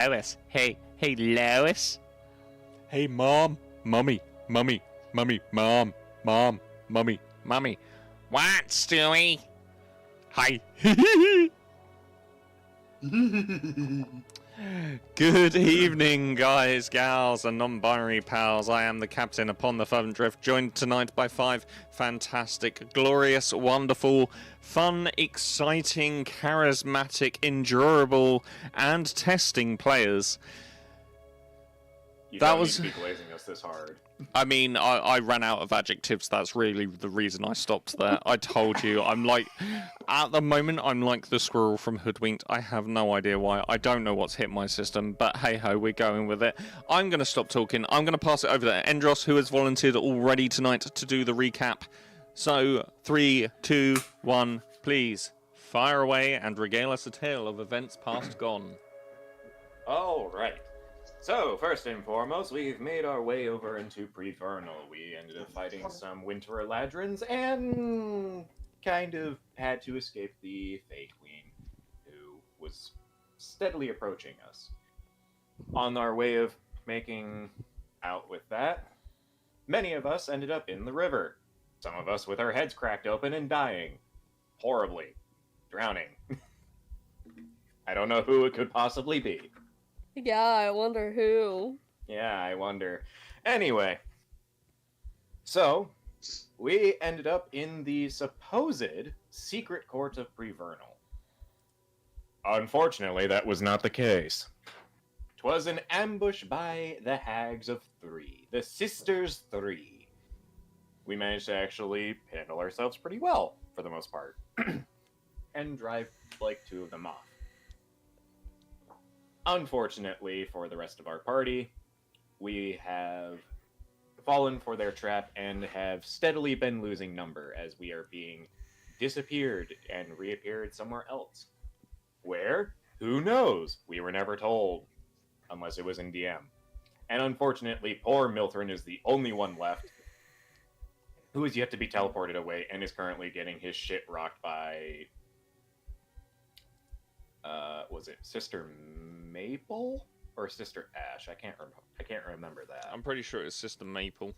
Lois. Hey, Lois. Hey, Mom. Mummy. Mummy. Mom. Mummy. What, Stewie? Hi. Good evening, guys, gals, and non-binary pals. I am the captain upon the Fun Drift, joined tonight by 5 fantastic, glorious, wonderful, fun, exciting, charismatic, endurable, and testing players. You don't need to be glazing us this hard. I mean, I ran out of adjectives. That's really the reason I stopped there. I told you, at the moment, I'm like the squirrel from Hoodwinked. I have no idea why. I don't know what's hit my system, but hey-ho, we're going with it. I'm going to stop talking. I'm going to pass it over to Endros, who has volunteered already tonight to do the recap. So, 3, 2, 1, please, fire away and regale us a tale of events past gone. All right. So, first and foremost, we've made our way over into Prevernal. We ended up fighting some Winter Eladrins and kind of had to escape the Fey Queen, who was steadily approaching us. On our way of making out with that, many of us ended up in the river. Some of us with our heads cracked open and dying. Horribly. Drowning. I don't know who it could possibly be. Yeah, I wonder who. Yeah, I wonder. Anyway, so we ended up in the supposed secret court of Prevernal. Unfortunately, that was not the case. 'Twas an ambush by the Hags of 3, the Sisters 3. We managed to actually handle ourselves pretty well, for the most part, and drive like 2 of them off. Unfortunately for the rest of our party, we have fallen for their trap and have steadily been losing number as we are being disappeared and reappeared somewhere else. Where? Who knows? We were never told, unless it was in DM. And unfortunately, poor Milthrin is the only one left who is yet to be teleported away and is currently getting his shit rocked by... was it Sister Maple or Sister Ash? I can't remember that. I'm pretty sure it's Sister Maple.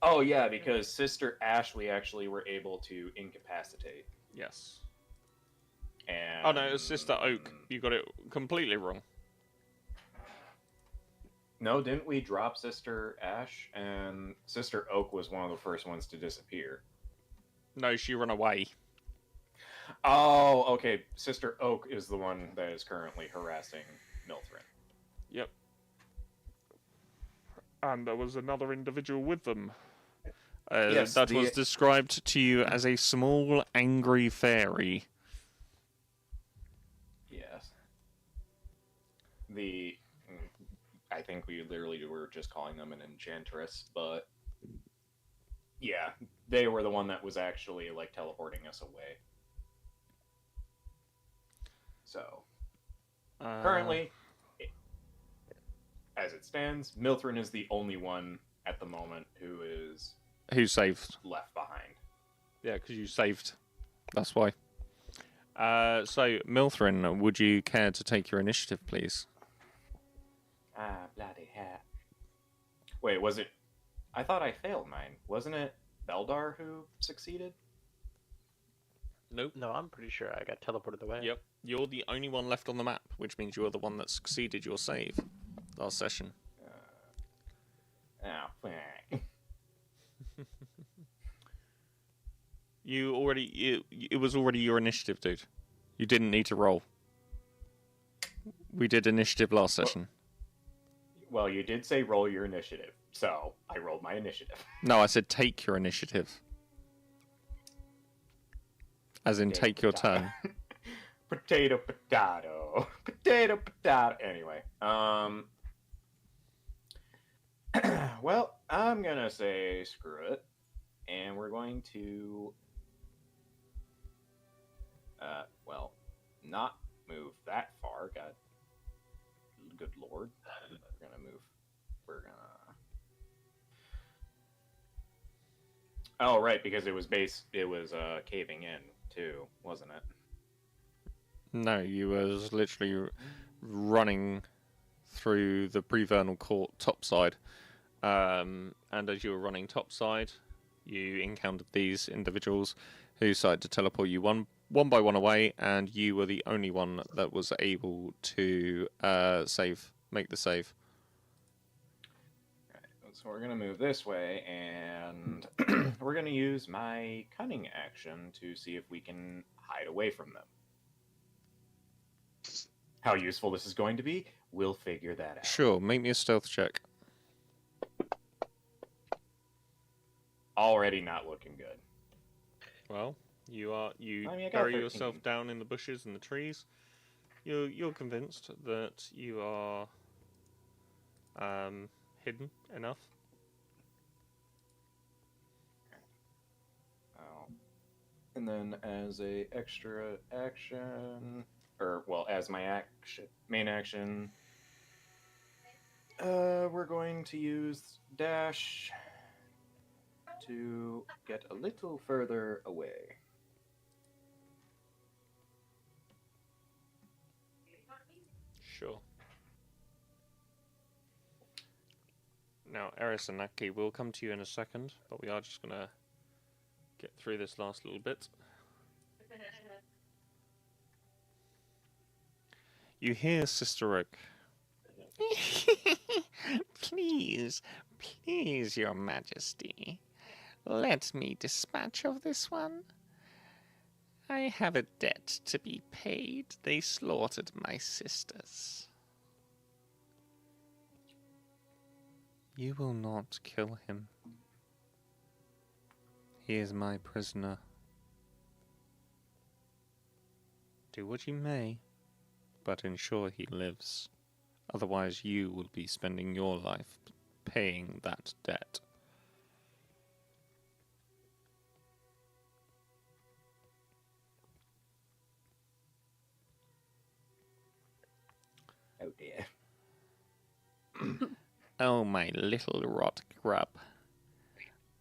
Oh yeah, because Sister Ash we actually were able to incapacitate. Yes. And Oh no, it was Sister Oak. You got it completely wrong. No, didn't we drop Sister Ash? And Sister Oak was one of the first ones to disappear. No, she ran away. Oh, okay. Sister Oak is the one that is currently harassing Milthrin. Yep. And there was another individual with them. Yes, that was described to you as a small, angry fairy. Yes. I think we literally were just calling them an enchantress, but yeah, they were the one that was actually like teleporting us away. So, currently, as it stands, Milthrin is the only one at the moment who is saved left behind. Yeah, because you saved. That's why. So, Milthrin, would you care to take your initiative, please? Ah, bloody hat. Wait, was it... I thought I failed mine. Wasn't it Beldar who succeeded? Nope. No, I'm pretty sure I got teleported away. Yep. You're the only one left on the map, which means you're the one that succeeded your save last session. It was already your initiative, dude. You didn't need to roll. We did initiative last session. Well, you did say roll your initiative, so I rolled my initiative. No, I said take your initiative. As in, take your turn. Potato, potato. Potato, potato. Anyway, well, I'm gonna say screw it, and we're going to, well, not move that far. God, good lord. We're gonna... Oh, right, because it was caving in, too, wasn't it? No, you was literally running through the pre-vernal court topside. And as you were running topside, you encountered these individuals who decided to teleport you one by one away, and you were the only one that was able to make the save. Right, so we're gonna move this way, and we're gonna use my cunning action to see if we can hide away from them. How useful this is going to be, we'll figure that out. Sure, make me a stealth check. Already not looking good. Well, you I got bury 13. yourself down in the bushes and the trees. You're convinced that you are hidden enough. Oh. And then as a extra action, as my main action, we're going to use dash to get a little further away. Sure. Now, Eris and Naki, we'll come to you in a second, but we are just going to get through this last little bit. You hear Sister Oak. Please, Your Majesty, let me dispatch of this one. I have a debt to be paid. They slaughtered my sisters. You will not kill him. He is my prisoner. Do what you may, but ensure he lives. Otherwise you will be spending your life paying that debt. Oh dear. Oh, my little rot grub.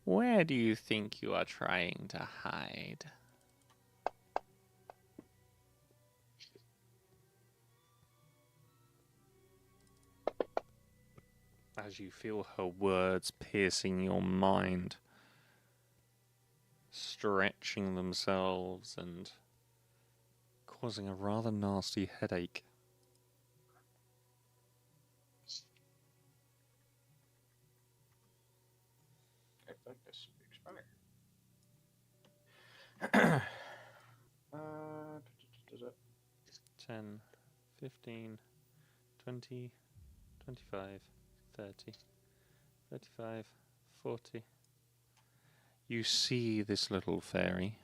Where do you think you are trying to hide? As you feel her words piercing your mind, stretching themselves and causing a rather nasty headache. I think this expire. 10, 15, 20, 25, 30, 35, 40. You see this little fairy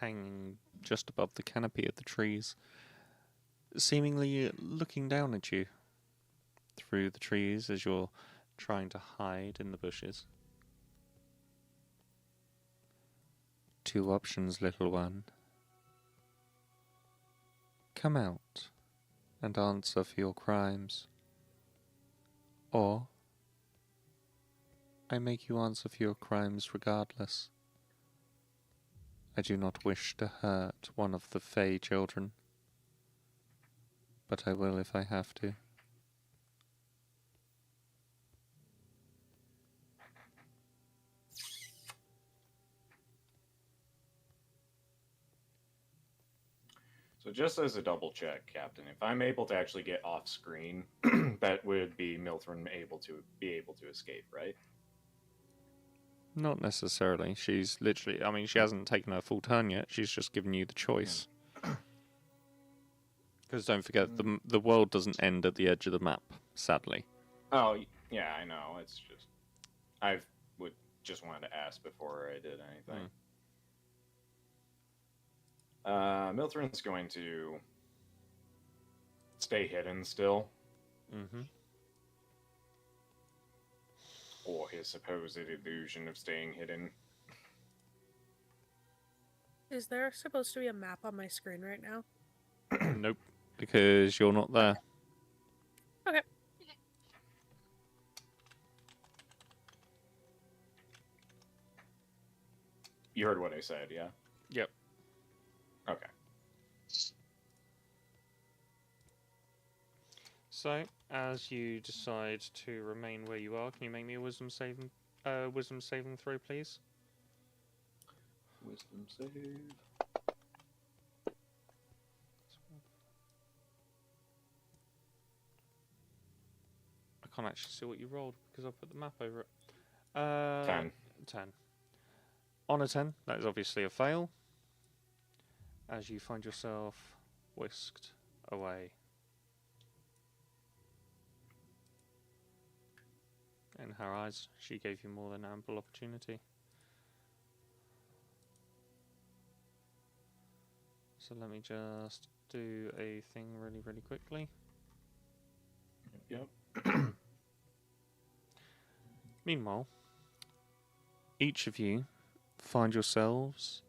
hanging just above the canopy of the trees, seemingly looking down at you through the trees as you're trying to hide in the bushes. Two options, little one. Come out and answer for your crimes. Or I make you answer for your crimes regardless. I do not wish to hurt one of the Fey children, but I will if I have to. So just as a double check, Captain, if I'm able to actually get off screen, that would be Milthrin able to escape, right? Not necessarily. She's literally, I mean, she hasn't taken her full turn yet. She's just given you the choice. Because don't forget, the world doesn't end at the edge of the map, sadly. Oh, yeah, I know. It's just would just wanted to ask before I did anything. Milthrin's going to stay hidden still. Mm-hmm. Or his supposed illusion of staying hidden. Is there supposed to be a map on my screen right now? Nope, because you're not there. Okay. You heard what I said, yeah? Yep. Okay. So, as you decide to remain where you are, can you make me a wisdom saving throw, please? Wisdom save. I can't actually see what you rolled because I put the map over it. 10. 10. On a 10, that is obviously a fail. As you find yourself whisked away. In her eyes, she gave you more than ample opportunity. So let me just do a thing really, really quickly. Yep. Meanwhile, each of you find yourselves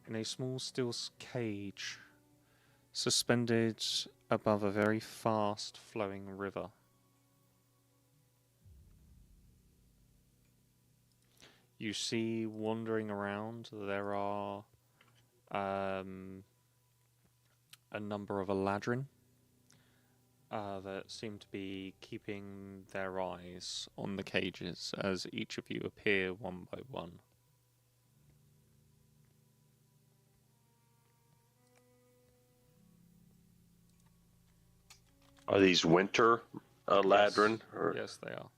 in a small steel cage suspended above a very fast flowing river. You see wandering around there are a number of Eladrin that seem to be keeping their eyes on the cages as each of you appear one by one. Are these winter Ladrin? Yes. Or... Yes, they are.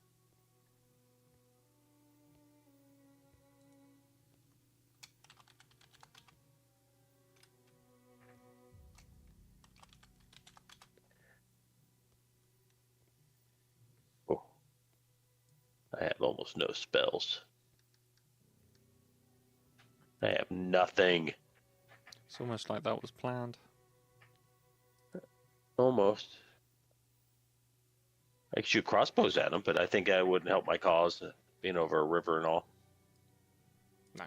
Oh. I have almost no spells. I have nothing. It's almost like that was planned. Almost. I could shoot crossbows at them, but I think that wouldn't help my cause, being over a river and all. No.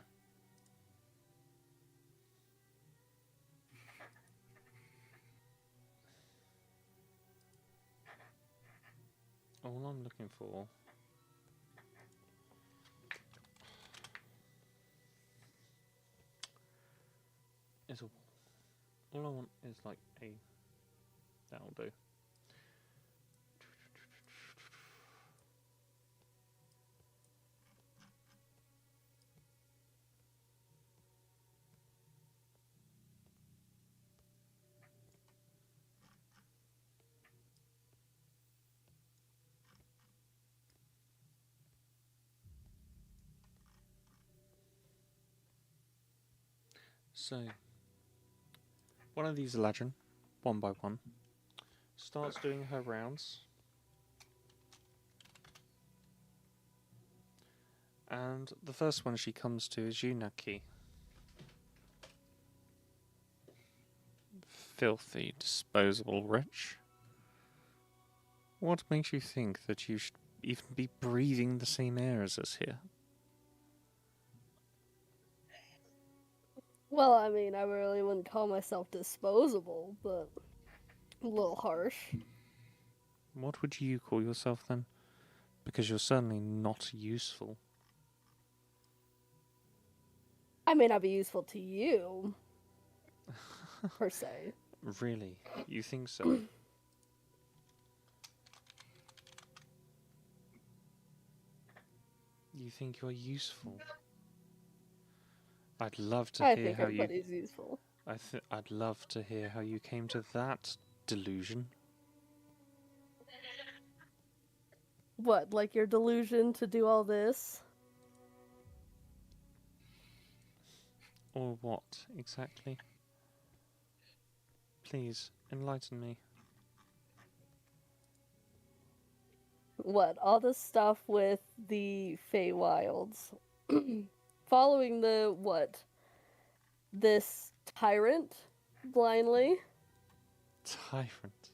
All I'm looking for is all I want is like a... That'll do. So, one of these Eladrin, one by one, starts doing her rounds. And the first one she comes to is you, Naki. Filthy, disposable wretch. What makes you think that you should even be breathing the same air as us here? Well, I mean, I really wouldn't call myself disposable, but a little harsh. What would you call yourself then? Because you're certainly not useful. I may not be useful to you, per se. Really? You think so? You think you're useful? I'd love to I hear think how you... everybody's useful. I'd love to hear how you came to that delusion. What, like your delusion to do all this? Or what, exactly? Please, enlighten me. What, all this stuff with the Feywilds. Following the, what? This tyrant blindly? Tyrant.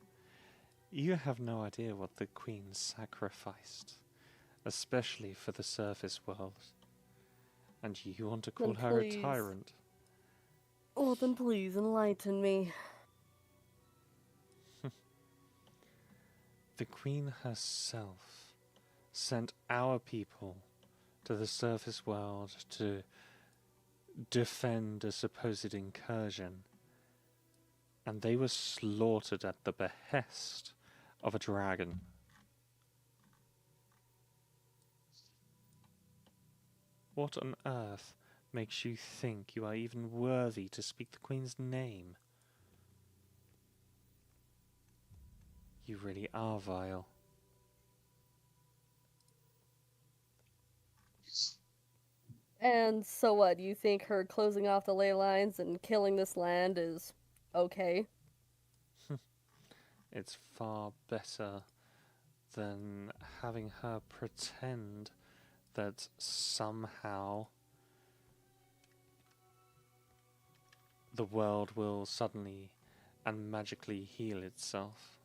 You have no idea what the Queen sacrificed, especially for the surface world. And you want to call Then her please. a tyrant? Oh, then please enlighten me. The Queen herself sent our people to the surface world to defend a supposed incursion, and they were slaughtered at the behest of a dragon. What on earth makes you think you are even worthy to speak the Queen's name? You really are vile. And so what? You think her closing off the ley lines and killing this land is okay? It's far better than having her pretend that somehow the world will suddenly and magically heal itself.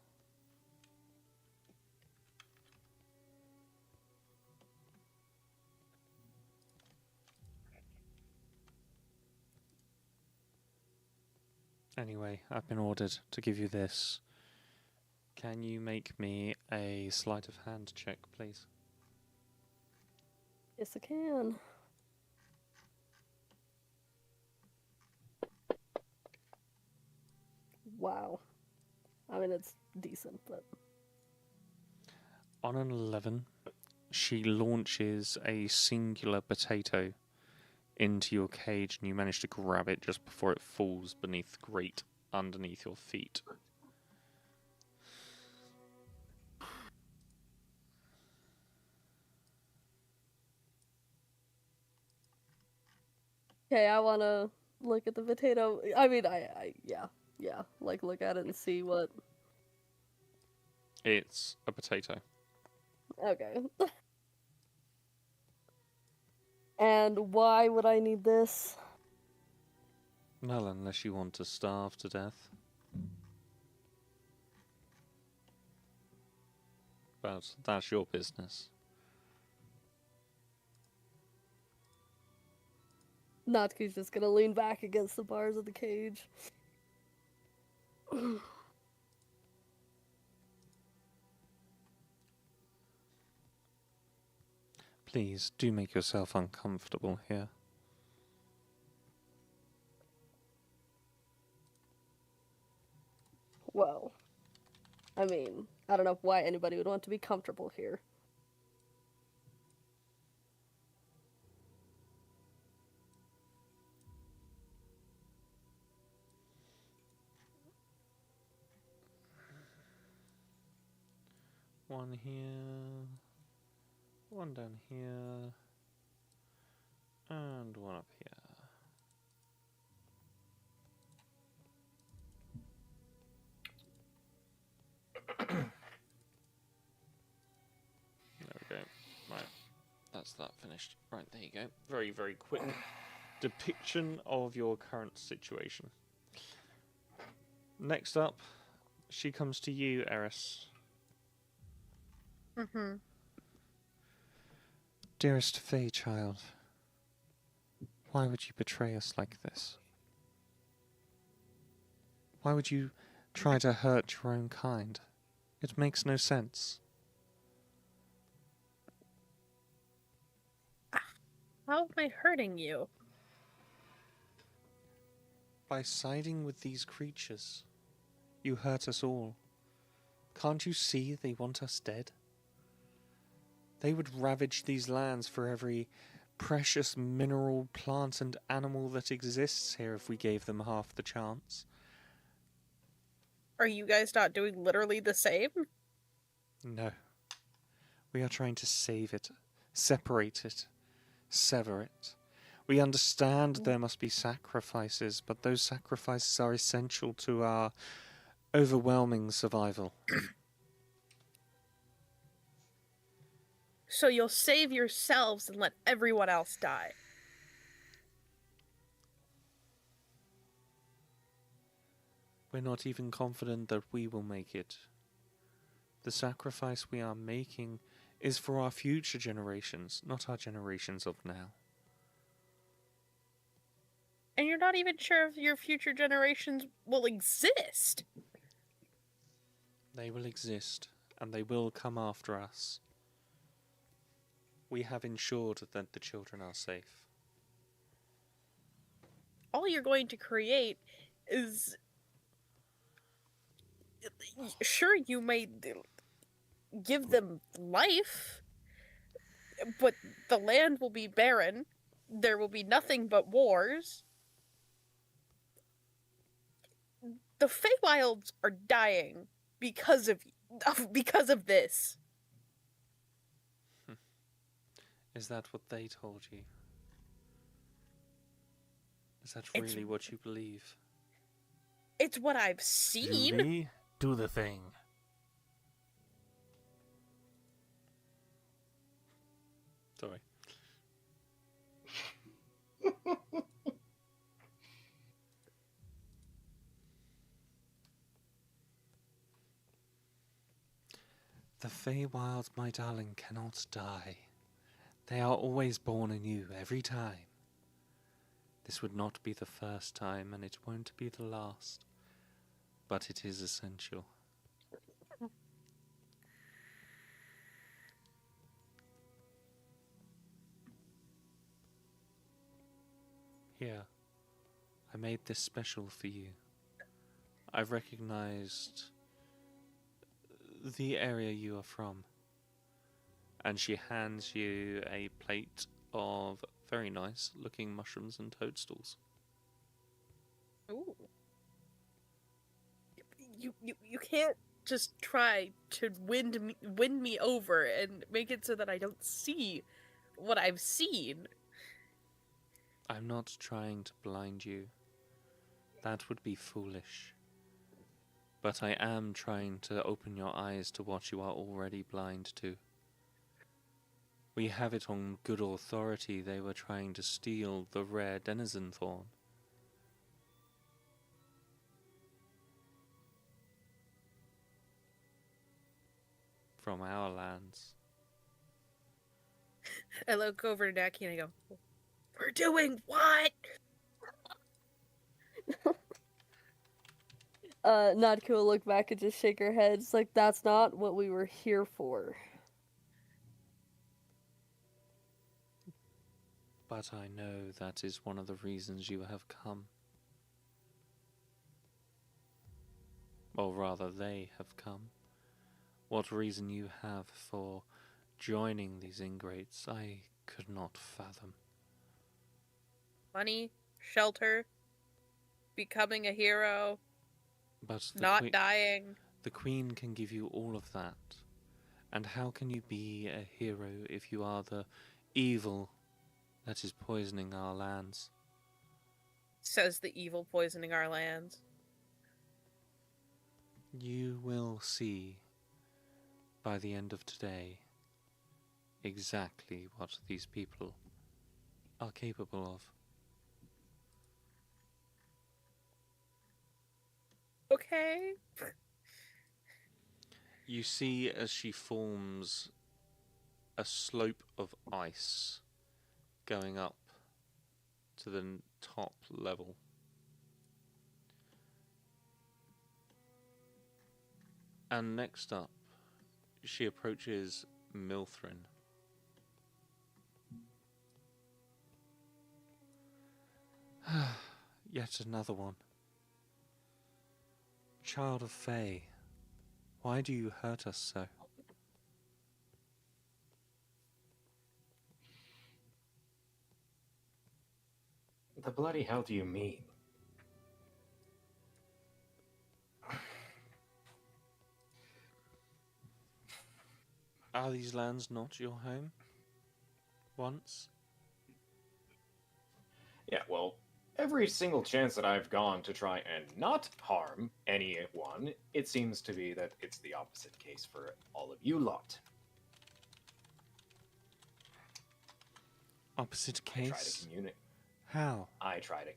Anyway, I've been ordered to give you this. Can you make me a sleight of hand check, please? Yes, I can. Wow. I mean, it's decent, but... On an 11, she launches a singular potato into your cage and you manage to grab it just before it falls beneath the grate underneath your feet. Okay, I wanna look at the potato. I mean, yeah. Like, look at it and see what... It's a potato. Okay. And why would I need this? Well, unless you want to starve to death. But that's your business. Natsuki's just gonna lean back against the bars of the cage. Please, do make yourself uncomfortable here. Well, I mean, I don't know why anybody would want to be comfortable here. One here, one down here, and one up here. There we go. Right, that's that finished. Right, there you go. Very, very quick depiction of your current situation. Next up, she comes to you, Eris. Mm-hmm. Dearest Fae child, why would you betray us like this? Why would you try to hurt your own kind? It makes no sense. How am I hurting you? By siding with these creatures, you hurt us all. Can't you see they want us dead? They would ravage these lands for every precious mineral, plant and animal that exists here if we gave them half the chance. Are you guys not doing literally the same? No. We are trying to save it, separate it, sever it. We understand there must be sacrifices, but those sacrifices are essential to our overwhelming survival. So you'll save yourselves and let everyone else die. We're not even confident that we will make it. The sacrifice we are making is for our future generations, not our generations of now. And you're not even sure if your future generations will exist. They will exist, and they will come after us. We have ensured that the children are safe. All you're going to create is Sure, you may give them life, but the land will be barren. There will be nothing but wars. The Feywilds are dying because of this. Is that what they told you? Is that It's- really what you believe? It's what I've seen. Julie, do the thing. Sorry. The Feywilds, my darling, cannot die. They are always born anew, every time. This would not be the first time, and it won't be the last. But it is essential. Here, I made this special for you. I've recognized the area you are from. And she hands you a plate of very nice looking mushrooms and toadstools. Ooh. You can't just try to win me over and make it so that I don't see what I've seen. I'm not trying to blind you. That would be foolish. But I am trying to open your eyes to what you are already blind to. We have it on good authority they were trying to steal the rare denizen thorn. From our lands. I look over to Naki and I go, "We're doing what?" Nadka will look back and just shake her head. It's like, that's not what we were here for. But I know that is one of the reasons you have come. Or rather, they have come. What reason you have for joining these ingrates, I could not fathom. Money, shelter, becoming a hero, But not dying. the Queen can give you all of that. And how can you be a hero if you are the evil that is poisoning our lands? Says the evil poisoning our lands. You will see by the end of today exactly what these people are capable of. Okay. You see as she forms a slope of ice going up to the top level. And next up, she approaches Milthrin. Yet another one. Child of Fae, why do you hurt us so? The bloody hell do you mean? Are these lands not your home? Once? Yeah, well, every single chance that I've gone to try and not harm anyone, it seems to be that it's the opposite case for all of you lot. Opposite I try to case? communicate. How? I try to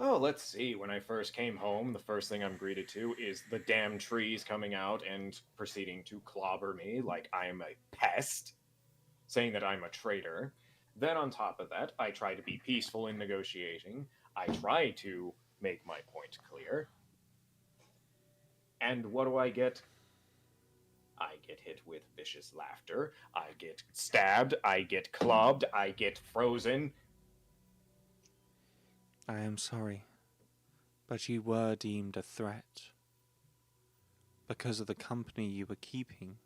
Oh, let's see. When I first came home, the first thing I'm greeted to is the damn trees coming out and proceeding to clobber me like I'm a pest, saying that I'm a traitor. Then on top of that, I try to be peaceful in negotiating. I try to make my point clear. And what do I get? I get hit with vicious laughter. I get stabbed. I get clubbed. I get frozen. I am sorry, but you were deemed a threat. because of the company you were keeping.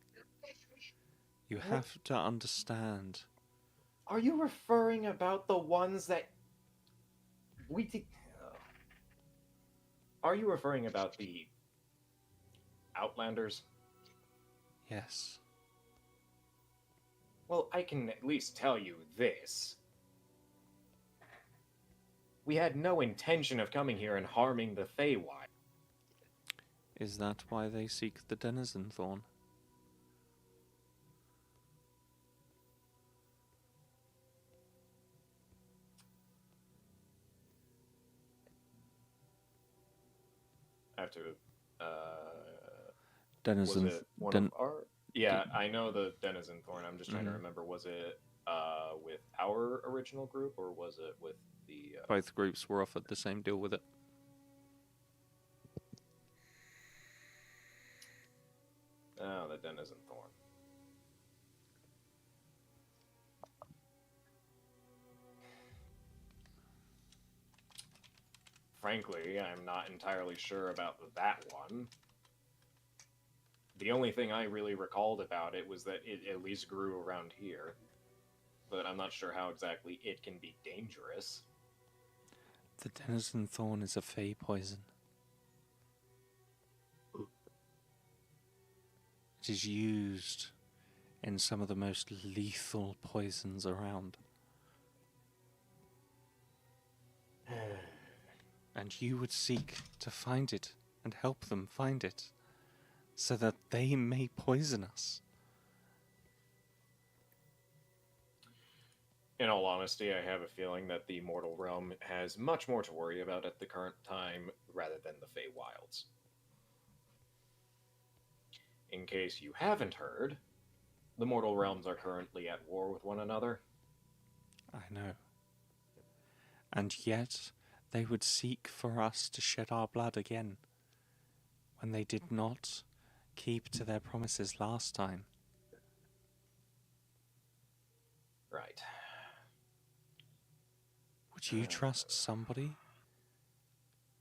You have to understand. Are you referring about the ones that we did? Are you referring about the Outlanders? Yes. Well, I can at least tell you this. We had no intention of coming here and harming the Feywild. Is that why they seek the Denizen Thorn? I have to, Denizen. was it one of our... Yeah, I know the Denizen Thorn. I'm just trying to remember. Was it with our original group, or was it with the... Both groups were offered the same deal with it. Oh, the Denizen Thorn. Frankly, I'm not entirely sure about that one. The only thing I really recalled about it was that it at least grew around here. But I'm not sure how exactly it can be dangerous. The Denizen Thorn is a fey poison. It is used in some of the most lethal poisons around. And you would seek to find it and help them find it, so that they may poison us. In all honesty, I have a feeling that the mortal realm has much more to worry about at the current time rather than the Feywilds. In case you haven't heard, the mortal realms are currently at war with one another. I know. And yet they would seek for us to shed our blood again, when they did not keep to their promises last time. Right. Would you trust somebody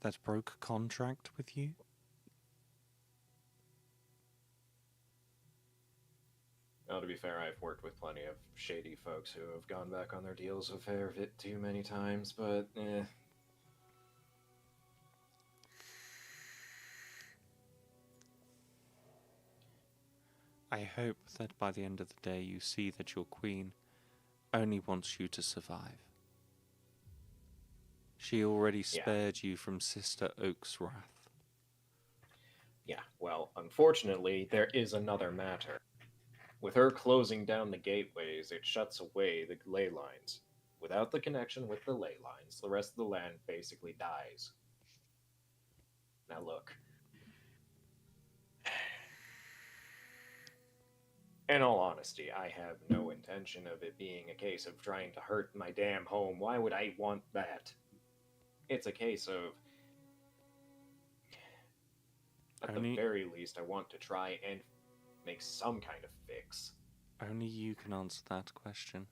that broke contract with you? Well, to be fair, I've worked with plenty of shady folks who have gone back on their deals a fair bit too many times, but I hope that by the end of the day you see that your queen only wants you to survive. She already spared you from Sister Oak's wrath. Yeah, well, unfortunately, there is another matter. With her closing down the gateways, it shuts away the ley lines. Without the connection with the ley lines, the rest of the land basically dies. Now look. In all honesty, I have no intention of it being a case of trying to hurt my damn home. Why would I want that? It's a case of, at the very least, I want to try and make some kind of fix. Only you can answer that question.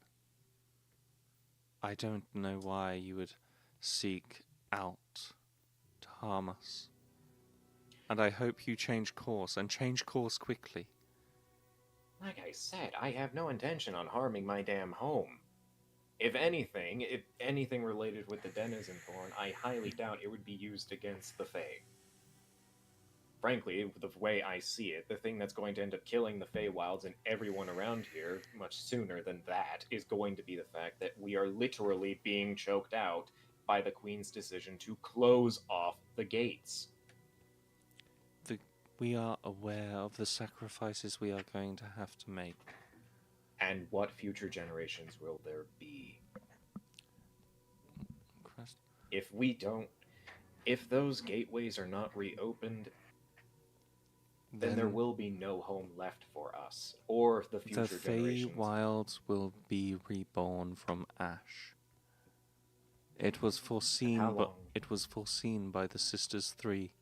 I don't know why you would seek out to harm us. And I hope you change course, and change course quickly. Like I said, I have no intention on harming my damn home. If anything related with the Denizen Thorn, I highly doubt it would be used against the Fae. Frankly, the way I see it, the thing that's going to end up killing the Feywilds and everyone around here much sooner than that is going to be the fact that we are literally being choked out by the Queen's decision to close off the gates. We are aware of the sacrifices we are going to have to make. And what future generations will there be? Christ. If those gateways are not reopened, then there will be no home left for us, or the future generations. The Feywilds will be reborn from ash. It was foreseen, but it was foreseen by the Sisters 3.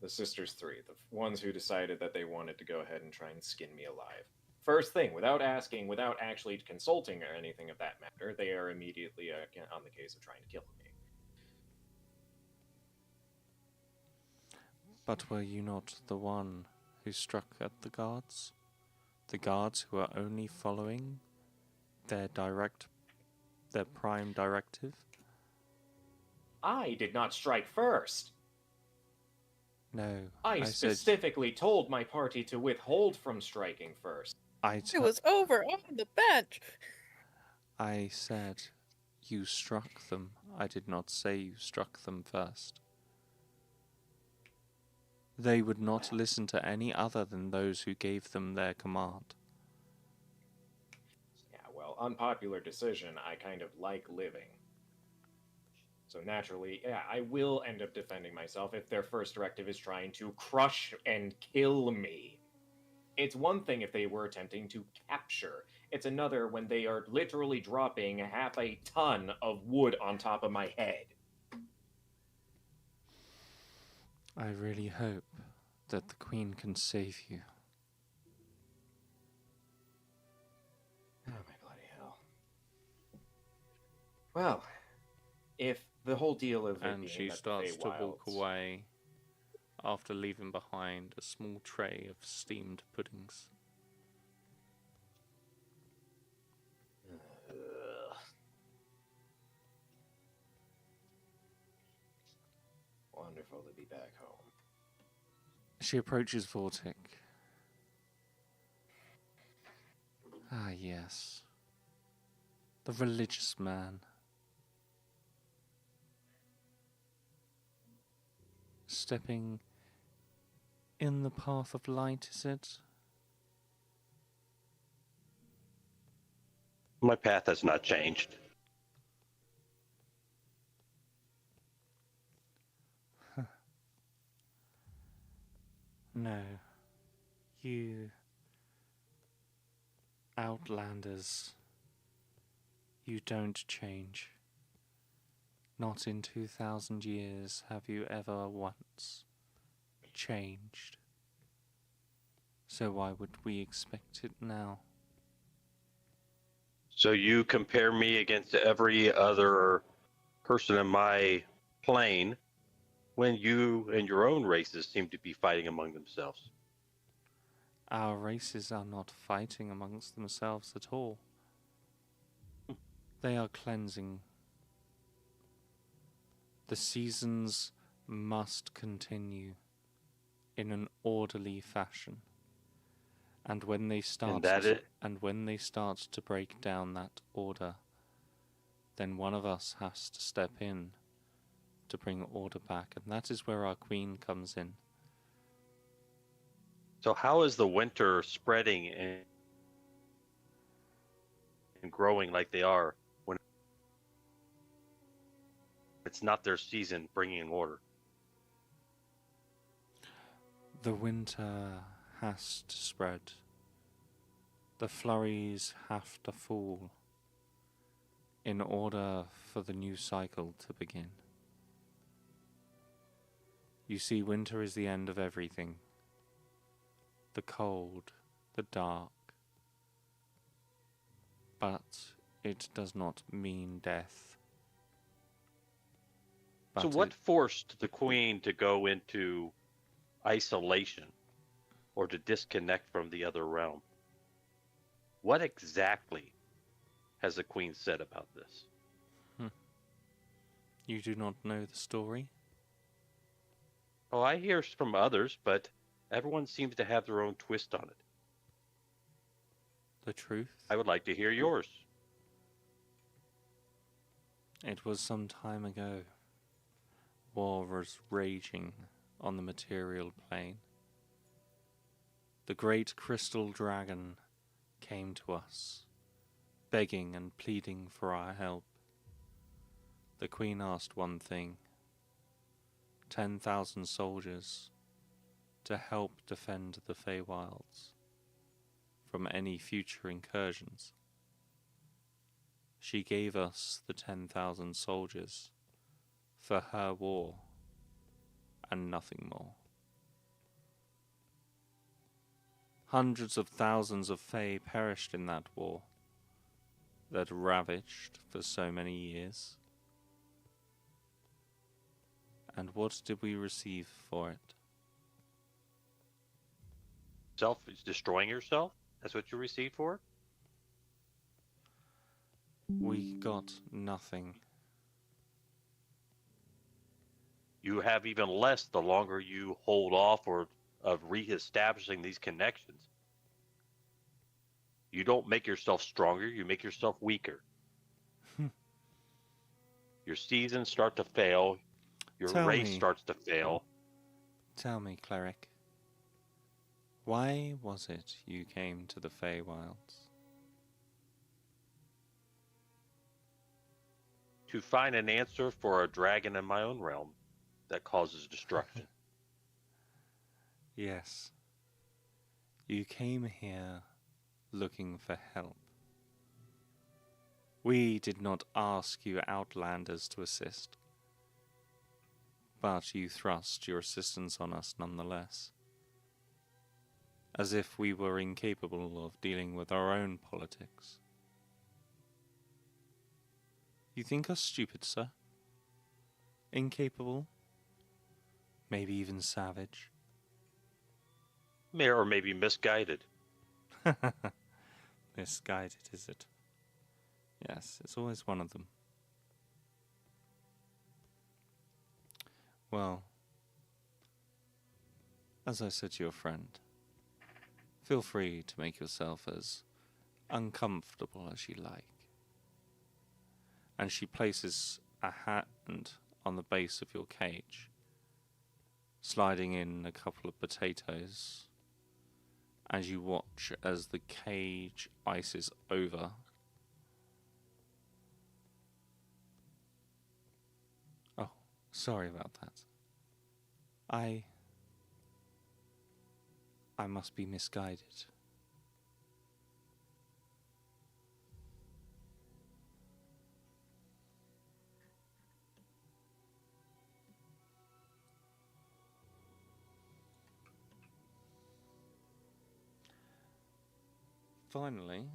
The Sisters 3, the ones who decided that they wanted to go ahead and try and skin me alive. First thing, without asking, without actually consulting or anything of that matter, they are immediately on the case of trying to kill me. But were you not the one who struck at the guards? The guards who are only following their prime directive? I did not strike first. No, I said specifically told my party to withhold from striking first. It was over on the bench. I said you struck them. I did not say you struck them first. They would not listen to any other than those who gave them their command. Yeah, well, unpopular decision. I kind of like living. So naturally, yeah, I will end up defending myself if their first directive is trying to crush and kill me. It's one thing if they were attempting to capture. It's another when they are literally dropping half a ton of wood on top of my head. I really hope that the Queen can save you. Oh my bloody hell. Well, if the whole deal of it And being she that starts the to walk Feywilds- away after leaving behind a small tray of steamed puddings. Ugh. Wonderful to be back home. She approaches Vortic. Ah, yes. The religious man. Stepping in the path of light, is it? My path has not changed. No. You outlanders, you don't change. Not in 2,000 years have you ever once changed. So why would we expect it now? So you compare me against every other person in my plane when you and your own races seem to be fighting among themselves. Our races are not fighting amongst themselves at all. They are cleansing. The seasons must continue in an orderly fashion. And when they start to break down that order, then one of us has to step in to bring order back, and that is where our queen comes in. So how is the winter spreading and growing like they are when it's not their season bringing order? The winter has to spread. The flurries have to fall in order for the new cycle to begin. You see, winter is the end of everything. The cold, the dark. But it does not mean death. So what forced the queen to go into isolation or to disconnect from the other realm? What exactly has the queen said about this? You do not know the story? Oh, I hear from others, but everyone seems to have their own twist on it. The truth? I would like to hear yours. It was some time ago. War was raging on the material plane. The great crystal dragon came to us, begging and pleading for our help. The Queen asked one thing: 10,000 soldiers to help defend the Feywilds from any future incursions. She gave us the 10,000 soldiers for her war and nothing more. Hundreds of thousands of Fey perished in that war that ravaged for so many years. And what did we receive for it? yourself, destroying yourself? That's what you received for? We got nothing. You have even less the longer you hold off of reestablishing these connections. You don't make yourself stronger, you make yourself weaker. Your seasons start to fail, your Tell race me. starts to fail. Tell me, cleric. Why was it you came to the Feywilds? To find an answer for a dragon in my own realm that causes destruction. Yes. You came here looking for help. We did not ask you outlanders to assist, but you thrust your assistance on us nonetheless, as if we were incapable of dealing with our own politics. You think us stupid, sir? Incapable? Maybe even savage? Or maybe misguided. Misguided, is it? Yes, it's always one of them. Well, as I said to your friend, feel free to make yourself as uncomfortable as you like. And she places a hand on the base of your cage, sliding in a couple of potatoes, as you watch as the cage ices over. Oh, sorry about that. I must be misguided. Finally,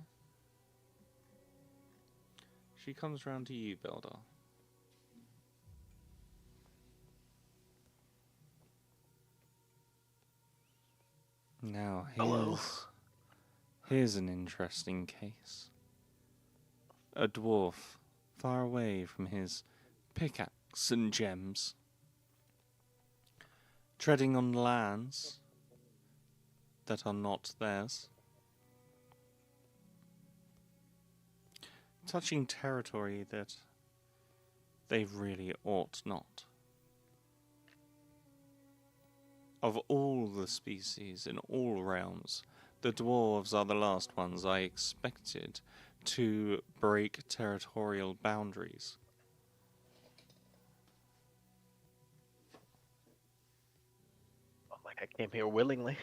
she comes round to you, Beldar. Now, Hello. here's an interesting case. A dwarf, far away from his pickaxe and gems, treading on lands that are not theirs, touching territory that they really ought not. Of all the species in all realms, the dwarves are the last ones I expected to break territorial boundaries. Like I came here willingly.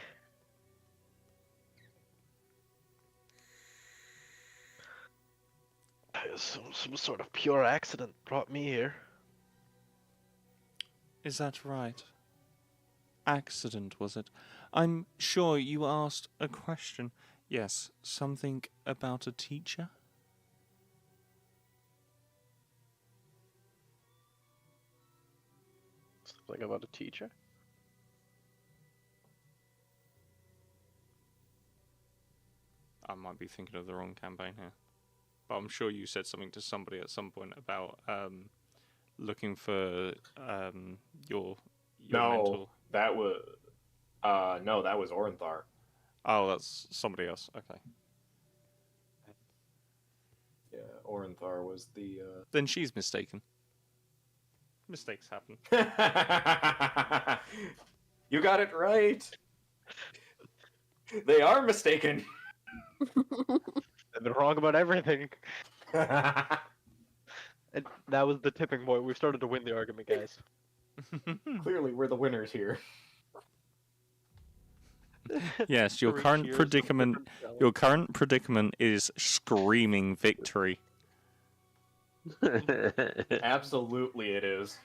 Some sort of pure accident brought me here. Is that right? Accident, was it? I'm sure you asked a question. Yes, something about a teacher? Something about a teacher? I might be thinking of the wrong campaign here. But I'm sure you said something to somebody at some point about looking for your mentor. That was that was Ornthar. Oh, that's somebody else. Okay. Yeah, Ornthar was the Then she's mistaken. Mistakes happen. You got it right. They are mistaken. I've been wrong about everything. And that was the tipping point. We've started to win the argument, guys. Clearly, we're the winners here. Yes, your Three current cheers from predicament. different cells. Your current predicament is screaming victory. Absolutely, it is.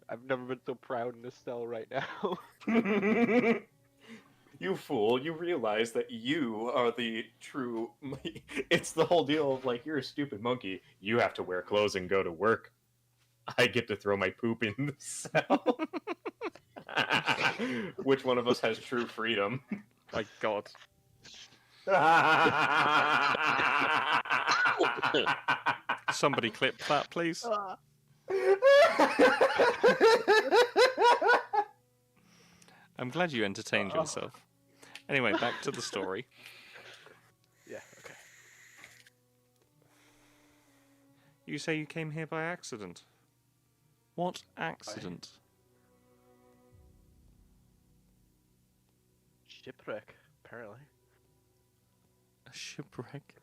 I've never been so proud in this cell right now. You fool, you realize that you are the true... It's the whole deal of, like, you're a stupid monkey. You have to wear clothes and go to work. I get to throw my poop in the cell. Which one of us has true freedom? My God. Somebody clip that, please. I'm glad you entertained yourself. Anyway, back to the story. Yeah, okay. You say you came here by accident. What accident? Shipwreck, apparently. A shipwreck?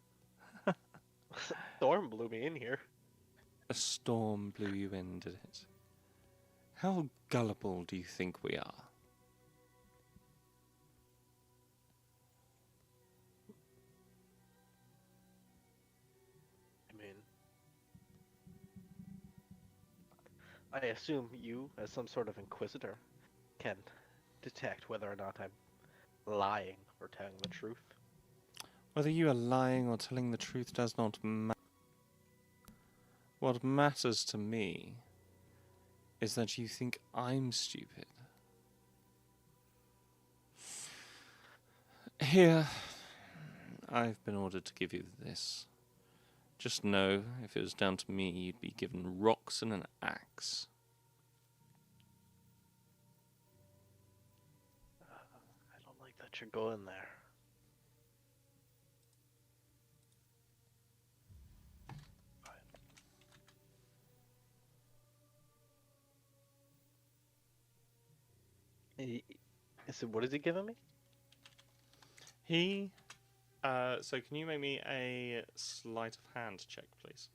Storm blew me in here. A storm blew you in, did it? How gullible do you think we are? I mean, I assume you, as some sort of inquisitor, can detect whether or not I'm lying or telling the truth. Whether you are lying or telling the truth does not matter. What matters to me is that you think I'm stupid. Here, I've been ordered to give you this. Just know, if it was down to me, you'd be given rocks and an axe. I don't like that you're going there. So what is he giving me? So can you make me a sleight of hand check, please?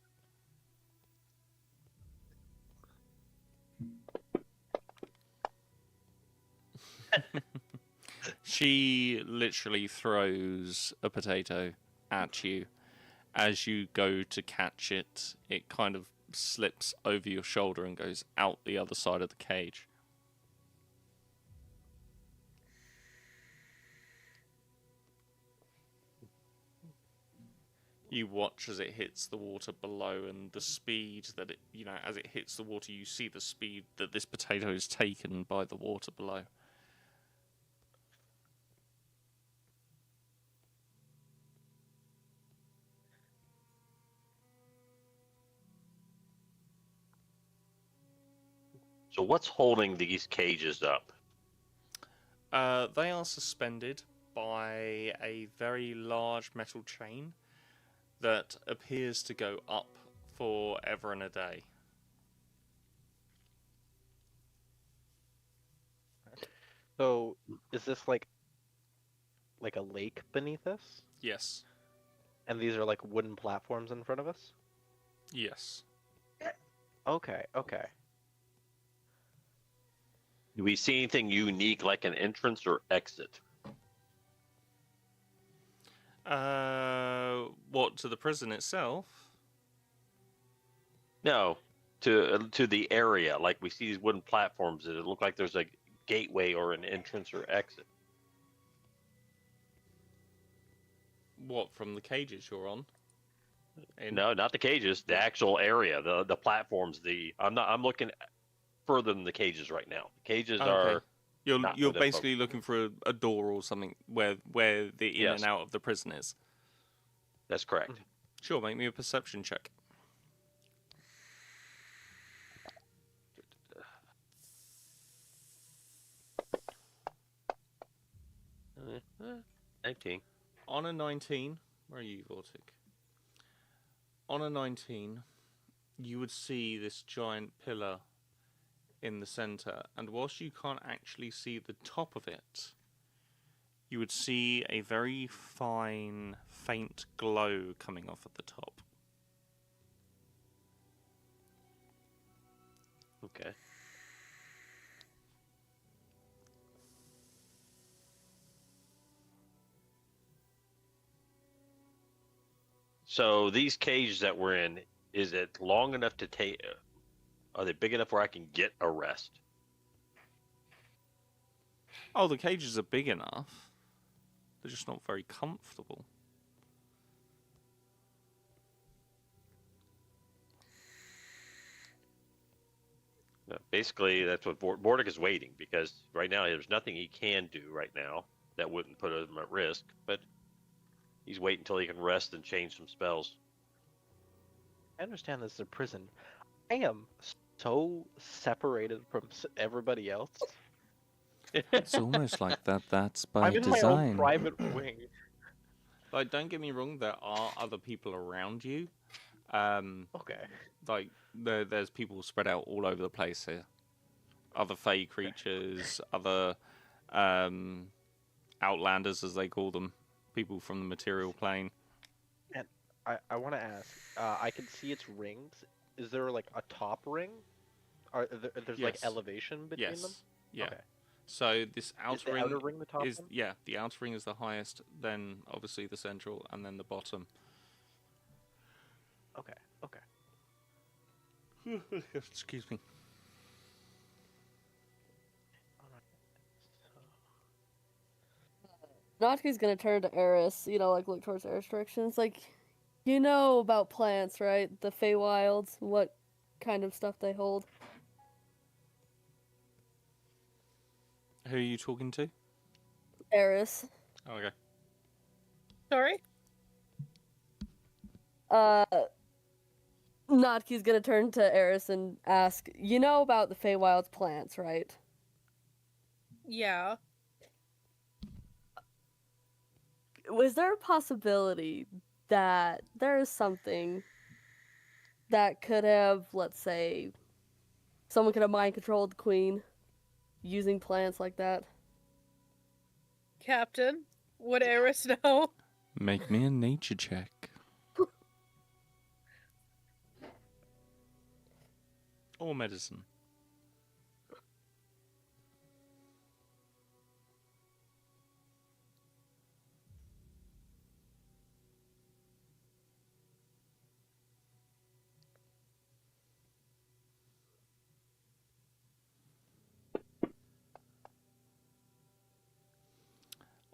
She literally throws a potato at you. As you go to catch it, it kind of slips over your shoulder and goes out the other side of the cage. You watch as it hits the water below, and the speed that it, as it hits the water, you see the speed that this potato is taken by the water below. So what's holding these cages up? They are suspended by a very large metal chain that appears to go up forever and a day. So, is this like a lake beneath us? Yes. And these are like wooden platforms in front of us? Yes. Okay, okay. Do we see anything unique like an entrance or exit? What, to the prison itself? No, to the area. Like we see these wooden platforms. Does it look like there's a gateway or an entrance or exit? What, from the cages you're on? No, not the cages. The actual area, the platforms. I'm looking further than the cages right now. The cages are. You're not you're within basically looking for a door or something where the in Yes. and out of the prison is. That's correct. Sure, make me a perception check. Uh, 19. On a 19, where are you, Vortic? On a 19, you would see this giant pillar in the center, and whilst you can't actually see the top of it, you would see a very fine, faint glow coming off at the top. Okay. So these cages that we're in, is it long enough to take? Are they big enough where I can get a rest? Oh, the cages are big enough. They're just not very comfortable. Basically, that's what Bordick is waiting, because right now there's nothing he can do right now. that wouldn't put him at risk, but he's waiting until he can rest and change some spells. I understand this is a prison. I am so separated from everybody else. It's almost like that's by I'm in my own design. private wing. Like, don't get me wrong, there are other people around you. Okay. Like, there's people spread out all over the place here. Other fey creatures, other outlanders, as they call them, people from the material plane. And I want to ask, I can see its rings. Is there like a top ring? There's like Yes. elevation between them? Yes. Yeah. Okay. So this Is outer the ring outer ring the top is one? the outer ring is the highest, then obviously the central, and then the bottom. Okay. Okay. Excuse me. Natsuki's gonna turn to Eris, like look towards Eris direction. It's like, you know about plants, right? The Feywilds, what kind of stuff they hold. Who are you talking to? Eris. Oh, okay. Sorry? Natsuki's gonna turn to Eris and ask, you know about the Feywilds plants, right? Yeah. Was there a possibility that there is something that could have, let's say, someone could have mind controlled the queen using plants like that? Captain, would Eris know? Make me a nature check. Or medicine.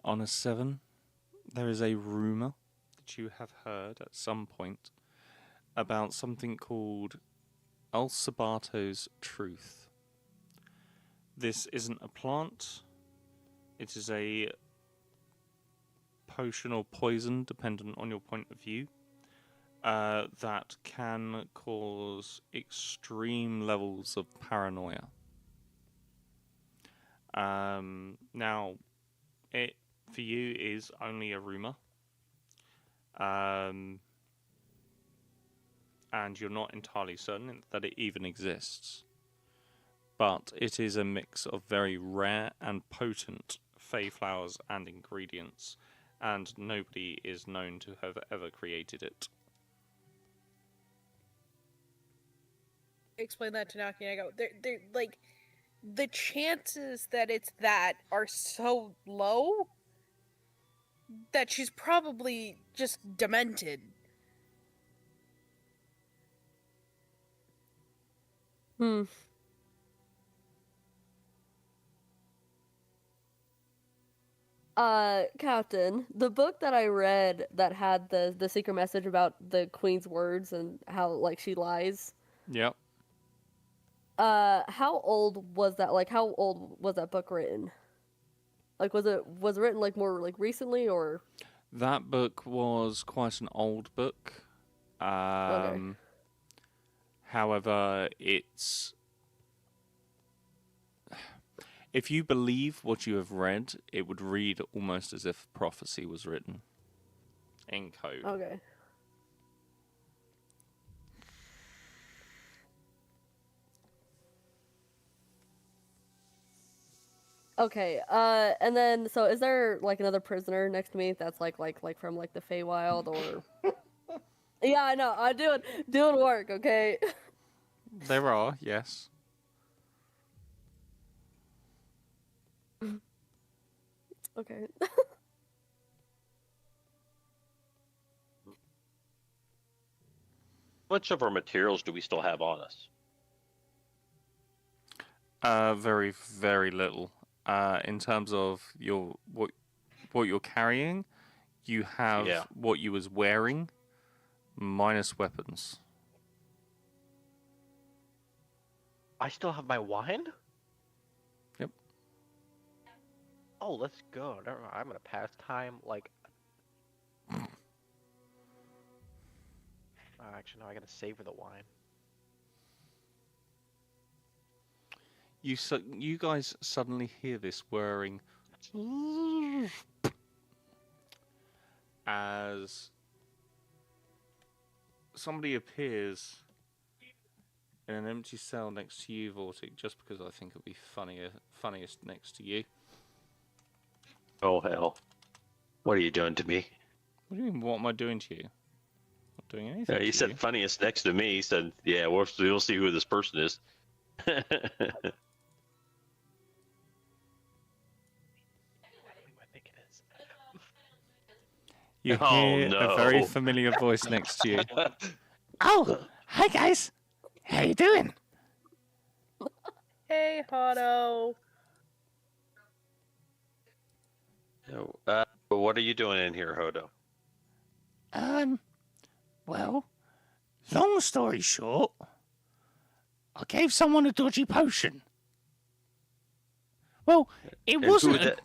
On a 7, there is a rumour that you have heard at some point about something called Alcibato's Truth. This isn't a plant, it is a potion or poison, dependent on your point of view, that can cause extreme levels of paranoia. Now, it for you is only a rumour, and you're not entirely certain that it even exists. But it is a mix of very rare and potent fey flowers and ingredients, and nobody is known to have ever created it. Explain that to Naki and I go, they're like, the chances that it's that are so low that she's probably just demented. Captain, the book that I read that had the secret message about the queen's words and how like she lies. Yep. How old was that? Like, how old was that book written? Like, was it written like more like recently or? That book was quite an old book. Okay. However, it's... If you believe what you have read, it would read almost as if prophecy was written in code. Okay. Okay, and then, so is there, like, another prisoner next to me that's, like from, like, the Feywild, or... Yeah, I know, I'm doing work, okay? There are, yes. Okay. How much of our materials do we still have on us? Very, very little. In terms of what you're carrying, you have what you was wearing, minus weapons. I still have my wine? Yep. Oh, let's go. Never mind. I'm gonna pass time like. Actually, no. I gotta savor the wine. You guys suddenly hear this whirring as somebody appears in an empty cell next to you, Vortic, just because I think it'll be funniest next to you. Oh hell! What are you doing to me? What do you mean? What am I doing to you? Not doing anything. Yeah, he to said you. funniest next to me. He said, "Yeah, we'll see who this person is." Who do I think it is? You Oh, hear a very no. familiar voice next to you. Oh, hi guys. How you doing? Hey, Hotto. What are you doing in here, Hodo? Well, long story short, I gave someone a dodgy potion. Well, it wasn't.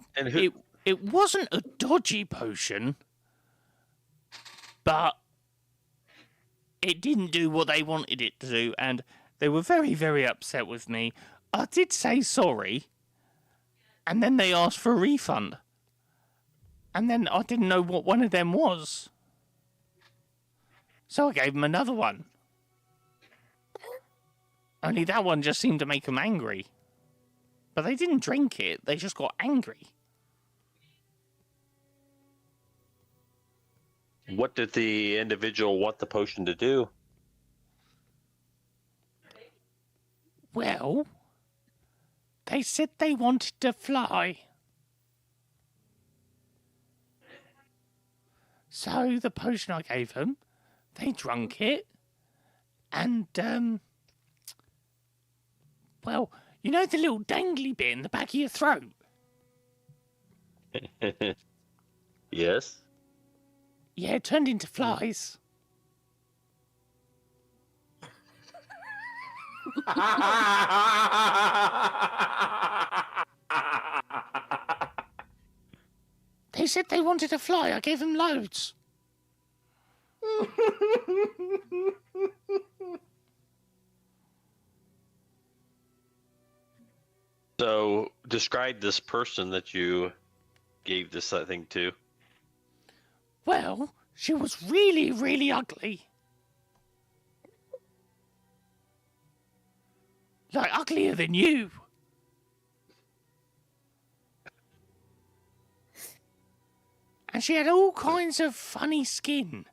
It wasn't a dodgy potion, but it didn't do what they wanted it to do, and they were very, very upset with me. I did say sorry, and then they asked for a refund. And then I didn't know what one of them was. So I gave them another one. Only that one just seemed to make them angry. But they didn't drink it, they just got angry. What did the individual want the potion to do? Well, they said they wanted to fly. So the potion I gave them, they drunk it, and, well, you know the little dangly bit in the back of your throat? Yes. Yeah, it turned into flies. They said they wanted to fly. I gave them loads. So, describe this person that you gave this thing to. Well, she was really, really ugly. Like, uglier than you. And she had all kinds of funny skin.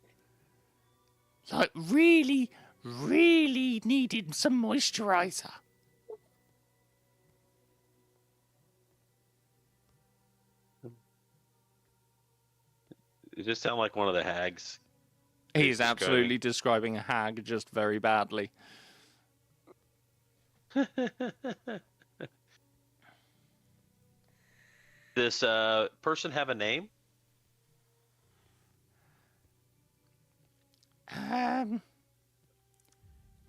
Like, really, really needed some moisturizer. It just sounded like one of the hags. He's absolutely describing a hag just very badly. This person have a name?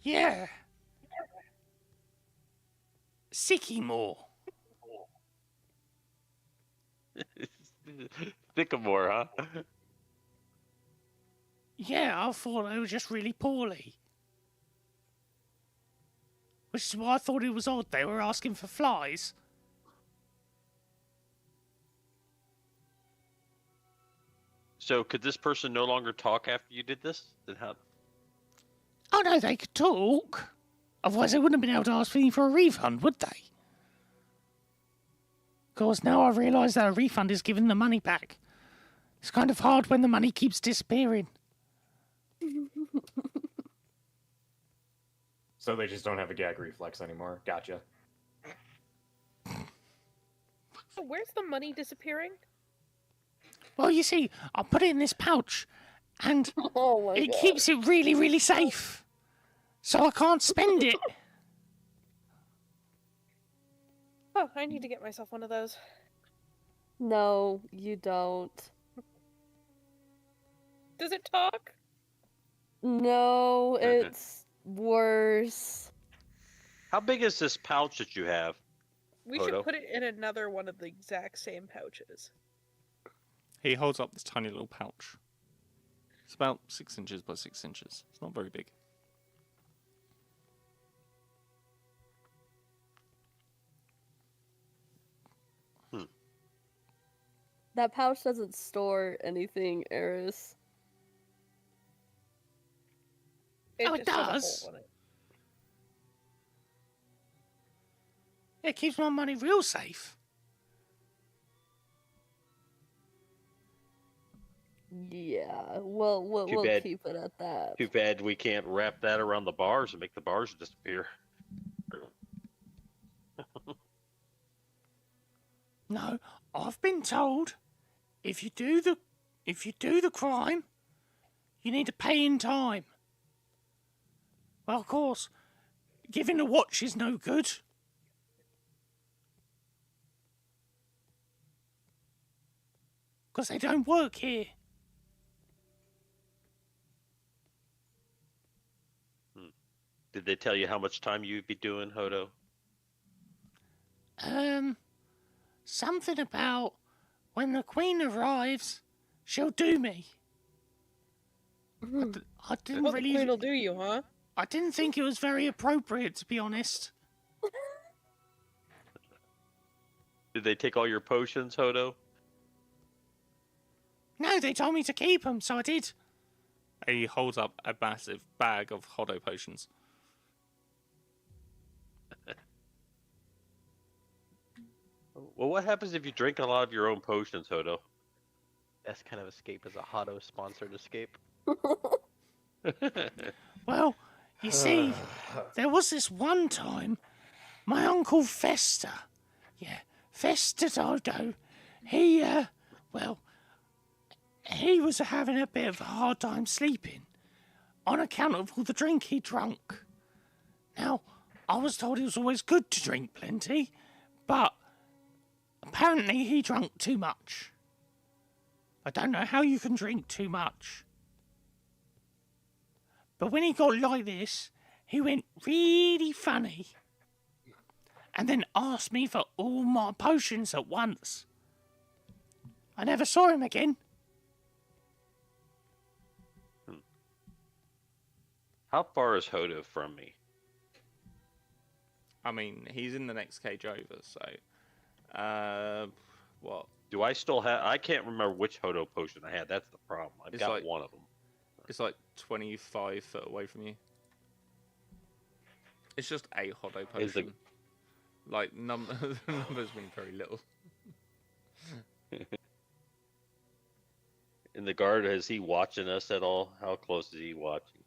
Yeah. Sycamore. Sycamore, huh? Yeah, I thought they were just really poorly. Which is why I thought it was odd they were asking for flies. So, could this person no longer talk after you did this? Then how? Oh no, they could talk. Otherwise they wouldn't have been able to ask me for a refund, would they? Of course, now I realise that a refund is giving the money back. It's kind of hard when the money keeps disappearing. So they just don't have a gag reflex anymore. Gotcha. So where's the money disappearing? Well, you see, I put it in this pouch, and Oh my it god. keeps it really, really safe. So I can't spend it. Oh, I need to get myself one of those. No, you don't. Does it talk? No, it's worse. How big is this pouch that you have? We Photo? should put it in another one of the exact same pouches. He holds up this tiny little pouch. It's about 6 inches by 6 inches. It's not very big. That pouch doesn't store anything, Eris. Oh, it just has a does? hole in it. It keeps my money real safe. Yeah, we'll Too bad. keep it at that. Too bad we can't wrap that around the bars and make the bars disappear. No, I've been told if you do the crime, you need to pay in time. Well, of course, giving the watch is no good. Because they don't work here. Did they tell you how much time you'd be doing, Hodo? Something about when the Queen arrives, she'll do me. I didn't Well, the really. Queen will do you, huh? I didn't think it was very appropriate, to be honest. Did they take all your potions, Hodo? No, they told me to keep them, so I did. He holds up a massive bag of Hodo potions. Well, what happens if you drink a lot of your own potions, Hodo? Best kind of escape is a Hotto sponsored escape. Well, you see, there was this one time, my Uncle Fester, Fester Dodo, he was having a bit of a hard time sleeping on account of all the drink he drunk. Now, I was told it was always good to drink plenty, but apparently he drank too much. I don't know how you can drink too much. But when he got like this, he went really funny. And then asked me for all my potions at once. I never saw him again. How far is Hodo from me? I mean, he's in the next cage over, so... what? Do I still have... I can't remember which Hodo potion I had. That's the problem. I've It's got like- one of them. It's like 25 foot away from you. It's just a Hodo Is the- potion. Like, the numbers mean very little. In the guard, is he watching us at all? How close is he watching?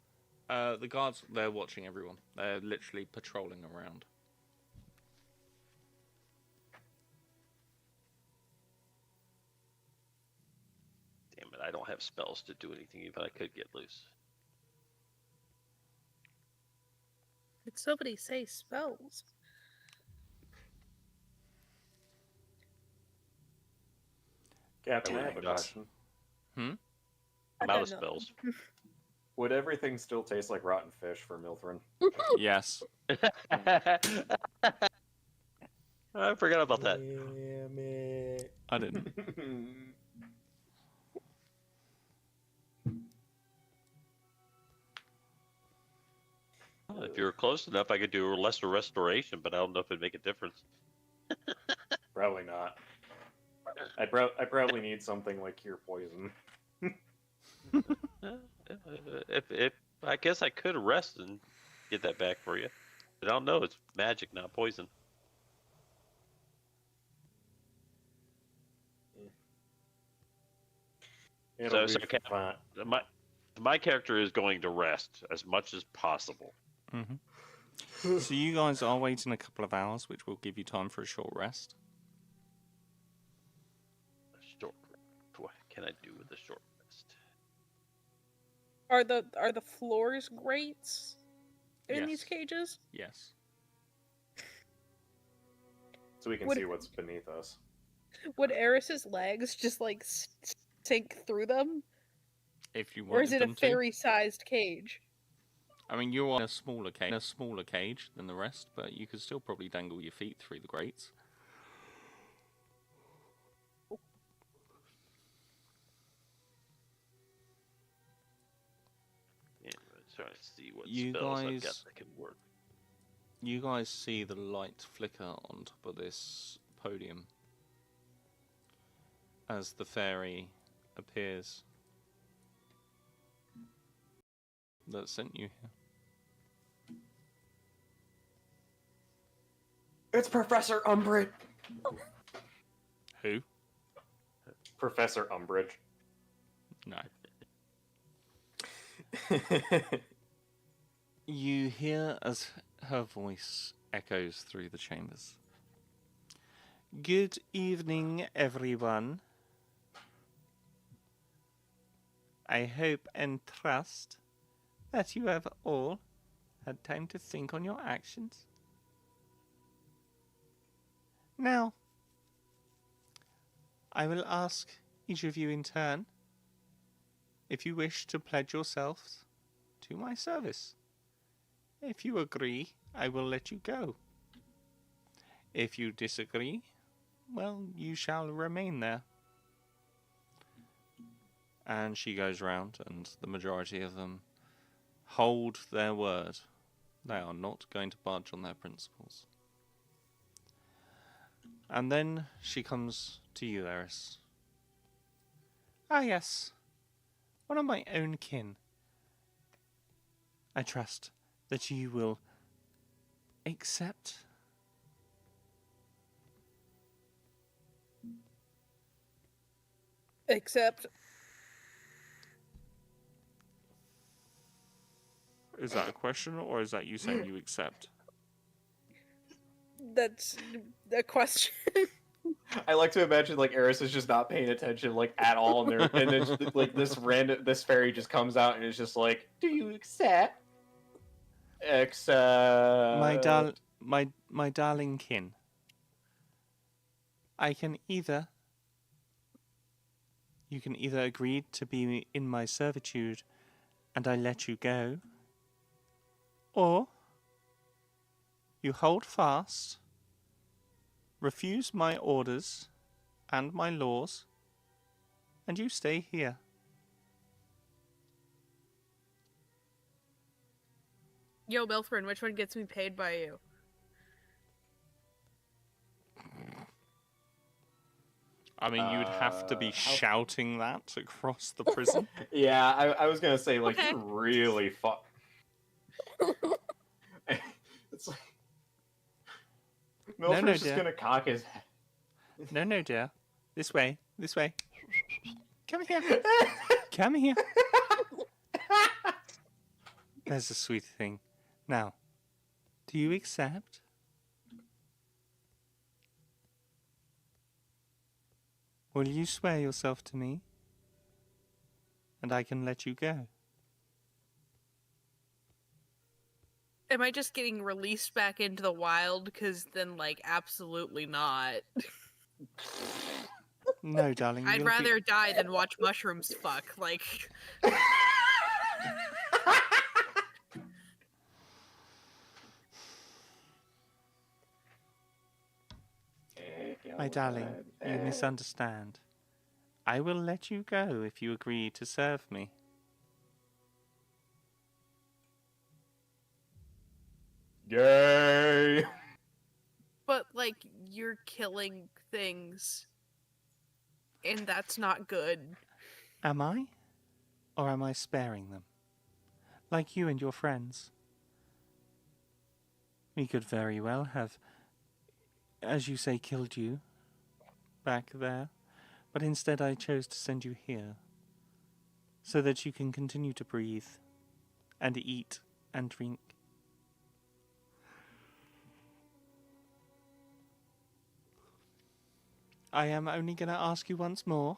The guards, they're watching everyone. They're literally patrolling around. Damn it, I don't have spells to do anything, even I could get loose. Did somebody say spells? Captain, I Oh have my a God. question. I'm I out don't of know. spells. Would everything still taste like rotten fish for Milthrin? Yes. I forgot about that. Damn it. I didn't. If you were close enough, I could do a lesser restoration, but I don't know if it'd make a difference. Probably not. I probably need something like cure poison. If I guess I could rest and get that back for you, but I don't know. It's magic, not poison. It'll So be Cap- fine. My character is going to rest as much as possible. Mm-hmm. So you guys are waiting a couple of hours, which will give you time for a short rest. A short. What can I do with a short rest? Are the floors grates in these Yes. cages? Yes. So we can Would- see what's beneath us. Would Eris's legs just like sink through them, If you want or is it a them to. fairy-sized cage? I mean, you're on a smaller cage than the rest, but you could still probably dangle your feet through the grates. trying to see what You spells I've got guys- that can work. You guys see the light flicker on top of this podium as the fairy appears that sent you here. It's Professor Umbridge. Who? Professor Umbridge. No. You hear as her voice echoes through the chambers. Good evening, everyone. I hope and trust that you have all had time to think on your actions. Now, I will ask each of you in turn if you wish to pledge yourselves to my service. If you agree, I will let you go. If you disagree, well, you shall remain there. And she goes round, and the majority of them hold their word. They are not going to budge on their principles. And then she comes to you, Eris. Ah, yes. One of my own kin. I trust that you will accept. Except Is that a question, or is that you saying you accept? that's a question. I like to imagine like Eris is just not paying attention like at all, and then like this fairy just comes out and is just like, "Do you accept?" Accept. My darling kin. You can either agree to be in my servitude, and I let you go, or you hold fast, refuse my orders and my laws, and you stay here. Yo, Milford, which one gets me paid by you? I mean, you'd have to be how- shouting that across the prison. Yeah, I was gonna say like Okay. you're really It's like Milford's no, just dear. gonna cock his head. No, dear. This way. Come here. Come here. There's a sweet thing. Now, do you accept? Will you swear yourself to me? And I can let you go. Am I just getting released back into the wild? Because then, like, absolutely not. No, darling. I'd you'll rather die than watch mushrooms fuck. Like, My darling, you misunderstand. I will let you go if you agree to serve me. Gay. but, like, you're killing things. And that's not good. Am I? Or am I sparing them? Like you and your friends. We could very well have, as you say, killed you back there, but instead I chose to send you here so that you can continue to breathe and eat and drink. I am only going to ask you once more.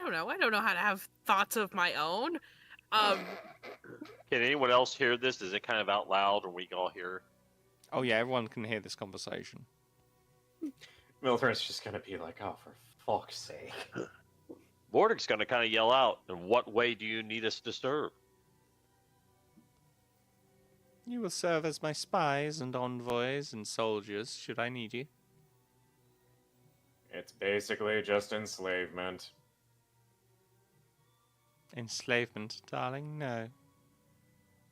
I don't know how to have thoughts of my own. Can anyone else hear this? Is it kind of out loud, or we can all hear? Oh yeah, everyone can hear this conversation. Milford's just gonna be like, "Oh, for fuck's sake." Mordec's going to kind of yell out, "In what way do you need us to serve?" You will serve as my spies and envoys and soldiers, should I need you. It's basically just enslavement. Enslavement, darling? No.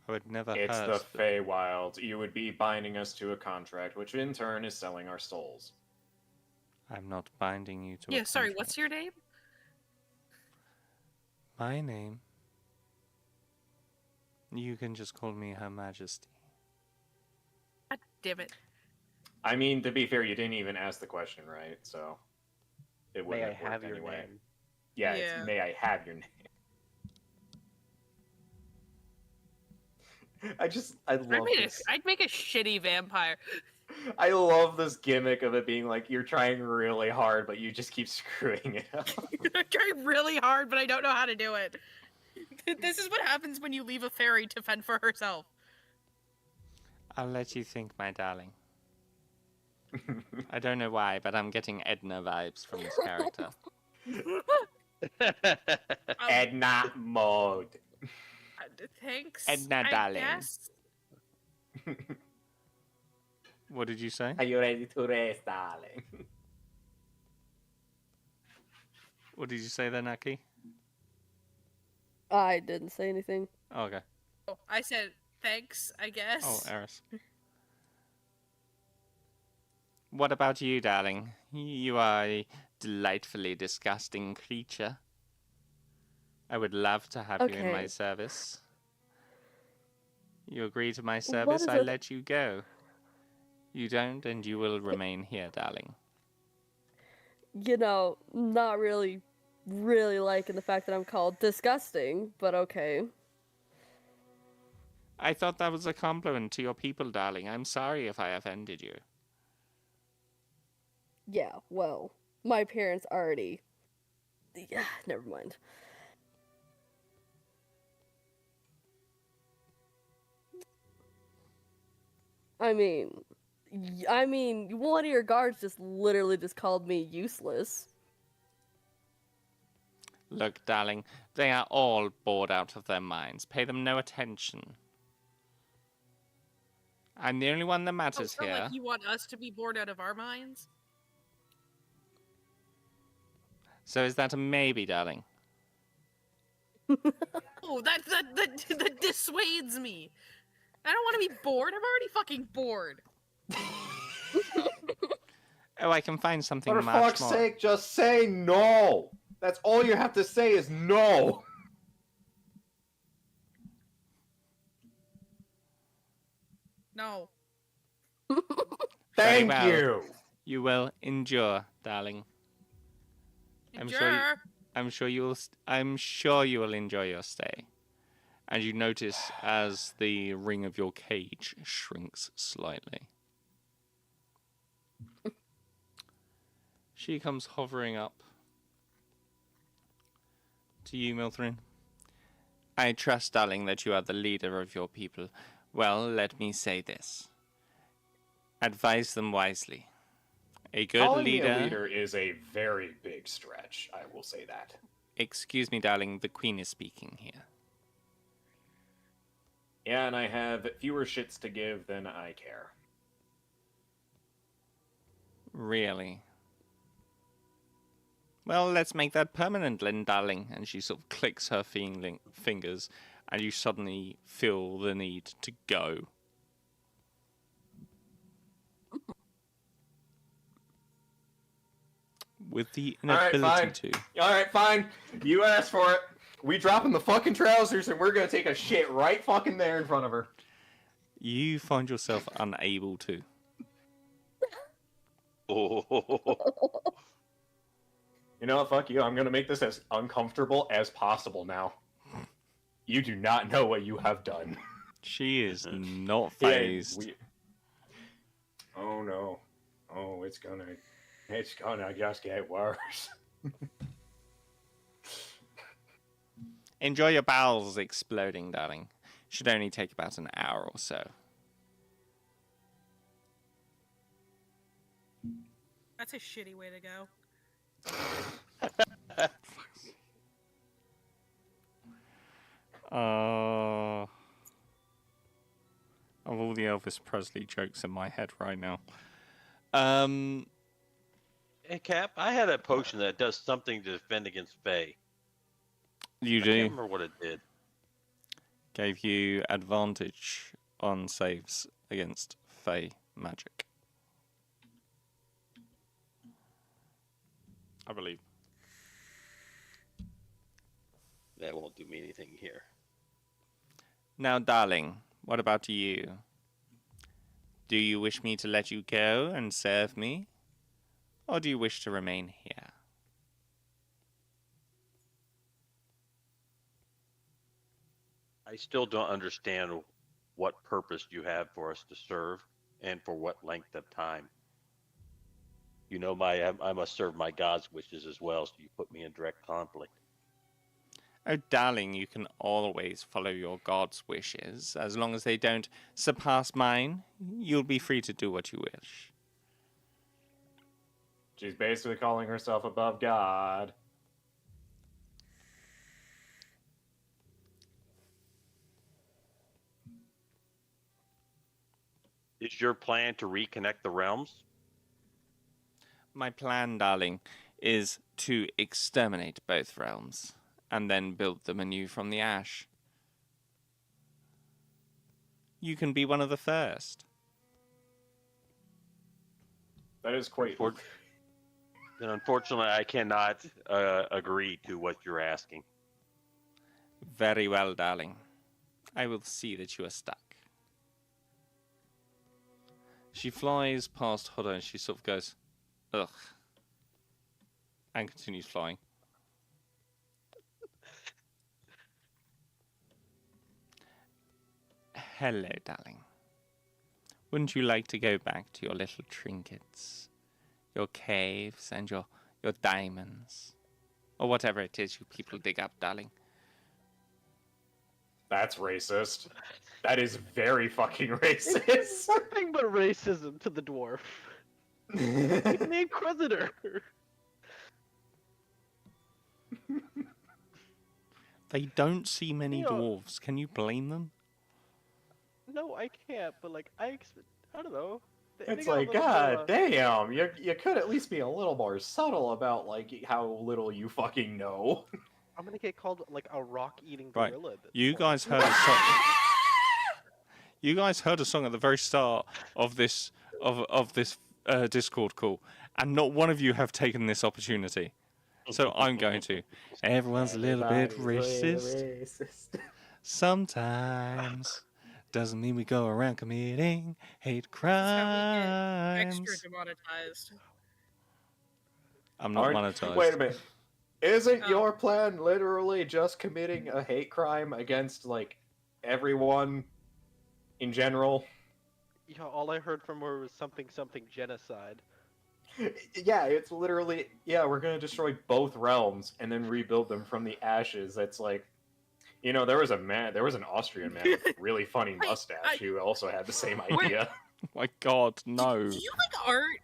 I would never It's hurt. the Feywild. You would be binding us to a contract, which in turn is selling our souls. I'm not binding you to a Yeah, sorry, contract. what's your name? My name? You can just call me Her Majesty. God damn it. I mean, to be fair, you didn't even ask the question, right? So it May wouldn't I have worked have your anyway. name? Yeah, Yeah. It's, may I have your name? I love this. I'd make a shitty vampire. I love this gimmick of it being like you're trying really hard, but you just keep screwing it up. I try really hard, but I don't know how to do it. This is what happens when you leave a fairy to fend for herself. I'll let you think, my darling. I don't know why, but I'm getting Edna vibes from this character. Edna mode. Thanks. Edna, I darling. guess. What did you say? Are you ready to race, darling? What did you say there, Naki? I didn't say anything. Oh, okay. Oh, I said thanks, I guess. Oh, Eris. What about you, darling? You are a delightfully disgusting creature. I would love to have you in my Okay. service. You agree to my service, is I it- let you go. You don't, and you will remain here, darling. You know, not really liking the fact that I'm called disgusting, but okay. I thought that was a compliment to your people, darling. I'm sorry if I offended you. Yeah, well, my parents already. Yeah, never mind. I mean, one of your guards just literally just called me useless. Look, darling, they are all bored out of their minds. Pay them no attention. I'm the only one that Oh, matters so, here. like you want us to be bored out of our minds? So is that a maybe, darling? Oh, that dissuades me. I don't want to be bored. I'm already fucking bored. Oh, I can find something For much fuck's more. sake, just say no! That's all you have to say is no! No. Thank well. you! You will endure, darling. I'm sure you- Endure. I'm sure you will enjoy your stay. And you notice as the ring of your cage shrinks slightly. She comes hovering up to you, Milthrin. I trust, darling, that you are the leader of your people. Well, let me say this. Advise them wisely. A good Calling leader... me a leader is a very big stretch, I will say that. Excuse me, darling, the Queen is speaking here. Yeah, and I have fewer shits to give than I care. Really? Well, let's make that permanent, then, darling. And she sort of clicks her fingers, and you suddenly feel the need to go. With the Alright, inability fine. to. Alright, fine. You asked for it. We dropping the fucking trousers and we're gonna take a shit right fucking there in front of her. You find yourself unable to. Oh, You know what, fuck you, I'm gonna make this as uncomfortable as possible now. You do not know what you have done. She is not Yeah, phased. Oh no. Oh, it's gonna just get worse. Enjoy your bowels exploding, darling. Should only take about an hour or so. That's a shitty way to go. Of all the Elvis Presley jokes in my head right now. hey Cap, I had a potion that does something to defend against Fae. You I do. can't remember what it did. Gave you advantage on saves against Fey magic. I believe. That won't do me anything here. Now, darling, what about you? Do you wish me to let you go and serve me? Or do you wish to remain here? I still don't understand what purpose you have for us to serve and for what length of time. You know, I must serve my God's wishes as well, so you put me in direct conflict. Oh, darling, you can always follow your god's wishes. As long as they don't surpass mine, you'll be free to do what you wish. She's basically calling herself above God. Is your plan to reconnect the realms? My plan, darling, is to exterminate both realms and then build them anew from the ash. You can be one of the first. That is quite. Then unfortunately, I cannot agree to what you're asking. Very well, darling. I will see that you are stuck. She flies past Hodder and she sort of goes, ugh, and continues flying. Hello, darling. Wouldn't you like to go back to your little trinkets, your caves, and your diamonds? Or whatever it is you people dig up, darling. That's racist. That is very fucking racist. It's nothing but racism to the dwarf. Even the Inquisitor. They don't see many You know- dwarves. Can you blame them? No, I can't. But like, I don't know. They It's got a like, little God bit of damn, you could at least be a little more subtle about like how little you fucking know. I'm gonna get called like a rock-eating Right. gorilla. at this You point. guys heard a song. You guys heard a song at the very start of this Discord call, and not one of you have taken this opportunity. So I'm going to. Everyone's a little bit racist. Sometimes doesn't mean we go around committing hate crimes. Extra demonetized. I'm not Aren't- monetized. Wait a minute. Isn't Oh. your plan literally just committing a hate crime against like everyone in general? Yeah, all I heard from her was something genocide. Yeah, it's literally we're gonna destroy both realms and then rebuild them from the ashes. That's like, there was an Austrian man with a really funny mustache who also had the same idea. My God, no. Do you like art?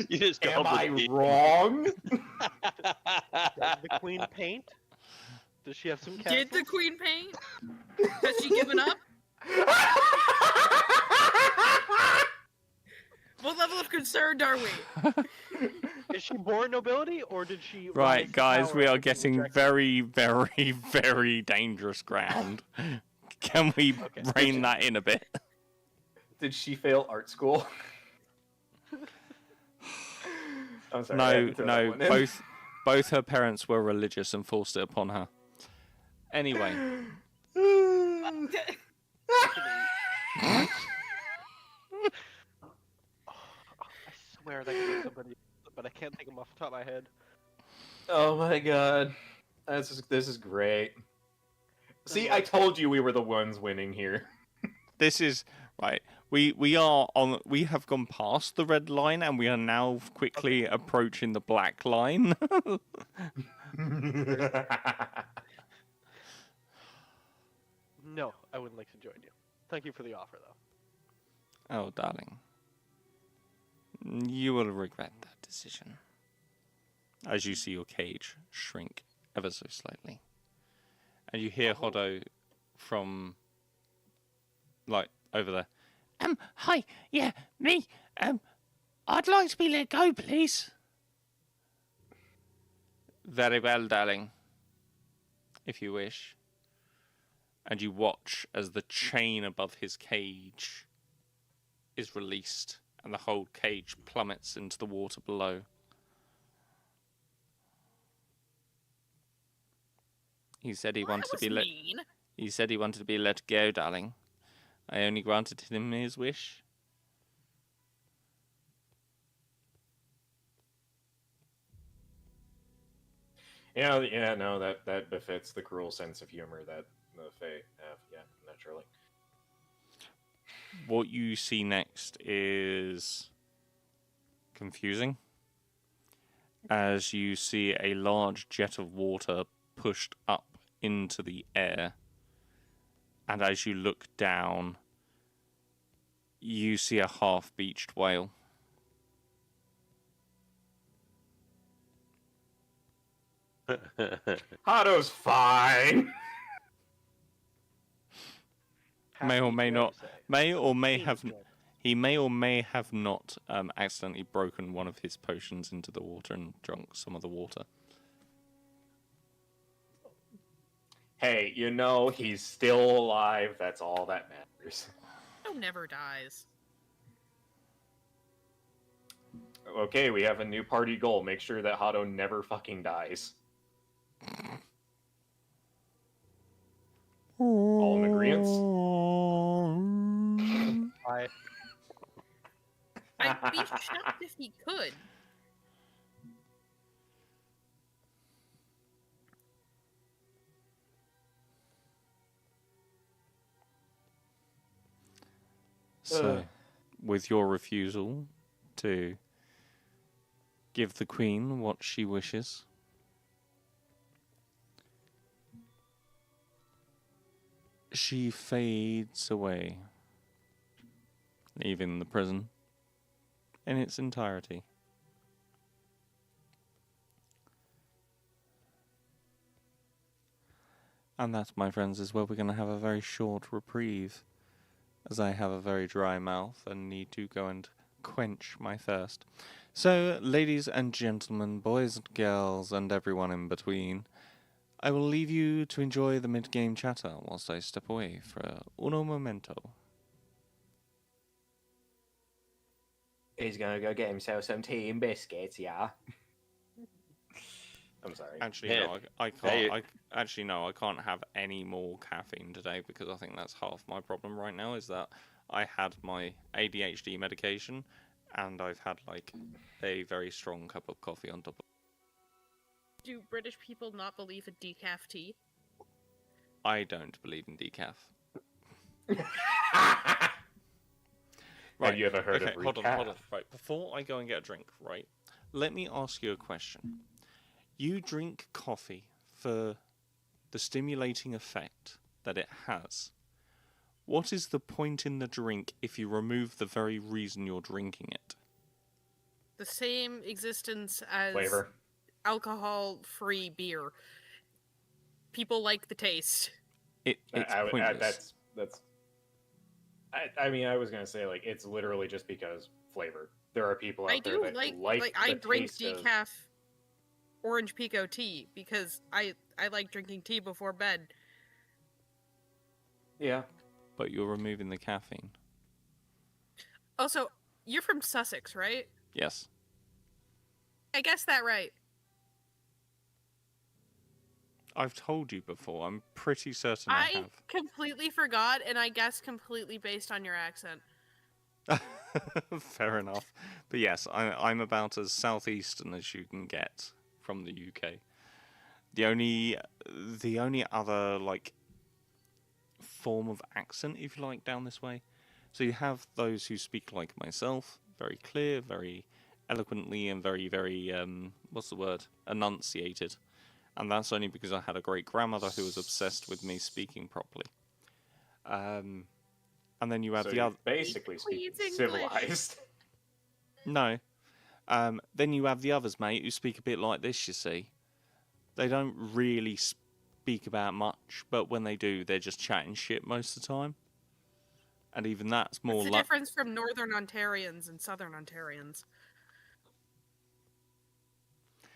You just Am called I the- wrong? Does the queen paint? Does she have some castles? Did the queen paint? Has she given up? What level of concerned are we? Is she born nobility or did she? rise Right, to guys, power we are and getting reject it? very, very, very dangerous ground. Can we Okay. rein that in a bit? Did she fail art school? I'm sorry. I had No, to throw that no. one in. Both her parents were religious and forced it upon her. Anyway, I swear that could be somebody, but I can't think of them off the top of my head. Oh my god. This is great. See, I told you we were the ones winning here. this is right. We have gone past the red line and we are now quickly approaching the black line. No, I wouldn't like to join you. Thank you for the offer, though. Oh, darling. You will regret that decision. As you see your cage shrink ever so slightly. And you hear Hoddo from, like, over there. Hi, yeah, me. I'd like to be let go, please. Very well, darling. if you wish. And you watch as the chain above his cage is released and the whole cage plummets into the water below. He said he wanted to be let. Mean. He said he wanted to be let go, darling. I only granted him his wish. Yeah, no, that befits the cruel sense of humor that the Fae have. Yeah, naturally. What you see next is confusing, as you see a large jet of water pushed up into the air, and as you look down, you see a half-beached whale. Hado's fine. May or Happy, may dare not. I say. May or may He's have. good. He may or may have not accidentally broken one of his potions into the water and drunk some of the water. Hey, he's still alive. That's all that matters. Hado never dies. Okay, we have a new party goal. Make sure that Hado never fucking dies. All in agreement? I'd be shocked if he could. So, with your refusal to give the Queen what she wishes, she fades away, leaving the prison in its entirety. And that, my friends, is where we're going to have a very short reprieve, as I have a very dry mouth and need to go and quench my thirst. So, ladies and gentlemen, boys and girls, and everyone in between, I will leave you to enjoy the mid-game chatter whilst I step away for uno momento. He's gonna go get himself some tea and biscuits, yeah. I'm sorry. Actually, Yeah. no, I can't. Actually, no, I can't have any more caffeine today because I think that's half my problem right now. Is that I had my ADHD medication, and I've had like a very strong cup of coffee on top of. Do British people not believe in decaf tea? I don't believe in decaf. Have you ever heard of hold on. recaf? Right, before I go and get a drink, right, let me ask you a question. You drink coffee for the stimulating effect that it has. What is the point in the drink if you remove the very reason you're drinking it? The same existence as Flavor. alcohol-free beer. People like the taste. It's pointless. I mean, I was gonna say, like, it's literally just because flavor. There are people out I there do that like I the drink taste of- decaf orange pico tea because I like drinking tea before bed. Yeah. But you're removing the caffeine. Also, you're from Sussex, right? Yes. I guessed that right. I've told you before. I'm pretty certain I I completely forgot, and I guessed completely based on your accent. have. Fair enough. But yes, I'm about as southeastern as you can get from the UK. The only other like form of accent, if you like, down this way. So you have those who speak like myself, very clear, very eloquently, and very, very enunciated. And that's only because I had a great grandmother who was obsessed with me speaking properly. And then you have So the you're other. basically speaking Please, English. civilized. No. Then you have the others, mate, who speak a bit like this, you see. They don't really speak about much, but when they do, they're just chatting shit most of the time. And even that's more What's the like. difference from Northern Ontarians and Southern Ontarians?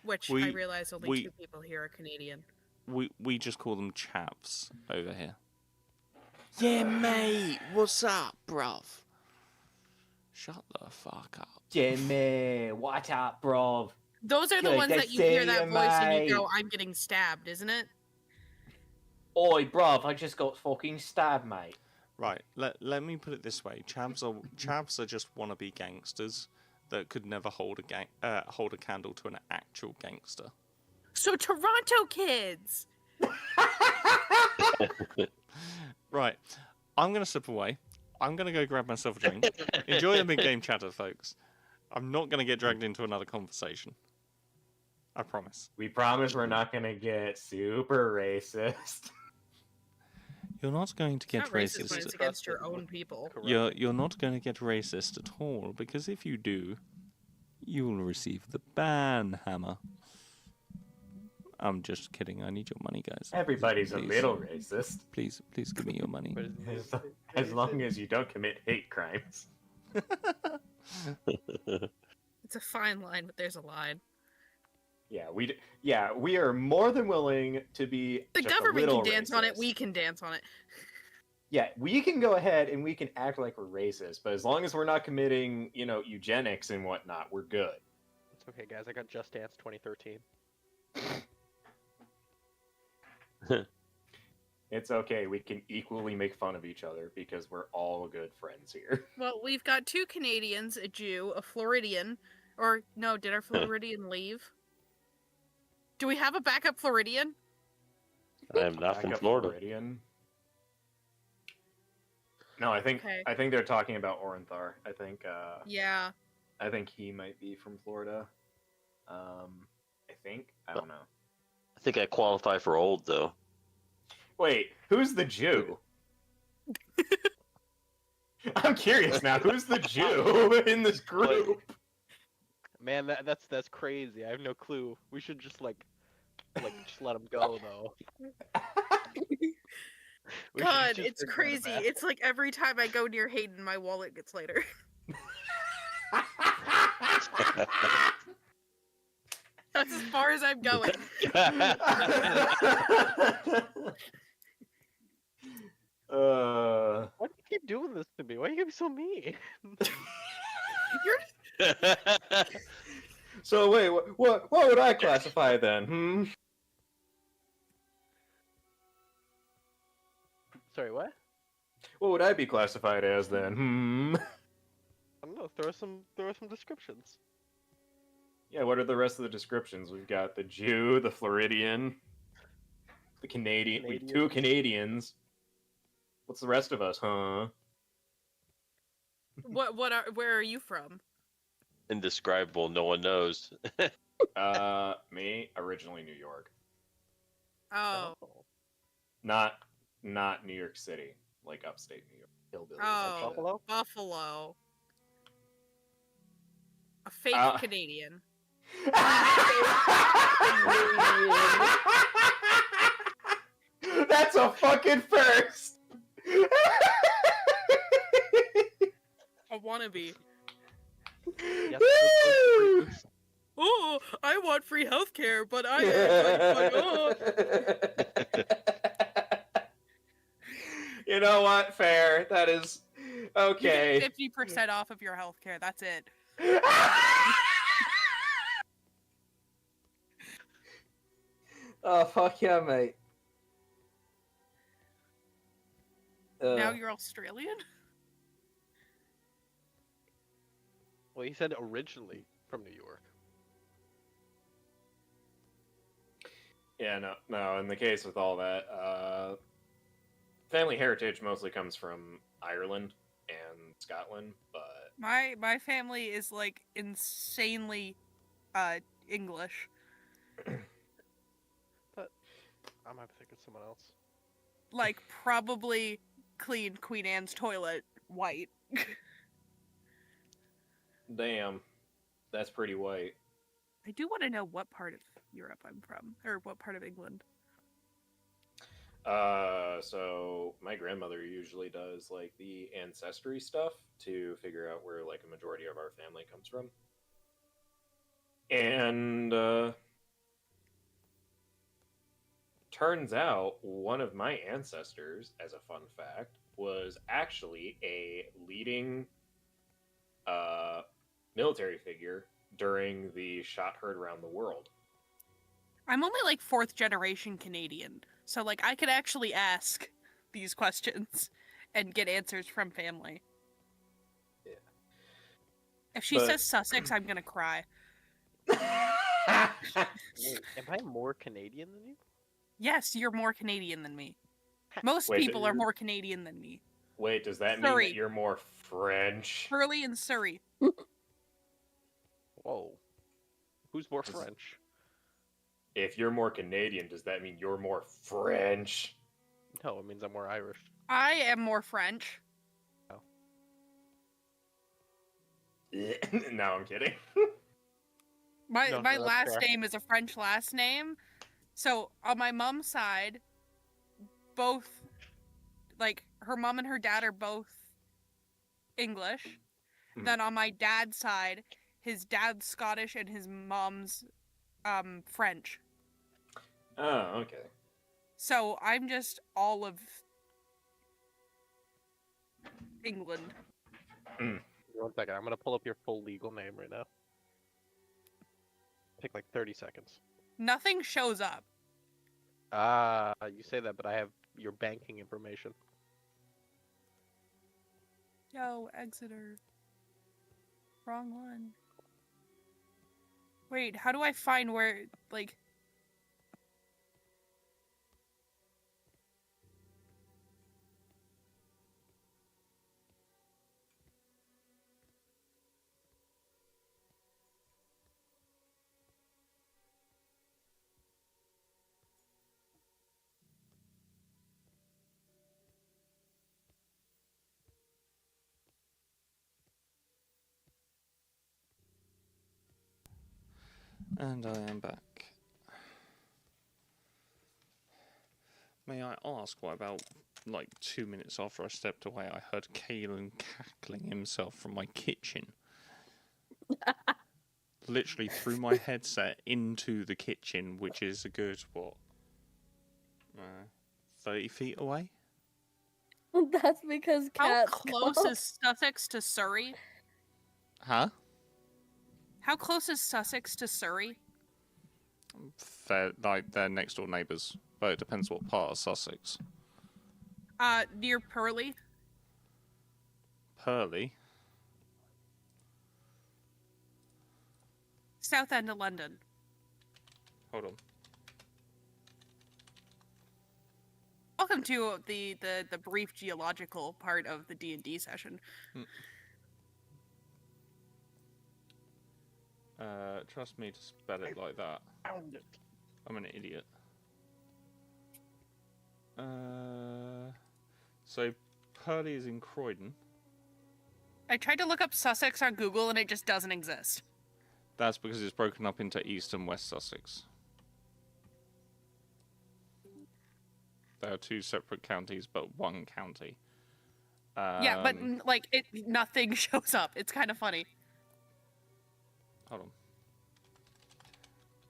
Which I realize only 2 people here are Canadian. we just call them chavs over here. Yeah, mate. What's up, bruv? Shut the fuck up. Jimmy, watch out, bro. Those are the Good ones to that you hear see that you, voice and you go, mate. "I'm getting stabbed," isn't it? Oi, bruv, I just got fucking stabbed, mate. Right. Let me put it this way. Chavs are just wannabe gangsters that could never hold a candle to an actual gangster. So Toronto kids. Right. I'm gonna slip away. I'm gonna go grab myself a drink. Enjoy the mid-game chatter, folks. I'm not gonna get dragged into another conversation. I promise. We promise we're not gonna get super racist. You're not going to It's get not racist when racist. it's against your own people. You're not going to get racist at all, because if you do, you will receive the ban hammer. I'm just kidding. I need your money, guys. Everybody's a Please. little racist. Please give me your money. What is it? As long as you don't commit hate crimes. It's a fine line, but there's a line. Yeah, we are more than willing to be. The just a government little can dance on it. racist. We can dance on it. Yeah, we can go ahead and we can act like we're racist, but as long as we're not committing, eugenics and whatnot, we're good. It's okay, guys. I got Just Dance 2013. It's okay. We can equally make fun of each other because we're all good friends here. Well, we've got 2 Canadians, a Jew, a Floridian. Or, no, did our Floridian leave? Do we have a backup Floridian? I am not from Backup Florida. Floridian. No, I think Okay. they're talking about Orenthar. Yeah. I think he might be from Florida. I don't know. I think I qualify for old though. Wait, who's the Jew? I'm curious now. Who's the Jew in this group? Man, that's crazy. I have no clue. We should just just let him go though. We should God, just it's forget crazy. about it. It's like every time I go near Hayden, my wallet gets lighter. That's as far as I'm going. Why do you keep doing this to me? Why are you being so mean? So wait, what would I classify then? Sorry, what? What would I be classified as then? I don't know. Throw some descriptions. Yeah, what are the rest of the descriptions? We've got the Jew, the Floridian, the Canadian. We 2 Canadians. What's the rest of us, huh? Where are you from? Indescribable. No one knows. Me, originally New York. Oh. Not New York City, like upstate New York. Hillbillies. Oh. Buffalo? Buffalo. A fake Canadian. That's a fucking first. A wannabe. Yes, Woo! Oh, I want free healthcare, but I You know what? Fair. That is okay. You get 50% off of your healthcare. That's it. Oh fuck yeah, mate. Now you're Australian? Well, he said originally from New York. Yeah, no. In the case with all that, family heritage mostly comes from Ireland and Scotland, but My family is like insanely English. But I might be thinking someone else. Like probably cleaned Queen Anne's toilet white. damn, that's pretty white. I do want to know what part of Europe I'm from, or what part of England. So my grandmother usually does like the ancestry stuff to figure out where like a majority of our family comes from. And turns out one of my ancestors, as a fun fact, was actually a leading military figure during the shot heard around the world. I'm only like 4th generation Canadian, so like I could actually ask these questions and get answers from family. Yeah. If she But- says Sussex, I'm gonna cry. Wait, am I more Canadian than you? Yes, you're more Canadian than me. Most Wait, people are more Canadian than me. Wait, does that mean Surrey. that you're more French? Hurley and Surrey. Whoa. Who's more Is- French? If you're more Canadian, does that mean you're more French? No, it means I'm more Irish. I am more French. No, I'm kidding. My No, my no, that's last fair. name is a French last name. So on my mom's side, both like her mom and her dad are both English. Mhm. Then on my dad's side, his dad's Scottish and his mom's French. Oh, okay. So I'm just all of England. 1 second, I'm gonna pull up your full legal name right now. Take like 30 seconds. Nothing shows up. You say that, but I have your banking information. Yo, Exeter. Wrong one. Wait, how do I find where, like... And I am back. May I ask why about like 2 minutes after I stepped away I heard Kalen cackling himself from my kitchen? Literally threw my headset into the kitchen, which is a good, what, 30 feet away? That's because How cats. close don't- is Sussex to Surrey? Huh? How close is Sussex to Surrey? They're next door neighbours, but it depends what part of Sussex. Near Purley. Purley? South end of London. Hold on. Welcome to the brief geological part of the D&D session. Trust me to spell it like that. Found it. I'm an idiot. So Purley is in Croydon. I tried to look up Sussex on Google and it just doesn't exist. That's because it's broken up into East and West Sussex. There are two separate counties, but one county. Yeah, but like nothing shows up. It's kind of funny. Hold on.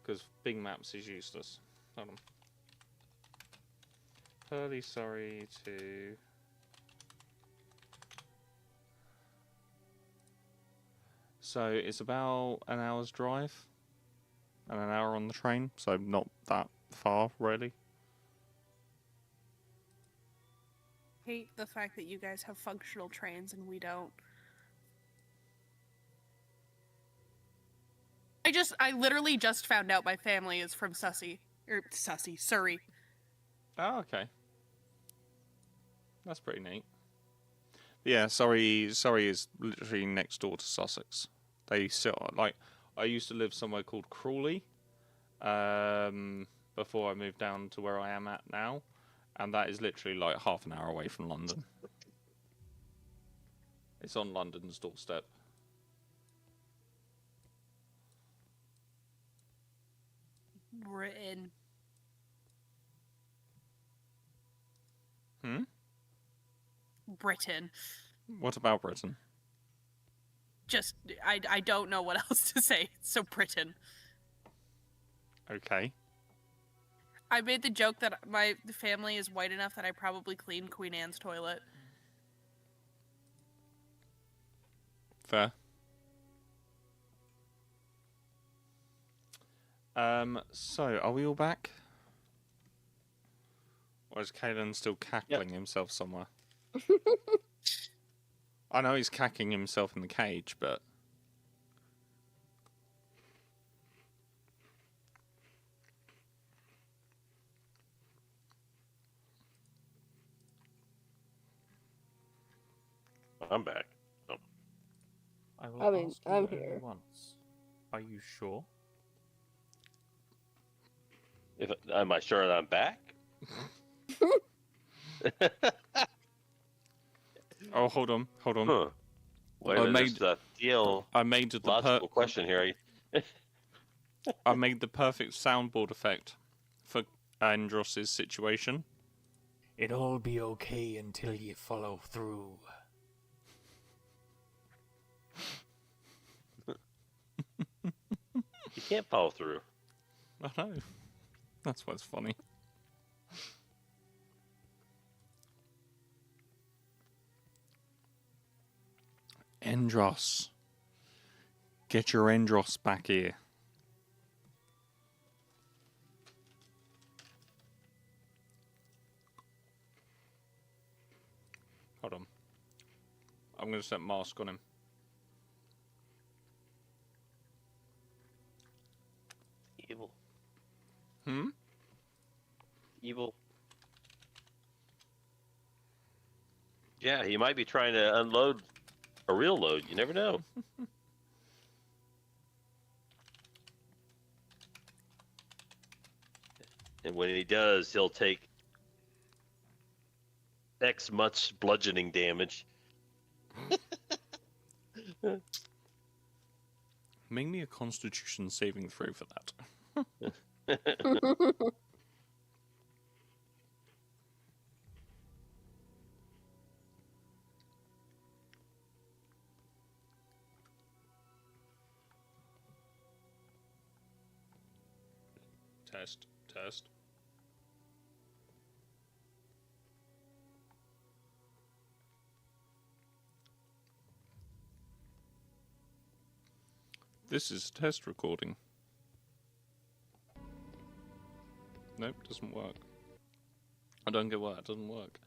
Because Bing Maps is useless. Hold on. Purley, sorry to... So it's about an hour's drive. And an hour on the train, so not that far, really. Hate the fact that you guys have functional trains and we don't. I literally just found out my family is from Surrey. Oh, okay. That's pretty neat. Yeah, Surrey is literally next door to Sussex. They sit like I used to live somewhere called Crawley, before I moved down to where I am at now, and that is literally like half an hour away from London. It's on London's doorstep. Britain. Britain. What about Britain? Just, I don't know what else to say. So Britain. Okay. I made the joke that my family is white enough that I probably cleaned Queen Anne's toilet. Fair. So, are we all back? Or is Kalen still cackling himself somewhere? I know he's cackling himself in the cage, but... I'm back. Oh. I mean, ask you I'm only here. once. Are you sure? Am I sure that I'm back? Oh, hold on. Huh. Wait a minute, there's a I made the logical question here. I made the perfect soundboard effect for Andros's situation. It'll all be okay until you follow through. You can't follow through. I know. That's what's funny. Andros. Get your Andros back here. Hold on. I'm going to set mask on him. Evil. Hmm? Evil. Yeah, he might be trying to unload a real load. You never know. And when he does, he'll take X much bludgeoning damage. Make me a Constitution saving throw for that. Test. This is a test recording. Nope, doesn't work. I don't get why it doesn't work.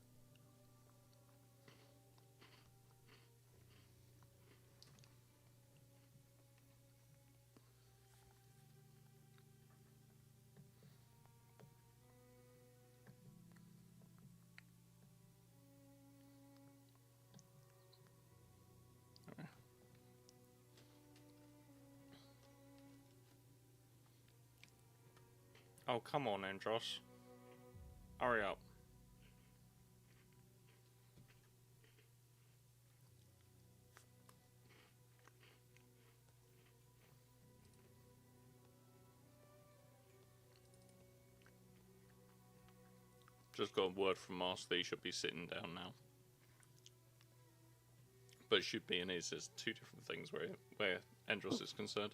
Oh, come on, Andros. Hurry up. Just got a word from Master that he should be sitting down now. But should be and is. There's two different things where Andros is concerned.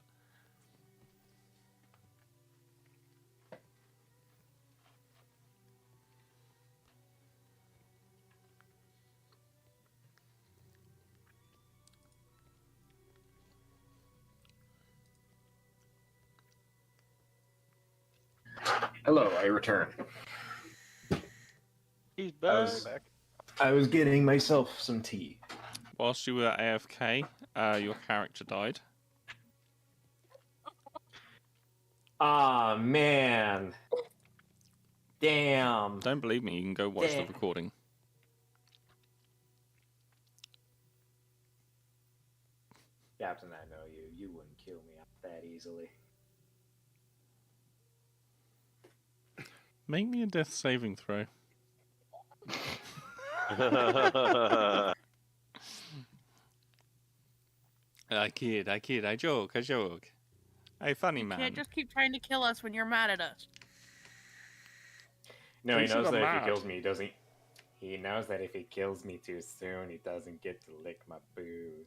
Hello, I return. He's was- back. I was getting myself some tea. Whilst you were AFK, your character died. Ah, man. Damn. Don't believe me, you can go watch the Damn. recording. Captain, I know you. You wouldn't kill me that easily. Make me a death saving throw. I kid, I joke. Hey, funny You man. can't just keep trying to kill us when you're mad at us. No, he Who's knows the that if mad? he kills me, he doesn't. He knows that if he kills me too soon, he doesn't get to lick my boot.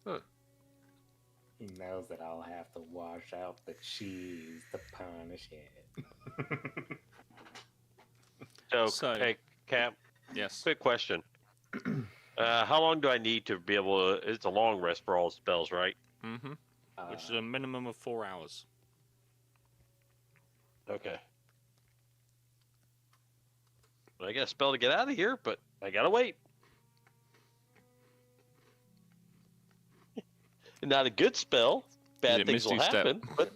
Huh. He knows knows that I'll have to wash out the cheese to punish it. So, hey, Cap, Yes. quick question. How long do I need to be able to... It's a long rest for all spells, right? Mm-hmm. Which is a minimum of 4 hours. Okay. Well, I got a spell to get out of here, but I gotta wait. Not a good spell. Bad things will Misty Step? happen, but...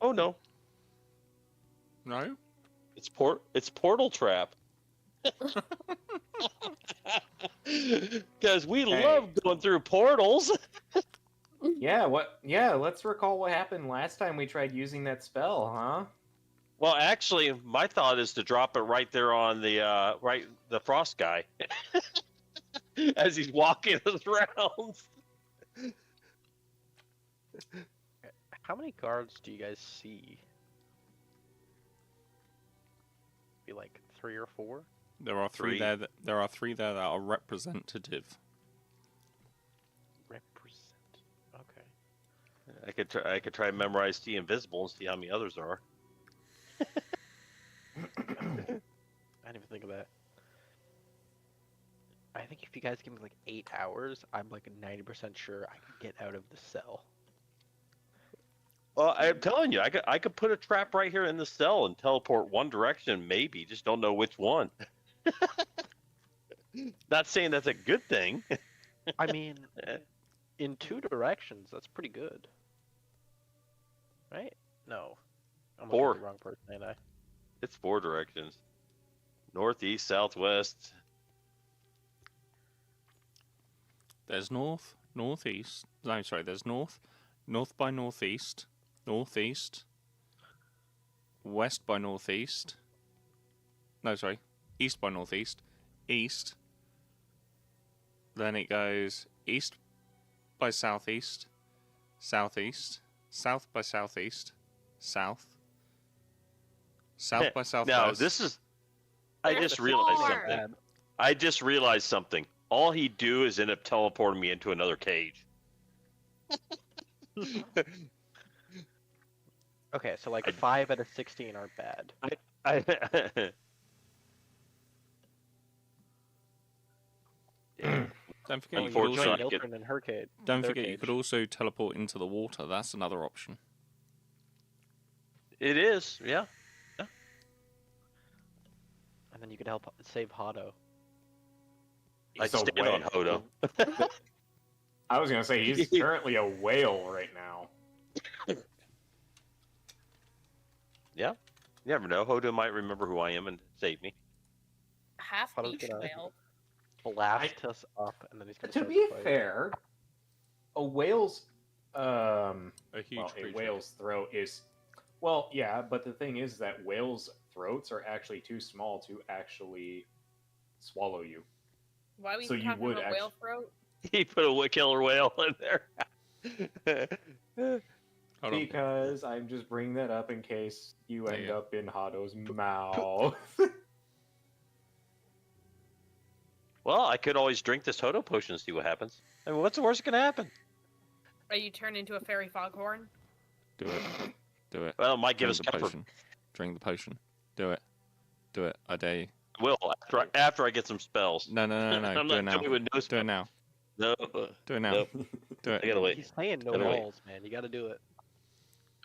Oh, no. No? It's Portal Trap. Because we love going through portals. Yeah, let's recall what happened last time we tried using that spell, huh? Well, actually, my thought is to drop it right there on the frost guy as he's walking his rounds. How many guards do you guys see? Be like 3 or 4? There are three there. There are 3 there that are representative. Represent. Okay. I could try and memorize the invisible and see how many others there are. I didn't even think of that. I think if you guys give me like 8 hours, I'm like 90% sure I can get out of the cell. Well, I'm telling you, I could put a trap right here in the cell and teleport one direction, maybe. Just don't know which one. Not saying that's a good thing. I mean, in 2 directions, that's pretty good. Right? No. I'm looking 4. at the wrong person, ain't I? It's 4 directions. Northeast, southwest. There's north, northeast. No, sorry, there's north, north by northeast, northeast, west by northeast. No, sorry, east by northeast, east. Then it goes east by southeast, southeast, south by southeast, south, south by southwest. No, this is... I just realized something. I just realized something. All he'd do is end up teleporting me into another cage. Okay, so like 5 out of 16 aren't bad. Don't forget, you could Unfortunately, also, I get- Milton and her cage. don't their forget you cage. could also teleport into the water. That's another option. It is, yeah. And then you could help save Hado. I'd He's a stand on whale. Hodo. I was gonna say he's currently a whale right now. Yeah. You never know. Hodo might remember who I am and save me. Half How does beach it, whale. Blast us up, and then he's gonna To start be the fight. fair, a whale's A huge a creature. whale's throat is, well, yeah, but the thing is that whales' throats are actually too small to actually swallow you. Why are we So you talking would about whale throat? He put a killer whale in there. Hold on. Because I'm just bringing that up in case you There end you go. up in Hado's mouth. Well, I could always drink this Hodo potion and see what happens. I mean, what's the worst that can happen? Are you turned into a fairy foghorn? Do it. Do it. Well, it might give Drink us the comfort. potion. Drink the potion. Do it. Do it. I dare you. Will after I get some spells. No, no, no, no. I'm Do it not now. coming with no Do spells. it now. No, Do it now. Nope. Do I it. gotta wait. He's saying no Gotta wait. walls, man. You gotta do it.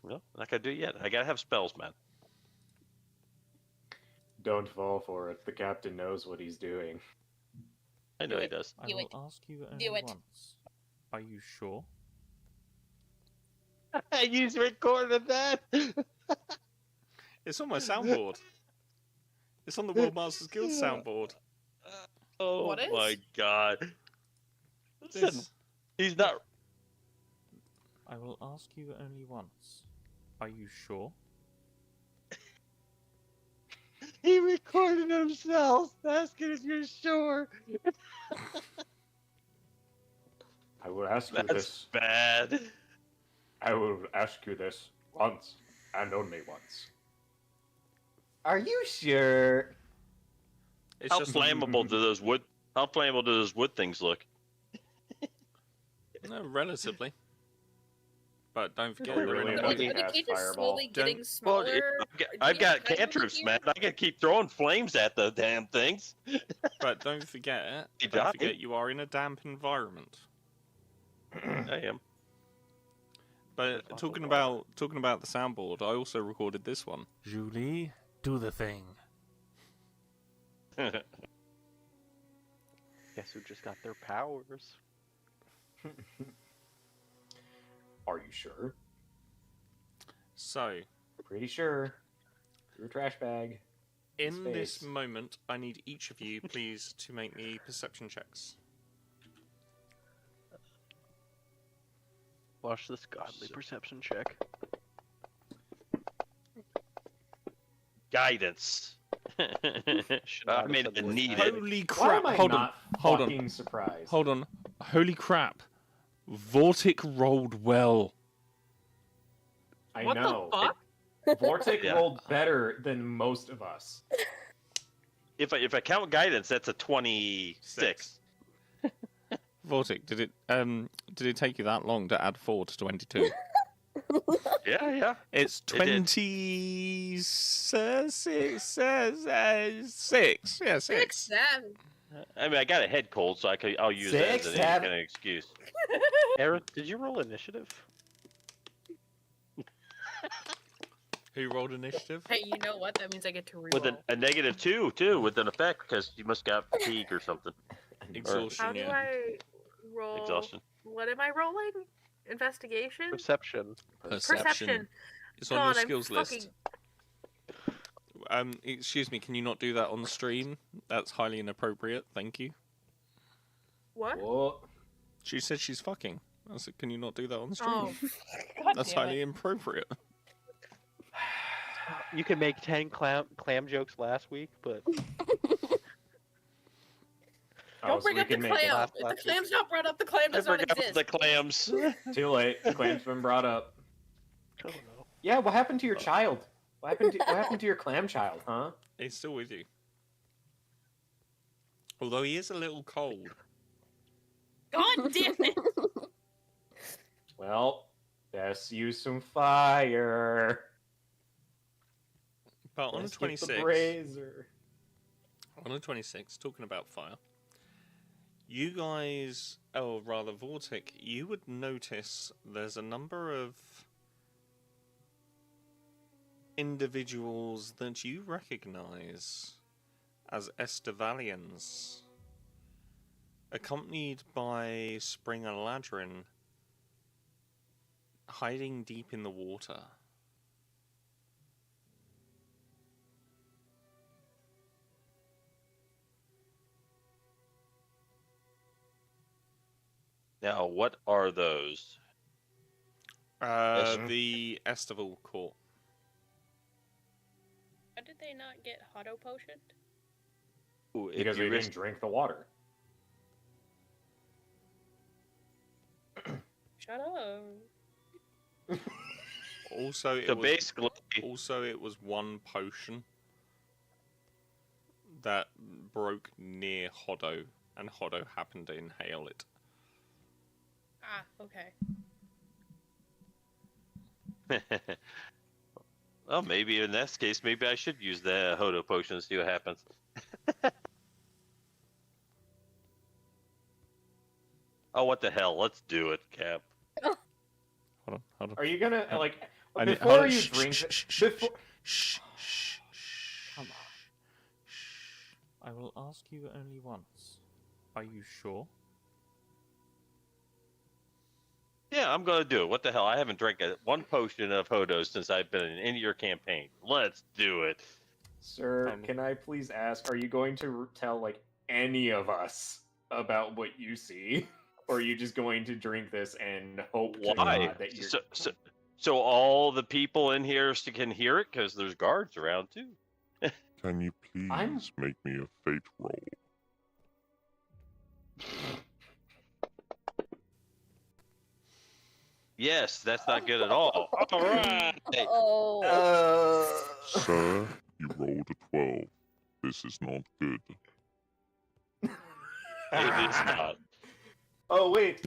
No, not gonna do it yet. I gotta have spells, man. Don't fall for it. The captain knows what he's doing. I know Do he it. does. I Do will it. ask you Do only it. once. Are you sure? You recorded that. It's on my soundboard. It's on the World Masters Guild soundboard. Oh What is? my god. Listen, This. he's not. I will ask you only once. Are you sure? He recorded himself asking if you're sure. I will ask you That's this. bad. I will ask you this once and only once. Are you sure? It's How just flammable do those wood? How flammable do those wood things look? No, relatively. But don't forget, we you're really in about a to Are the cast cages fireball? slowly getting Don't- Well, smaller? I've got Do you have time cantrips, here? man. I can keep throwing flames at the damn things. But don't forget, You don't die. forget, you are in a damp environment. I am. But There's talking lots about the soundboard, I also recorded this one. Julie, do the thing. Guess who just got their powers? Are you sure? So, Pretty sure. Your trash bag. in this Space. moment, I need each of you, please, to make me perception checks. Watch this godly perception check. Guidance. Should I Not mean a need need it? Holy Why crap! am I Hold on, not hold on, fucking surprised? hold on. Holy crap! Vortic rolled well. I What know. the fuck? Vortic Yeah. rolled better than most of us. If I count guidance, that's a 26. Vortic, did it take you that long to add 4 to 22? Yeah. It's It did. 26. Yeah, 6. 6, 7. I mean, I got a head cold, so I'll use that as 6, any 7. kind of excuse. Aaron, did you roll initiative? Who rolled initiative? Hey, you know what? That means I get to reroll. With a -2 too, with an effect, because you must got fatigue or something. Exhaustion, How do yeah. I roll? Exhaustion. What am I rolling? Investigation? Perception. Perception. It's on God, your I'm skills list. fucking- Excuse me, can you not do that on the stream? That's highly inappropriate. Thank you. What? Whoa. She said she's fucking. I said, can you not do that on the stream? Oh. God That's damn highly it. inappropriate. You can make 10 clam jokes last week, but Don't so bring we up the can make it. clam. Last If the week. clam's not brought up, the clam I does not forgot exist. the clams. Too late. The clam's been brought up. I don't know. Yeah, what happened to your child? What happened to your clam child, huh? He's still with you. Although he is a little cold. God damn it! Well, best use some fire. But on the Best get the 26th, brazier. on the 26th, talking about fire, you guys, or rather Vortic, you would notice there's a number of individuals that you recognize as Estevalians, accompanied by Spring and Ladrin, hiding deep in the water. Now, what are those? The Estival Court. How did they not get Hotto potioned? Ooh, if Because you we risk- didn't drink the water. Shut up. Also, it So was basically, Also, it was one potion that broke near Hoddo, and Hoddo happened to inhale it. Ah, okay. well, maybe in this case, maybe I should use the Hodo potion and see what happens. Oh, what the hell? Let's do it, Cap. Hold on. Are you gonna like I need- before hold on, you shh, drink shh, it? shh, shh, Before... Shh, shh, shh. Come on. I will ask you only once. Are you sure? Yeah, I'm gonna do it. What the hell? I haven't drank one potion of Hodo since I've been in your campaign. Let's do it. Sir, can I please ask, are you going to tell like any of us about what you see? Or are you just going to drink this and hope to Why? God that you're So all the people in here can hear it because there's guards around too. Can you please I'm- make me a fate roll? Yes, that's not good at all. All right. Oh. Sir, you rolled a 12. This is not good. It is not. Oh wait.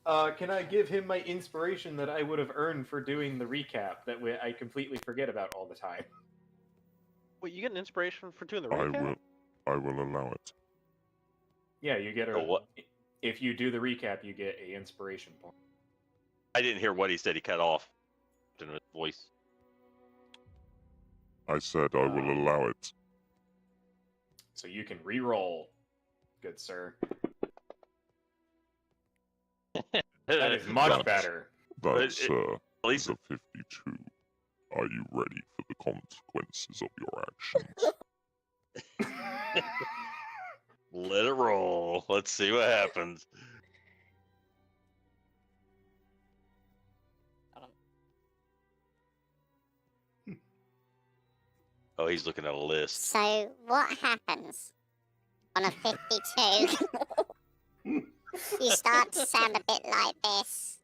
Can I give him my inspiration that I would have earned for doing the recap that I completely forget about all the time? Wait, you get an inspiration for doing the I recap? will allow it. Yeah, you get Oh, a. what? If you do the recap, you get a inspiration point. I didn't hear what he said. He cut off in his voice. I said I will allow it. So you can re-roll, good sir. That is much That's- better. That's at least a 52. Are you ready for the consequences of your actions? let it roll. Let's see what happens. Oh, he's looking at a list. So what happens on a 52? You start to sound a bit like this.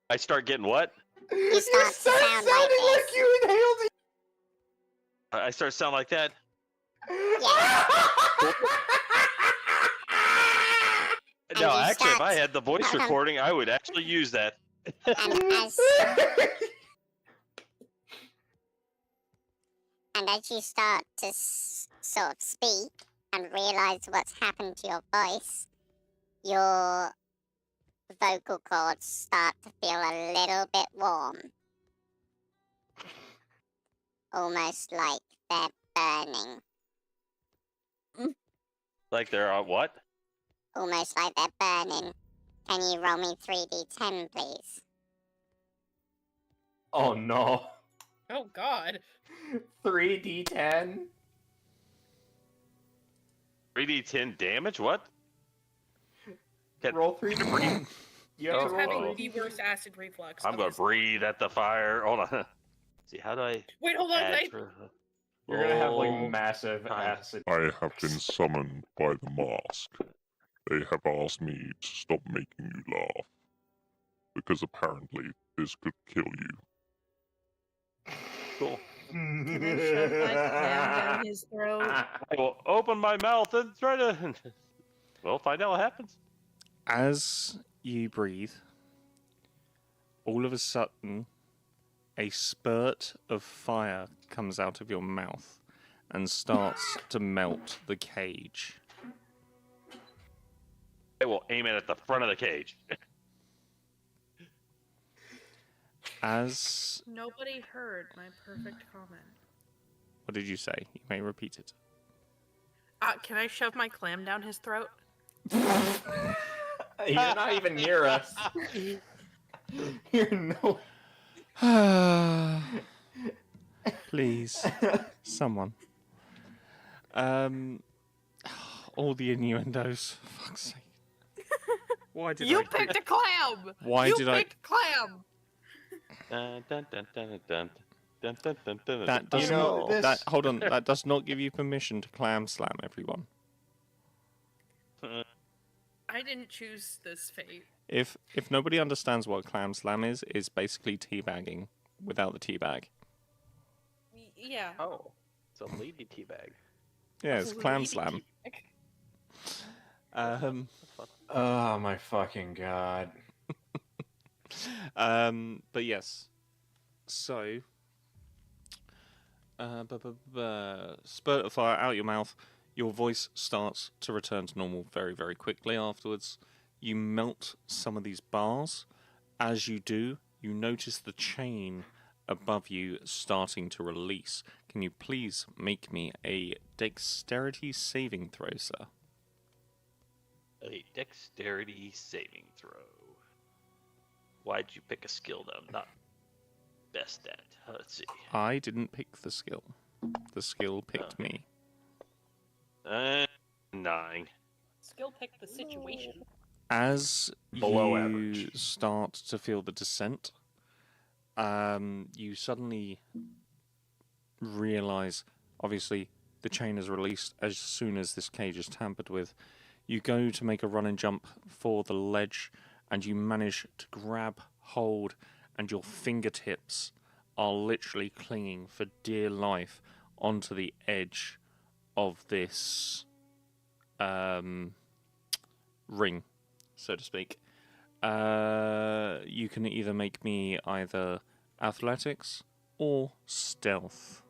I start getting what? You start to sound like this. you inhaled it. I start to sound like that. Yes. And No, you actually, if start- I had the voice Hold on. recording, I would actually use that. And as you start to sort of speak and realize what's happened to your voice, your vocal cords start to feel a little bit warm. Almost like they're burning. Like they're on what? Almost like they're burning. Can you roll me 3d10, please? Oh no. Oh God. 3d10? 3d10 damage? What? Can- Roll 3d10. You have Oh, to He's roll having three. the worst acid reflux. I'm of gonna his breathe at the fire. Hold on. See, how do I Wait, hold on. add Wait. for... You're gonna have like Roll. massive time. acid. I have been summoned by the mask. They have asked me to stop making you laugh. Because apparently this could kill you. Cool. Can I shove my clam down his throat? I will open my mouth and try to... Well, find out what happens. As you breathe, all of a sudden, a spurt of fire comes out of your mouth and starts to melt the cage. I will aim it at the front of the cage. As... Nobody heard my perfect comment. What did you say? You may repeat it. Can I shove my clam down his throat? You're not even near us. You're no. Please, someone. All the innuendos. For fuck's sake. Why did You I? picked a clam. Why you did I? picked clam. Dun, dun, dun, dun, dun, dun, dun, dun, dun, That dun. does You know, not. this- That hold on. That does not give you permission to clam slam everyone. I didn't choose this fate. If nobody understands what clam slam is, it's basically teabagging without the teabag. Yeah. Oh, it's a lady teabag. Yeah, it's clam Lady slam. That's fun. Oh my fucking god. But yes. So, spurt of fire out your mouth. Your voice starts to return to normal very, very quickly afterwards. You melt some of these bars. As you do, you notice the chain above you starting to release. Can you please make me a dexterity saving throw, sir? A dexterity saving throw. Why'd you pick a skill that I'm not best at? Let's see. I didn't pick the skill. The skill picked me. 9. Skill pick the situation. As Below you average. start to feel the descent, you suddenly realize, obviously, the chain is released as soon as this cage is tampered with. You go to make a run and jump for the ledge, and you manage to grab hold, and your fingertips are literally clinging for dear life onto the edge of this ring, so to speak. You can either make me either athletics or stealth.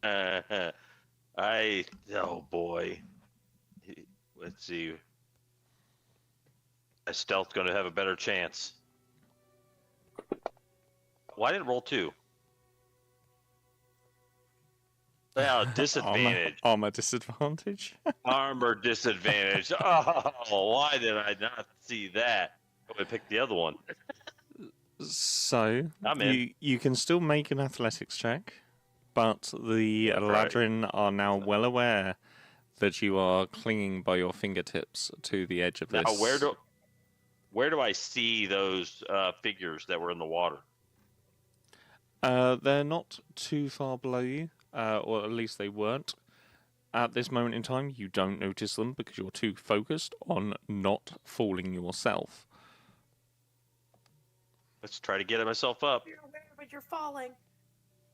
Oh boy. Let's see. A stealth going to have a better chance. Why did it roll 2? Now disadvantage. Armor disadvantage. Armor disadvantage. Oh, why did I not see that? I would have picked the other one. So I'm in. you can still make an athletics check, but the Right. Eladrin are now well aware that you are clinging by your fingertips to the edge of this. Now, where do I see those figures that were in the water? They're not too far below you, or at least they weren't. At this moment in time, you don't notice them because you're too focused on not falling yourself. Let's try to get myself up. You're aware, but you're falling.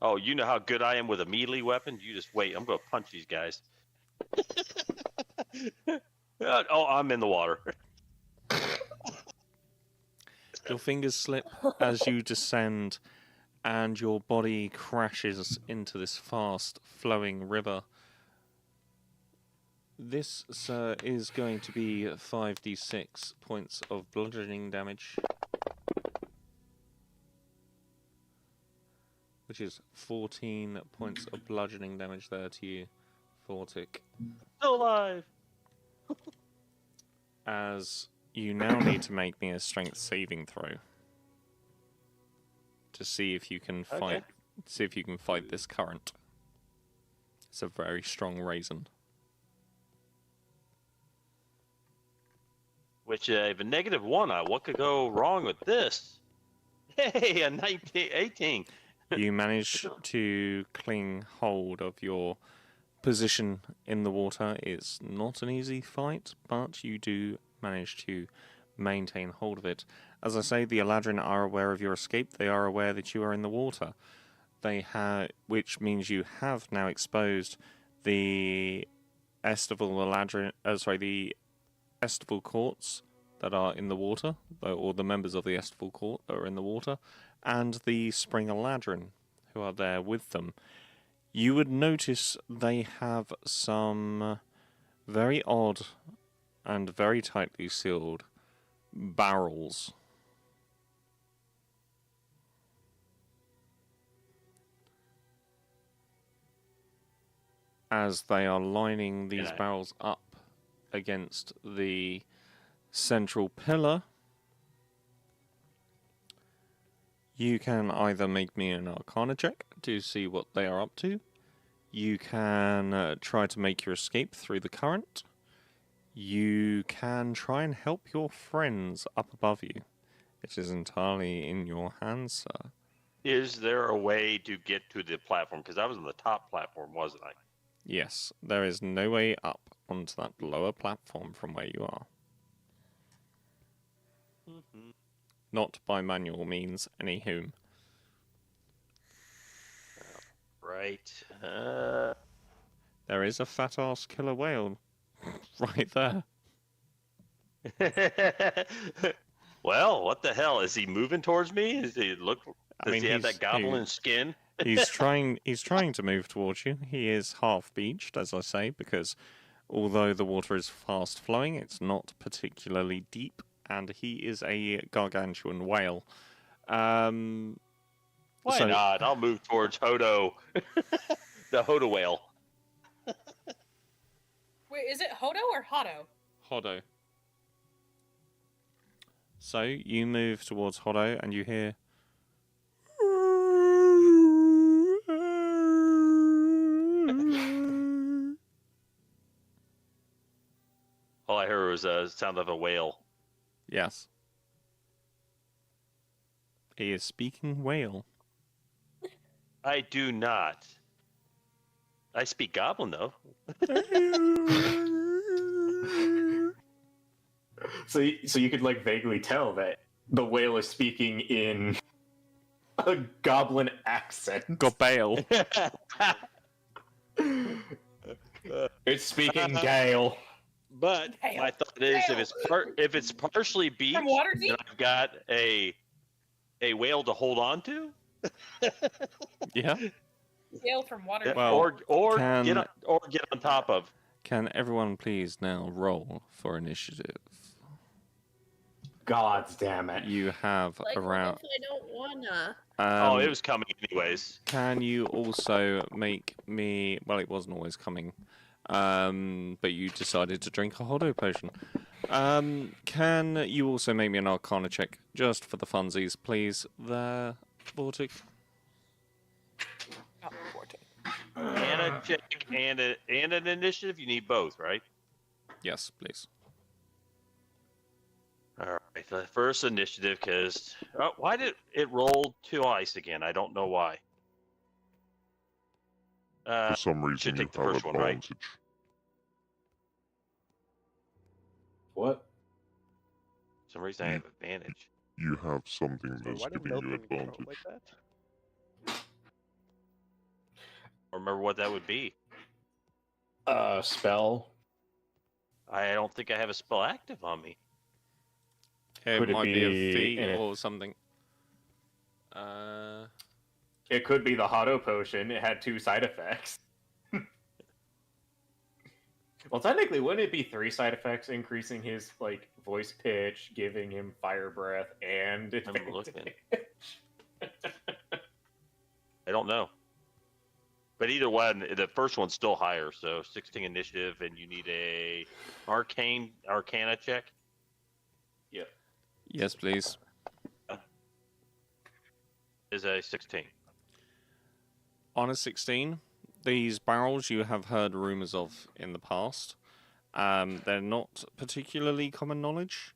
Oh, you know how good I am with a melee weapon? You just wait. I'm going to punch these guys. Oh, I'm in the water. Your fingers slip as you descend, and your body crashes into this fast-flowing river. This, sir, is going to be 5d6 points of bludgeoning damage, which is 14 points of bludgeoning damage there to you, Fortic. Still alive. As you now need to make me a strength saving throw to see if you can fight. Okay. See if you can fight this current. It's a very strong raisin. Which, if a -1, what could go wrong with this? Hey, a 18. You manage to cling hold of your position in the water. It's not an easy fight, but you do manage to maintain hold of it. As I say, the Eladrin are aware of your escape. They are aware that you are in the water. Which means you have now exposed the the Estival courts that are in the water, or the members of the Estival court that are in the water, and the Spring Eladrin who are there with them. You would notice they have some very odd and very tightly sealed barrels. As they are lining these barrels up against the central pillar, you can either make me an Arcana check to see what they are up to. You can try to make your escape through the current. You can try and help your friends up above you. It is entirely in your hands, sir. Is there a way to get to the platform? Because I was on the top platform, wasn't I? Yes, there is no way up onto that lower platform from where you are. Mm-hmm. Not by manual means, anywho. Right. There is a fat-ass killer whale right there. Well, what the hell? Is he moving towards me? Does he have that goblin skin? He's trying to move towards you. He is half beached, as I say, because although the water is fast flowing, it's not particularly deep, and he is a gargantuan whale. Why not? I'll move towards Hodo, the Hodo whale. Wait, is it Hodo or Hodo? Hodo. So you move towards Hodo, and you hear. All I heard was a sound of a whale. Yes. He is speaking whale. I do not. I speak goblin, though. So you could like vaguely tell that the whale is speaking in a goblin accent. Gobale. It's speaking Gale. But Hail. my thought is, Hail. if it's partially beach, From Waterdeep? then I've got a whale to hold on to, Yeah. Hail from Waterdeep. Well, or can- get on top of. Can everyone please now roll for initiative? God damn it. You have Like, what around. if I don't wanna? Oh, it was coming anyways. Can you also make me? Well, it wasn't always coming, but you decided to drink a Hodo potion. Can you also make me an Arcana check just for the funsies, please? There, Vortic. Oh, 14. And a check and an initiative. You need both, right? Yes, please. All right. The first initiative, because why did it roll 2 ice again? I don't know why. For some reason, should you take the have first one, right? advantage. What? For some reason I have advantage. You have something So that's why did giving you Milton grow advantage. like that? I remember what that would be. Spell. I don't think I have a spell active on me. It Could it might be a be feat in it? or something. It could be the Hodo potion. It had 2 side effects. Well, technically, wouldn't it be 3 side effects? Increasing his voice pitch, giving him fire breath, and I'm looking. I don't know. But either one, the first one's still higher. So 16 initiative, and you need a Arcana check. Yep. Yes, please. Is a 16. On a 16, these barrels you have heard rumors of in the past. They're not particularly common knowledge.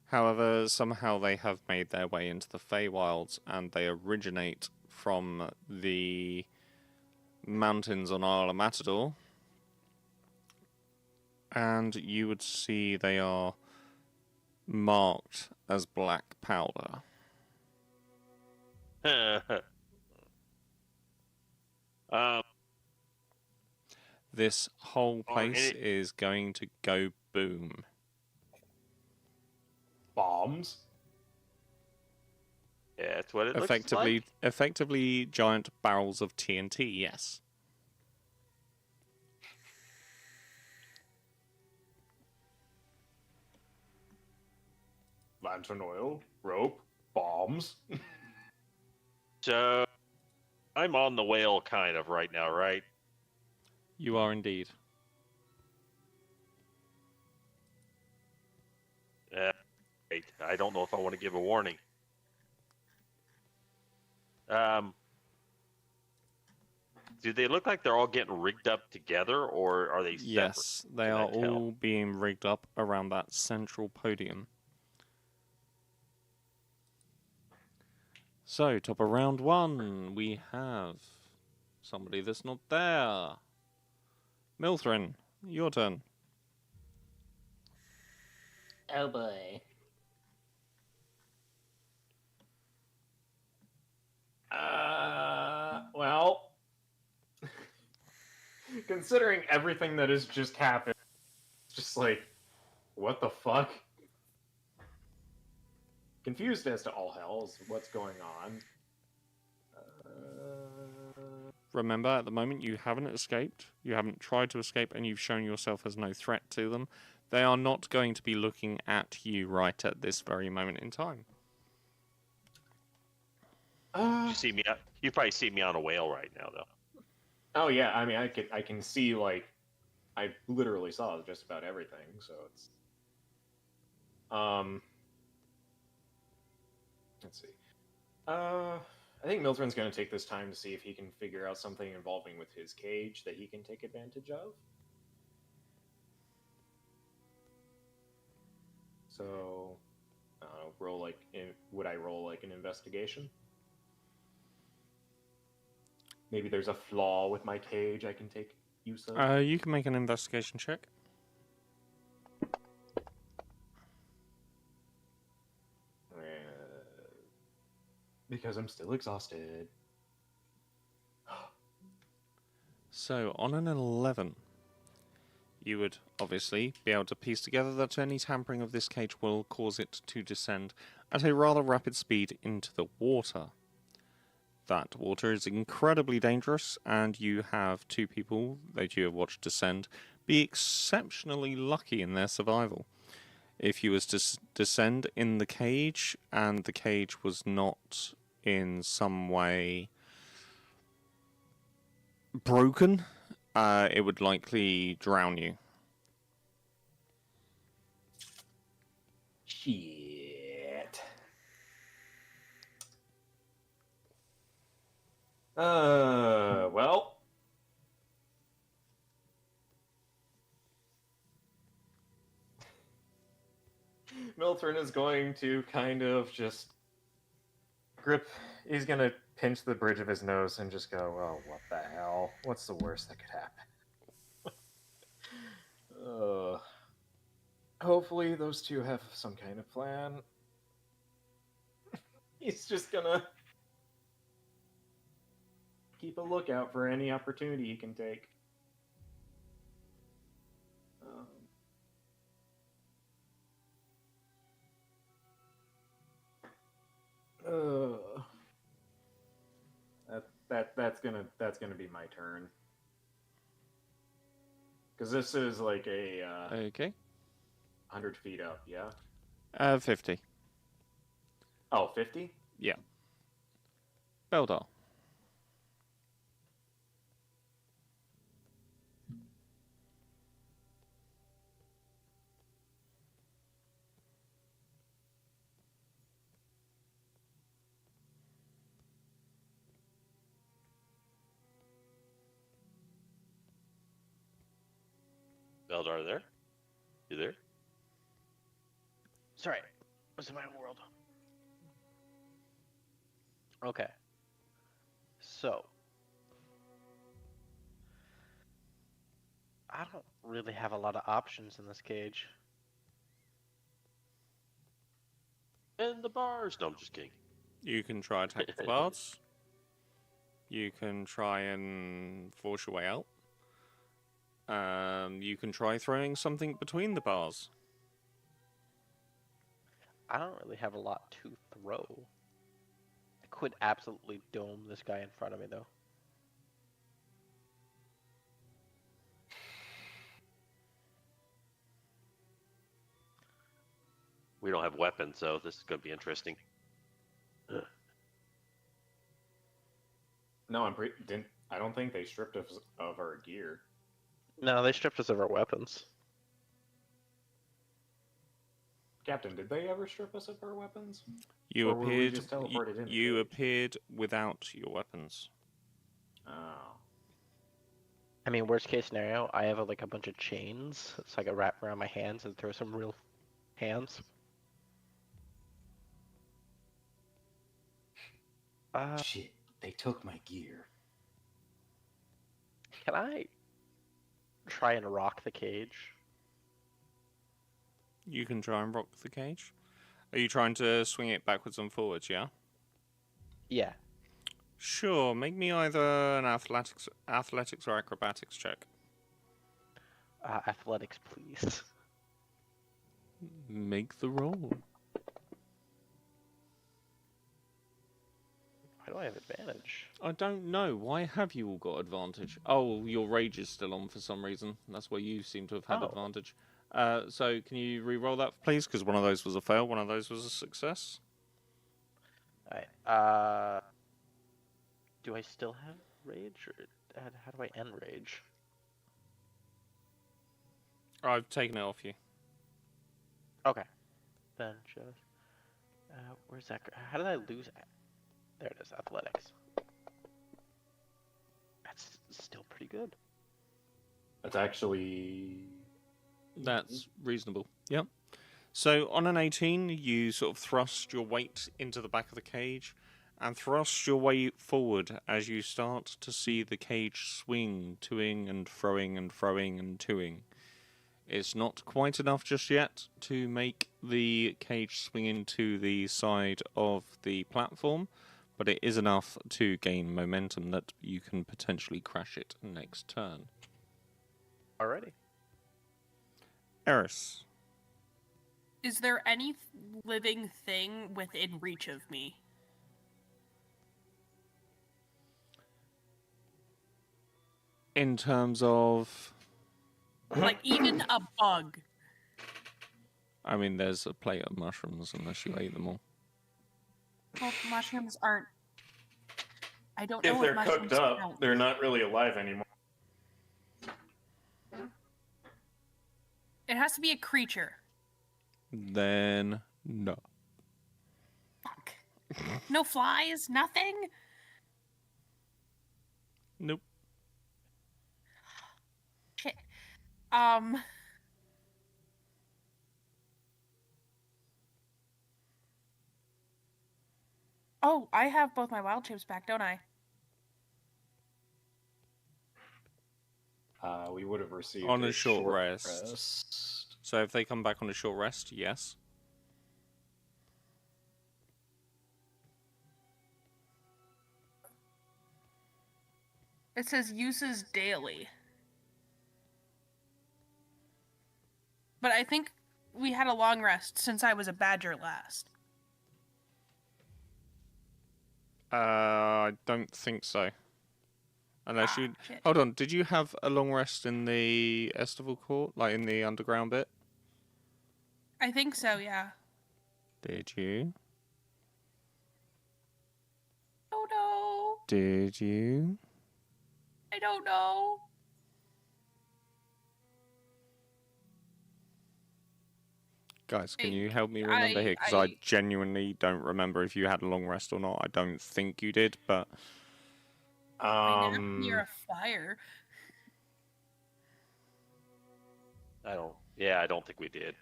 However, somehow they have made their way into the Feywilds, and they originate from the mountains on Isle of Matador. And you would see they are marked as black powder. This whole place is going to go boom. Bombs. Yeah, that's what it looks like. Effectively giant barrels of TNT, yes. Lantern oil, rope, bombs. So, I'm on the whale kind of right now, right? You are indeed. Wait, I don't know if I want to give a warning. Do they look like they're all getting rigged up together, or are they separate? Yes, they are all being rigged up around that central podium. So, top of round 1, we have somebody that's not there. Milthrin, your turn. Oh boy. Well, considering everything that has just happened, it's just like, what the fuck? Confused as to all hells, what's going on? Remember, at the moment, you haven't escaped. You haven't tried to escape, and you've shown yourself as no threat to them. They are not going to be looking at you right at this very moment in time. You probably see me on a whale right now, though. Oh yeah, I mean, I can see, like, I literally saw just about everything, so it's... Let's see. I think Mildred's going to take this time to see if he can figure out something involving with his cage that he can take advantage of. So, roll like, would I roll like an investigation? Maybe there's a flaw with my cage I can take use of. You can make an investigation check. Because I'm still exhausted. So, on an 11, You would obviously be able to piece together that any tampering of this cage will cause it to descend at a rather rapid speed into the water. That water is incredibly dangerous, and you have two people that you have watched descend be exceptionally lucky in their survival. If you was to descend in the cage, and the cage was not in some way broken, it would likely drown you. Shit. Well. Milturn is going to kind of just grip. He's going to pinch the bridge of his nose and just go, oh, what the hell? What's the worst that could happen? Hopefully those two have some kind of plan. He's just gonna keep a lookout for any opportunity he can take. That's gonna be my turn. Because this is like a Okay. 100 feet up, yeah? 50. Oh, 50? Yeah. Beldar. Beldar there? You there? Sorry, what's in my world? Okay. So, I don't really have a lot of options in this cage. And the bars. No, I'm just kidding. You can try attack the bars. You can try and force your way out. You can try throwing something between the bars. I don't really have a lot to throw. I could absolutely dome this guy in front of me, though. We don't have weapons, so this is going to be interesting. No, I don't think they stripped us of our gear. No, they stripped us of our weapons. Captain, did they ever strip us of our weapons? You Or were we appeared. just teleported in the You cage? appeared without your weapons. Oh. I mean, worst case scenario, I have like a bunch of chains, so I could wrap around my hands and throw some real hands. Shit, they took my gear. Can I try and rock the cage? You can try and rock the cage. Are you trying to swing it backwards and forwards, yeah? Yeah. Sure, make me either an athletics or acrobatics check. Athletics, please. Make the roll. Why do I have advantage? I don't know. Why have you all got advantage? Oh, your rage is still on for some reason. That's why you seem to have had Oh. advantage. So can you re-roll that, please? Because one of those was a fail, one of those was a success. Alright, do I still have rage, or how do I end rage? I've taken it off you. Okay. Then just... where's that... How did I lose... There it is, athletics. That's still pretty good. That's actually... That's reasonable. Yep. So on an 18, you sort of thrust your weight into the back of the cage and thrust your way forward as you start to see the cage swing, toing and throwing and throwing and toing. It's not quite enough just yet to make the cage swing into the side of the platform, but it is enough to gain momentum that you can potentially crash it next turn. Alrighty. Eris. Is there any living thing within reach of me? In terms of... Like, even a bug? I mean, there's a plate of mushrooms unless you ate them all. Well, mushrooms aren't... I don't If know they're what mushrooms cooked up, count. they're not really alive anymore. It has to be a creature. Then no. Fuck. No flies? Nothing? Nope. Shit. Oh, I have both my wild shapes back, don't I? We would have received On a a short rest. rest. So if they come back on a short rest, yes. It says uses daily. But I think we had a long rest since I was a badger last. I don't think so. Unless you... Shit. Hold on, did you have a long rest in the Estival Court? Like in the underground bit? I think so, yeah. Did you? Oh no. Did you? I don't know. Guys, can Hey, you help me remember here? Because I genuinely don't remember if you had a long rest or not. I don't think you did, but... I napped near a fire. I don't think we did.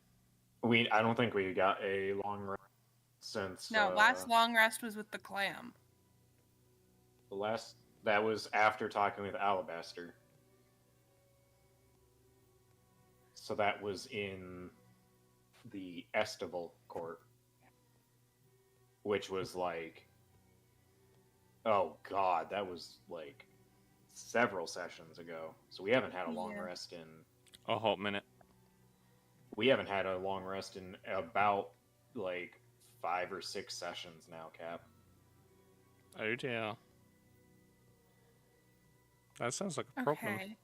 I don't think we got a long rest since. No, last long rest was with the clam. That was after talking with Alabaster. So that was in the Estival Court, which was like, oh god, that was like several sessions ago. So we haven't had a long rest in... A hot minute. We haven't had a long rest in about like 5 or 6 sessions now, Cap. Oh dear. That sounds like a problem. Okay.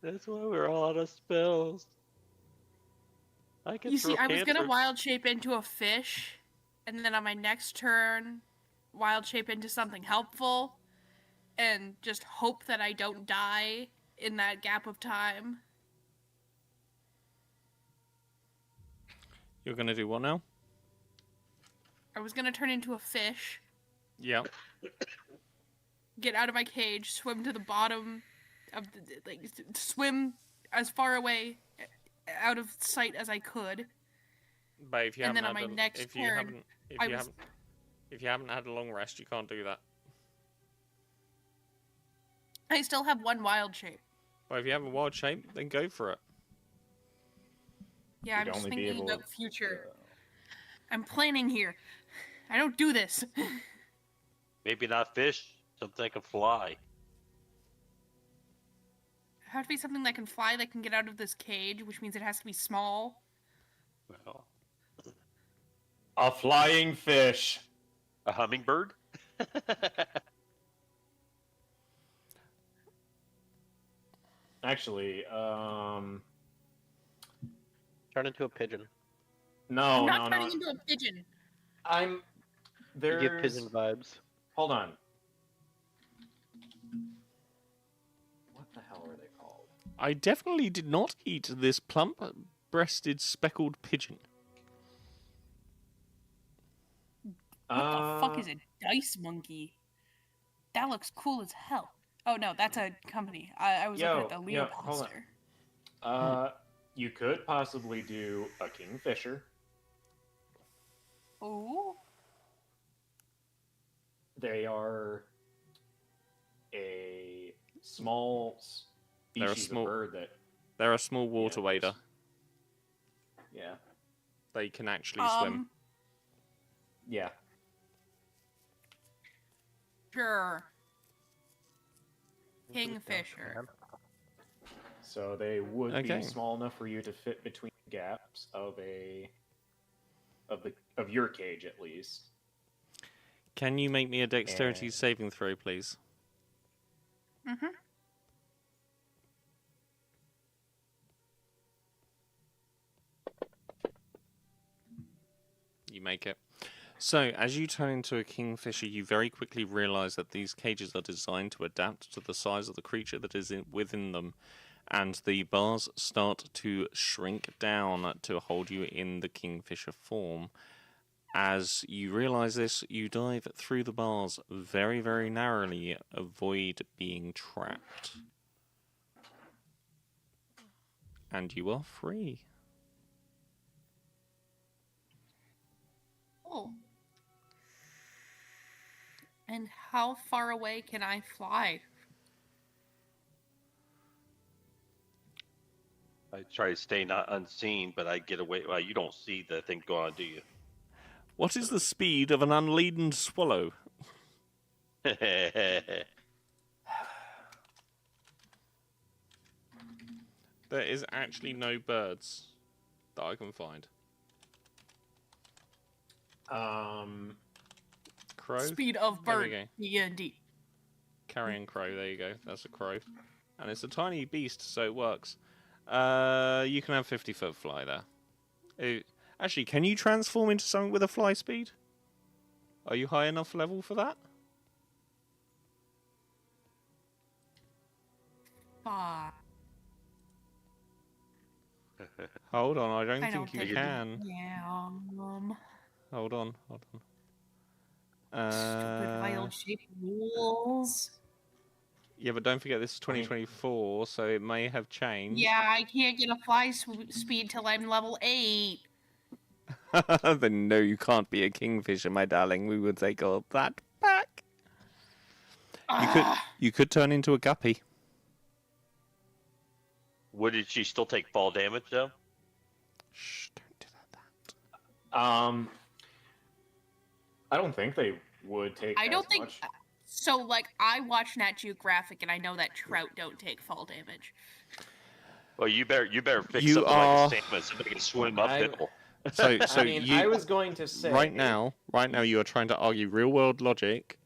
That's why we're all out of spells. I can You see, throw I was gonna cancer. wild shape into a fish, and then on my next turn, wild shape into something helpful, and just hope that I don't die in that gap of time. You're gonna do what now? I was gonna turn into a fish, Yeah. get out of my cage, swim to the bottom of the, swim as far away out of sight as I could. But if you And haven't then on had my a- next if you turn, haven't, if I you was- haven't, if you haven't had a long rest, you can't do that. I still have one wild shape. But if you have a wild shape, then go for it. Yeah, I'm You'd just only be thinking able about future. I'm planning here. I don't do this. Maybe not fish, something that can fly. It has to be something that can fly, that can get out of this cage, which means it has to be small. Well, A flying fish. a hummingbird? Actually, Turn into a pigeon. no, I'm no, not no. turning into a pigeon. You There's... give pigeon vibes. Hold on. What the hell are they called? I definitely did not eat this plump-breasted speckled pigeon. What the fuck is a dice monkey? That looks cool as hell. Oh no, that's a company. I was looking at the Leo hold on. poster. You could possibly do a kingfisher. Ooh. They are a small They're a species small- of bird that... They're a small water Yeah, wader. Yeah. They can actually swim. Yeah. Sure. Kingfisher. So they would Okay. be small enough for you to fit between the gaps of your cage at least. Can you make me a dexterity And- saving throw, please? Mm-hmm. You make it. So, as you turn into a kingfisher, you very quickly realize that these cages are designed to adapt to the size of the creature that is within them, and the bars start to shrink down to hold you in the kingfisher form. As you realize this, you dive through the bars very, very narrowly, avoid being trapped. And you are free. Oh. And how far away can I fly? I try to stay not unseen, but I get away. Well, you don't see the thing go on, do you? What is the speed of an unladen swallow? There is actually no birds that I can find. Crow? Speed of There we bird. go. D&D. Carrion crow, there you go. That's a crow. And it's a tiny beast, so it works. You can have 50-foot fly there. Actually, can you transform into something with a fly speed? Are you high enough level for that? Fuck. Hold on, I don't I think don't you think- can. Yeah. Hold on, hold on. Stupid vial-shaped rules. Yeah, but don't forget this is 2024, so it may have changed. Yeah, I can't get a fly speed till I'm level 8. Then no, you can't be a kingfisher, my darling. We will take all that back. You could turn into a guppy. Would she still take fall damage though? Shh, don't do that. I don't think they would take. I don't as think much. so. Like, I watch Nat Geographic, and I know that trout don't take fall damage. Well, you better fix You something are- like a salmon so they can swim uphill. So I mean, you I was going to say right now, you are trying to argue real-world logic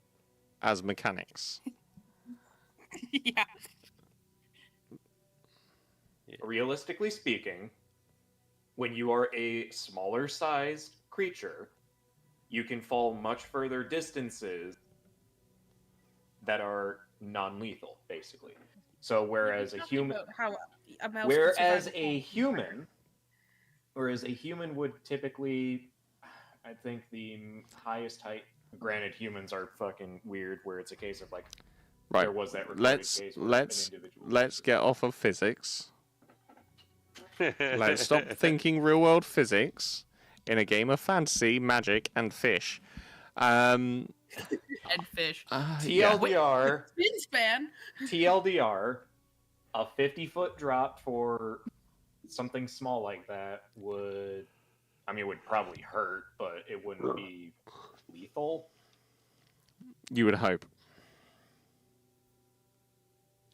as mechanics. Yeah. realistically speaking, when you are a smaller sized creature, you can fall much further distances that are non-lethal, basically. So whereas a human, whereas a human would typically, I think the highest height. Granted, humans are fucking weird, where it's a case of like, Right. there was that recorded Let's case where let's an individual. let's get off of physics. Let's stop thinking real-world physics in a game of fantasy, magic, and fish. And fish. Yeah. TLDR, Spin span. TLDR, a 50-foot drop for something small like that would, I mean, it would probably hurt, but it wouldn't be lethal. You would hope.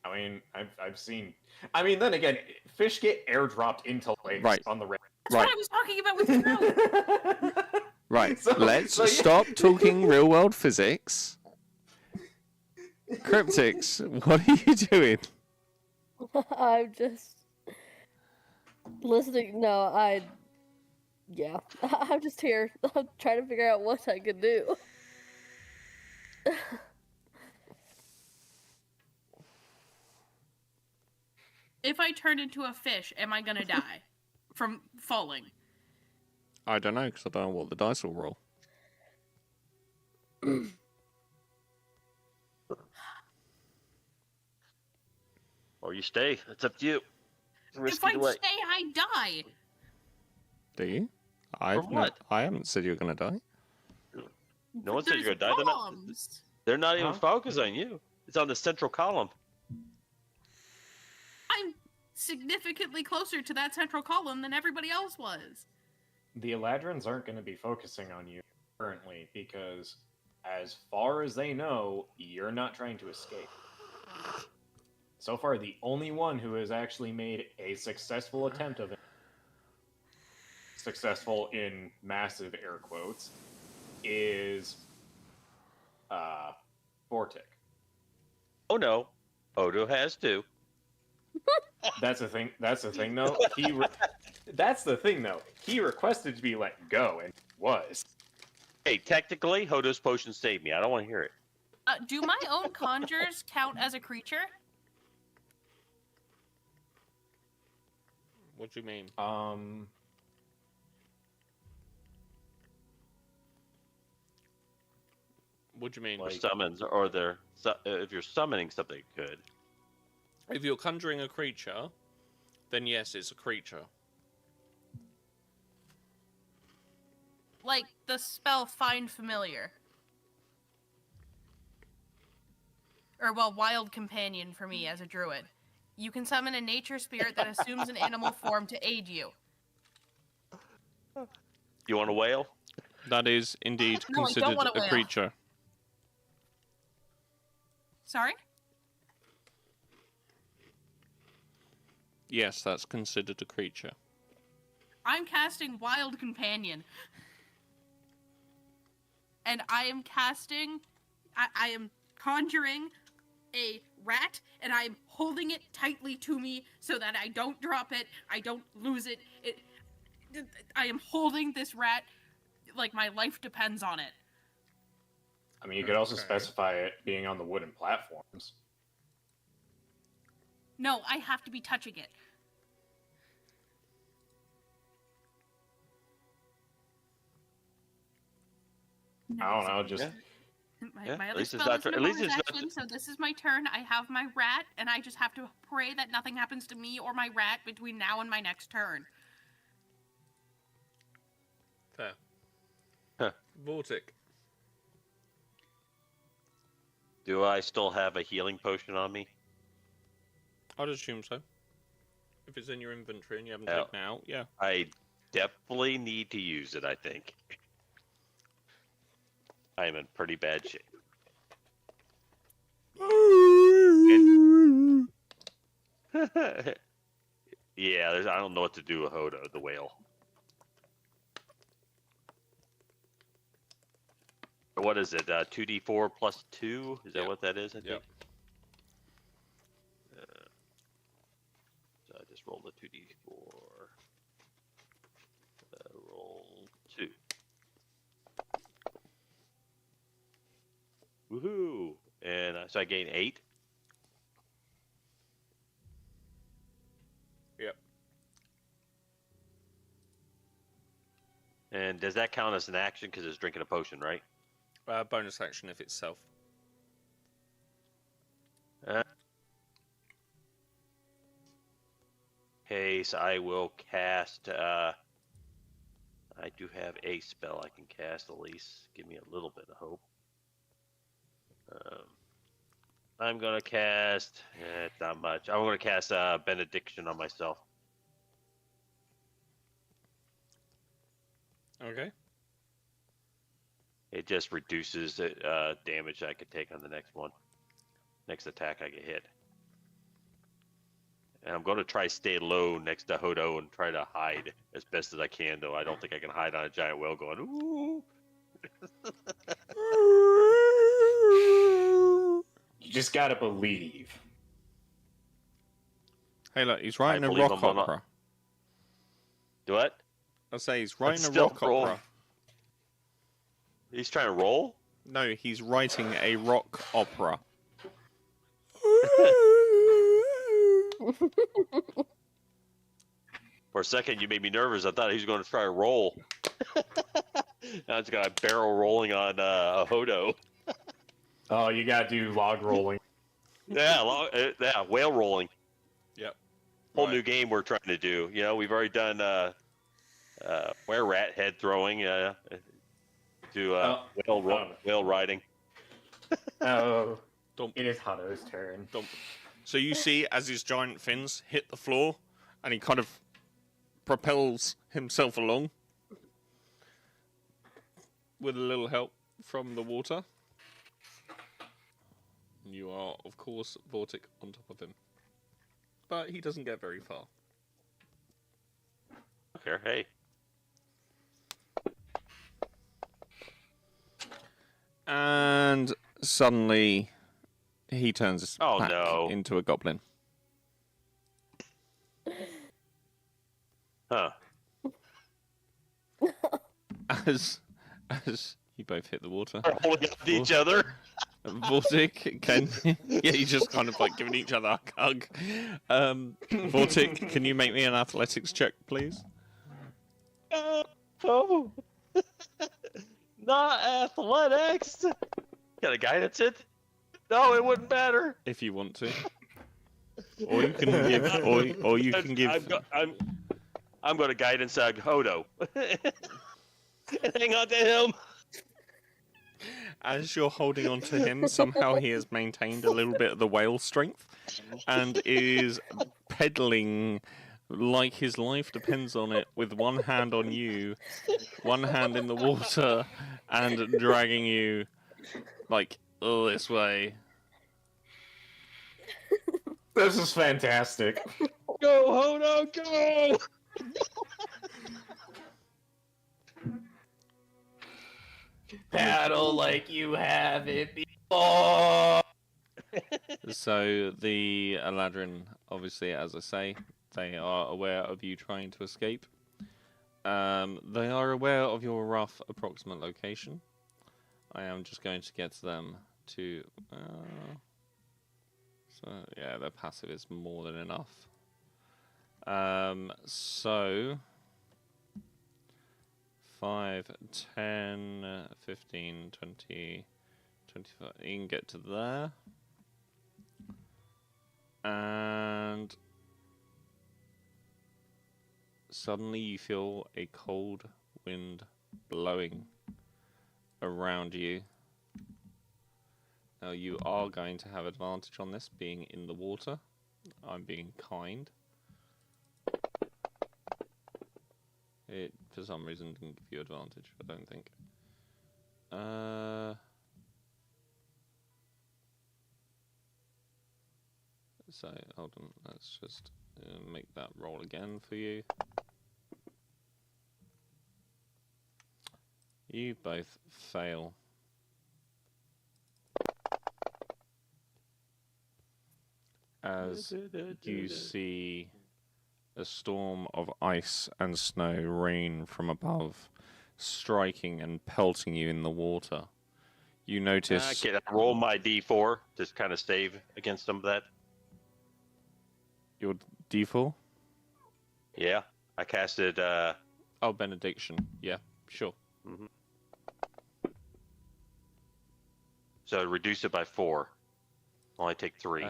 I mean, I've seen. I mean, then again, fish get airdropped into lakes Right. on the That's Right. what I was talking about with trout. Right. So- Let's so yeah. stop talking real-world physics. Cryptics, what are you doing? I'm just listening. No, yeah, I'm just here. I'm trying to figure out what I can do. If I turn into a fish, am I gonna die from falling? I don't know, because I don't know what the dice will roll. Or you stay. It's up to you. Risk If I either way. stay, I die. Do you? what? I haven't said you're going to die. No one said you're gonna die. Bombs. They're not even Huh? focused on you. It's on the central column. I'm significantly closer to that central column than everybody else was. The Eladrins aren't going to be focusing on you currently because, as far as they know, you're not trying to escape. so far the only one who has actually made a successful attempt of it, successful in massive air quotes, is Vortic. Oh no, Odo has too. That's the thing. That's the thing, though. That's the thing, though. He requested to be let go, and was. Hey, technically, Hodo's potion saved me. I don't want to hear it. Do my own conjures count as a creature? What do you mean? What do you mean? Like- Summons, or if you're summoning something, it could. If you're conjuring a creature, then yes, it's a creature. Like the spell Find Familiar. Or, well, Wild Companion for me as a druid. You can summon a nature spirit that assumes an animal form to aid you. You want a whale? That is indeed No, I don't considered want a a whale. creature. Sorry? Yes, that's considered a creature. I'm casting Wild Companion. And I am casting... I am conjuring a rat, and I'm holding it tightly to me so that I don't drop it, I don't lose it. I am holding this rat like my life depends on it. I mean, you could also Okay. specify it being on the wooden platforms. No, I have to be touching it. No, I don't know, just... Yeah. My Yeah, other at least it's spell not is at least it's bonus not action, so this is my turn. I have my rat, and I just have to pray that nothing happens to me or my rat between now and my next turn. Fair. Huh. Vortic. Do I still have a healing potion on me? I'd assume so. If it's in your inventory and you haven't Yeah. taken it out, yeah. I definitely need to use it, I think. I am in pretty bad shape. Yeah, I don't know what to do with Hodo, the whale. What is it? 2d4 plus 2? Is that Yep. what that is? I think. Yep. So I just rolled a 2d4. Roll 2. Woohoo! And so I gain 8. Yep. And does that count as an action because it's drinking a potion, right? Bonus action if it's self. Okay, so I will cast. I do have a spell I can cast at least. Give me a little bit of hope. I'm gonna cast. Not much. I'm gonna cast Benediction on myself. Okay. It just reduces the damage I could take on the next one. Next attack I get hit. And I'm going to try stay low next to Hodo and try to hide as best as I can, though I don't think I can hide on a giant whale going, ooh. You just gotta believe. Hey, look, he's writing a believe rock I'm on a- opera. Do what? I say he's writing a still rock roll. opera. He's trying to roll? No, he's writing a rock opera. For a second, you made me nervous. I thought he was going to try to roll. Now it's got a barrel rolling on a Hodo. Oh, you gotta do log rolling. Yeah, whale rolling. Yep. Whole Right. new game we're trying to do. You know, we've already done where rat head throwing. Do whale riding. Oh, Dump. it is Hutto's turn. Dump. So you see, as his giant fins hit the floor, and he kind of propels himself along with a little help from the water. You are, of course, Vortic on top of him. but he doesn't get very far. Okay, hey. And suddenly, he turns Oh, back no. into a goblin. Huh. As you both hit the water. We're holding up to each other. Vortic, yeah, you just kind of like giving each other a hug. Vortic, can you make me an athletics check, please? Oh. Not athletics. Got a guidance it? No, it wouldn't matter. If you want to. Or you can give, or you can give. I'm going to guidance Hodo. And hang on to him. As you're holding on to him, somehow he has maintained a little bit of the whale strength and is pedaling like his life depends on it, with one hand on you, one hand in the water, and dragging you like this way. This is fantastic. Go, Hodo, go! Paddle like you haven't before. So the Eladrin, obviously, as I say, they are aware of you trying to escape. They are aware of your rough approximate location. I am just going to get them to... so, yeah, their passive is more than enough. So... 5, 10, 15, 20, 25. You can get to there. And suddenly you feel a cold wind blowing around you. Now you are going to have advantage on this, being in the water. I'm being kind. It, for some reason, didn't give you advantage, I don't think. So, hold on, let's just make that roll again for you. You both fail. As you see a storm of ice and snow rain from above, striking and pelting you in the water. You notice... Can I roll my D4 to kind of save against some of that? Your D4? Yeah, I casted... Oh, Benediction. Yeah, sure. Mm-hmm. So reduce it by 4. Only take 3.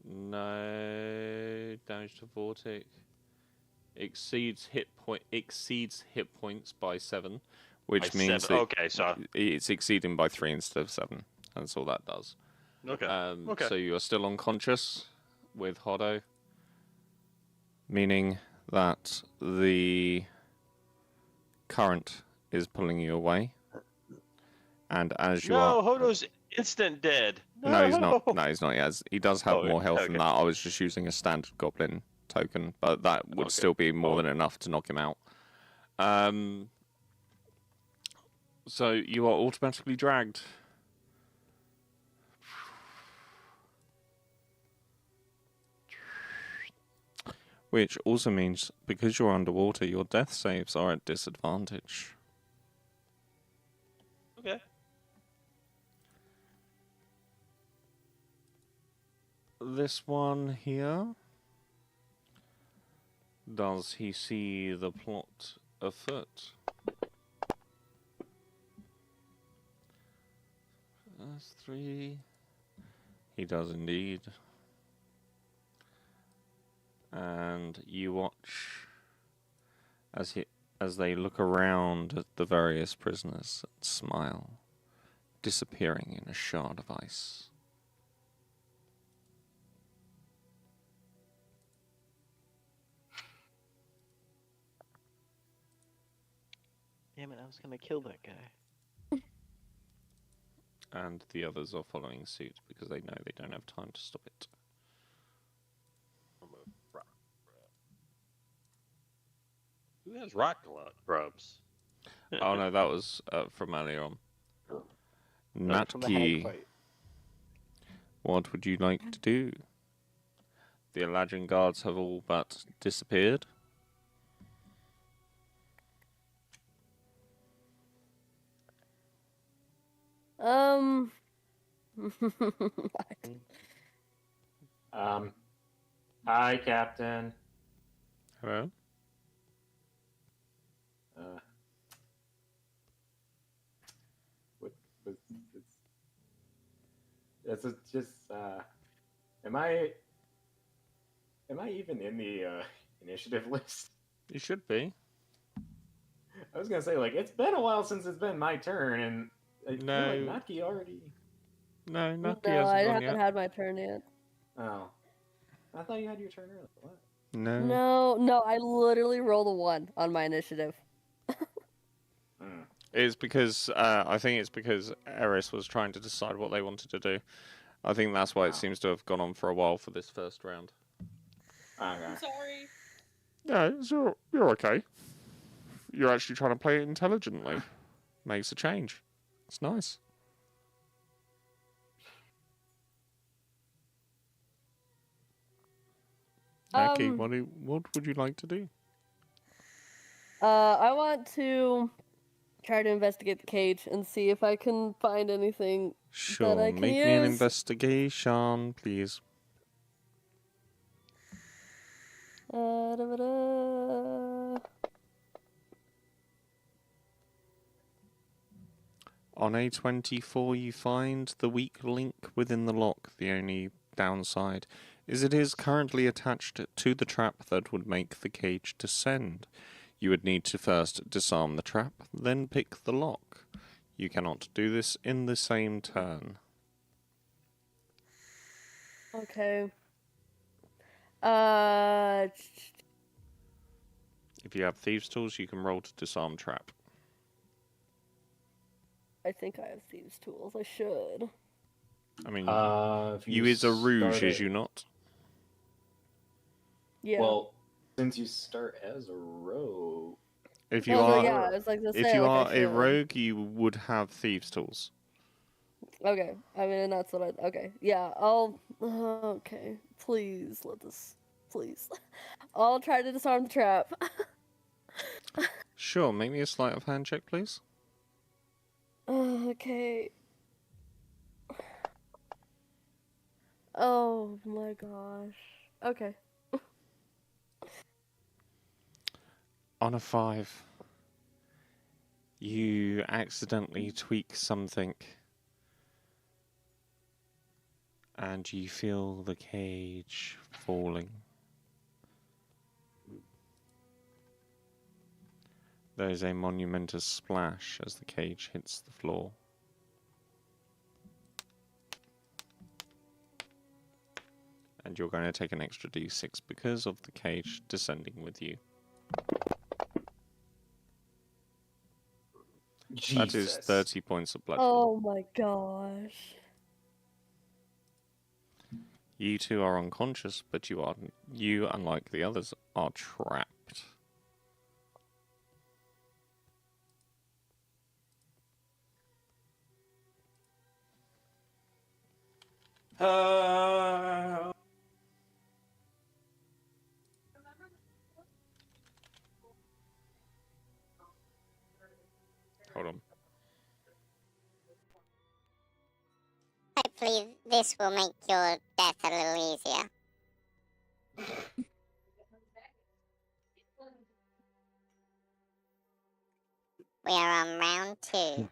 No damage to Vortic. Exceeds hit points by 7, which means that okay, so it's exceeding by 3 instead of 7. That's all that does. Okay. Okay. So you are still unconscious with Hodo, meaning that the current is pulling you away. And as you are... No, Hodo's instant dead. No, he's not. No, he's not. He does have more health than okay. that. I was just using a standard goblin token, but that would still be more than enough to knock him out. So you are automatically dragged. Which also means, because you're underwater, your death saves are at disadvantage. Okay. This one here. Does he see the plot afoot? That's 3. He does indeed. And you watch as they look around at the various prisoners and smile, disappearing in a shard of ice. Damn it, I was gonna kill that guy. And the others are following suit because they know they don't have time to stop it. Who has rock grubs? Oh no, that was from earlier on. From the hag Natki, fight. what would you like to do? The Eladrin guards have all but disappeared. Hi, Captain. Hello? What was it's just am I even in the initiative list? You should be. I was gonna say, like, it's been a while since it's been my turn, and I feel No. like Natki already. No, No, Natki I hasn't gone haven't yet. had my turn yet. Oh, I thought you had your turn early. What? No. No, I literally rolled a 1 on my initiative. It's because I think it's because Eris was trying to decide what they wanted to do. I think that's why it seems to have gone on for a while for this first round. Okay. Sorry. No, you're okay. You're actually trying to play it intelligently. Makes a change. It's nice. Okay, what would you like to do? I want to try to investigate the cage and see if I can find anything that Sure, I can make me an use. investigation, please. On A24, you find the weak link within the lock. The only downside is it is currently attached to the trap that would make the cage descend. You would need to first disarm the trap, then pick the lock. You cannot do this in the same turn. Okay. If you have thieves' tools, you can roll to disarm trap. I think I have thieves' tools. I should. I mean, If you is a rouge, start is you not? Yeah. Well, since you start as a rogue. If you Well, are, yeah, I was like to if say, you like, I are a should. rogue, you would have thieves' tools. Okay. I mean, that's what I. Okay. Yeah. I'll. Okay. Please let this. Please. I'll try to disarm the trap. Sure, make me a sleight of hand check, please. Okay. Oh my gosh. Okay. On a 5, you accidentally tweak something, and you feel the cage falling. There is a monumentous splash as the cage hits the floor. And you're going to take an extra d6 because of the cage descending with you. That is 30 points of bludgeoning. Oh my gosh. You two are unconscious, but you, unlike the others, are trapped. Hold on. Hopefully, this will make your death a little easier. We are on round 2.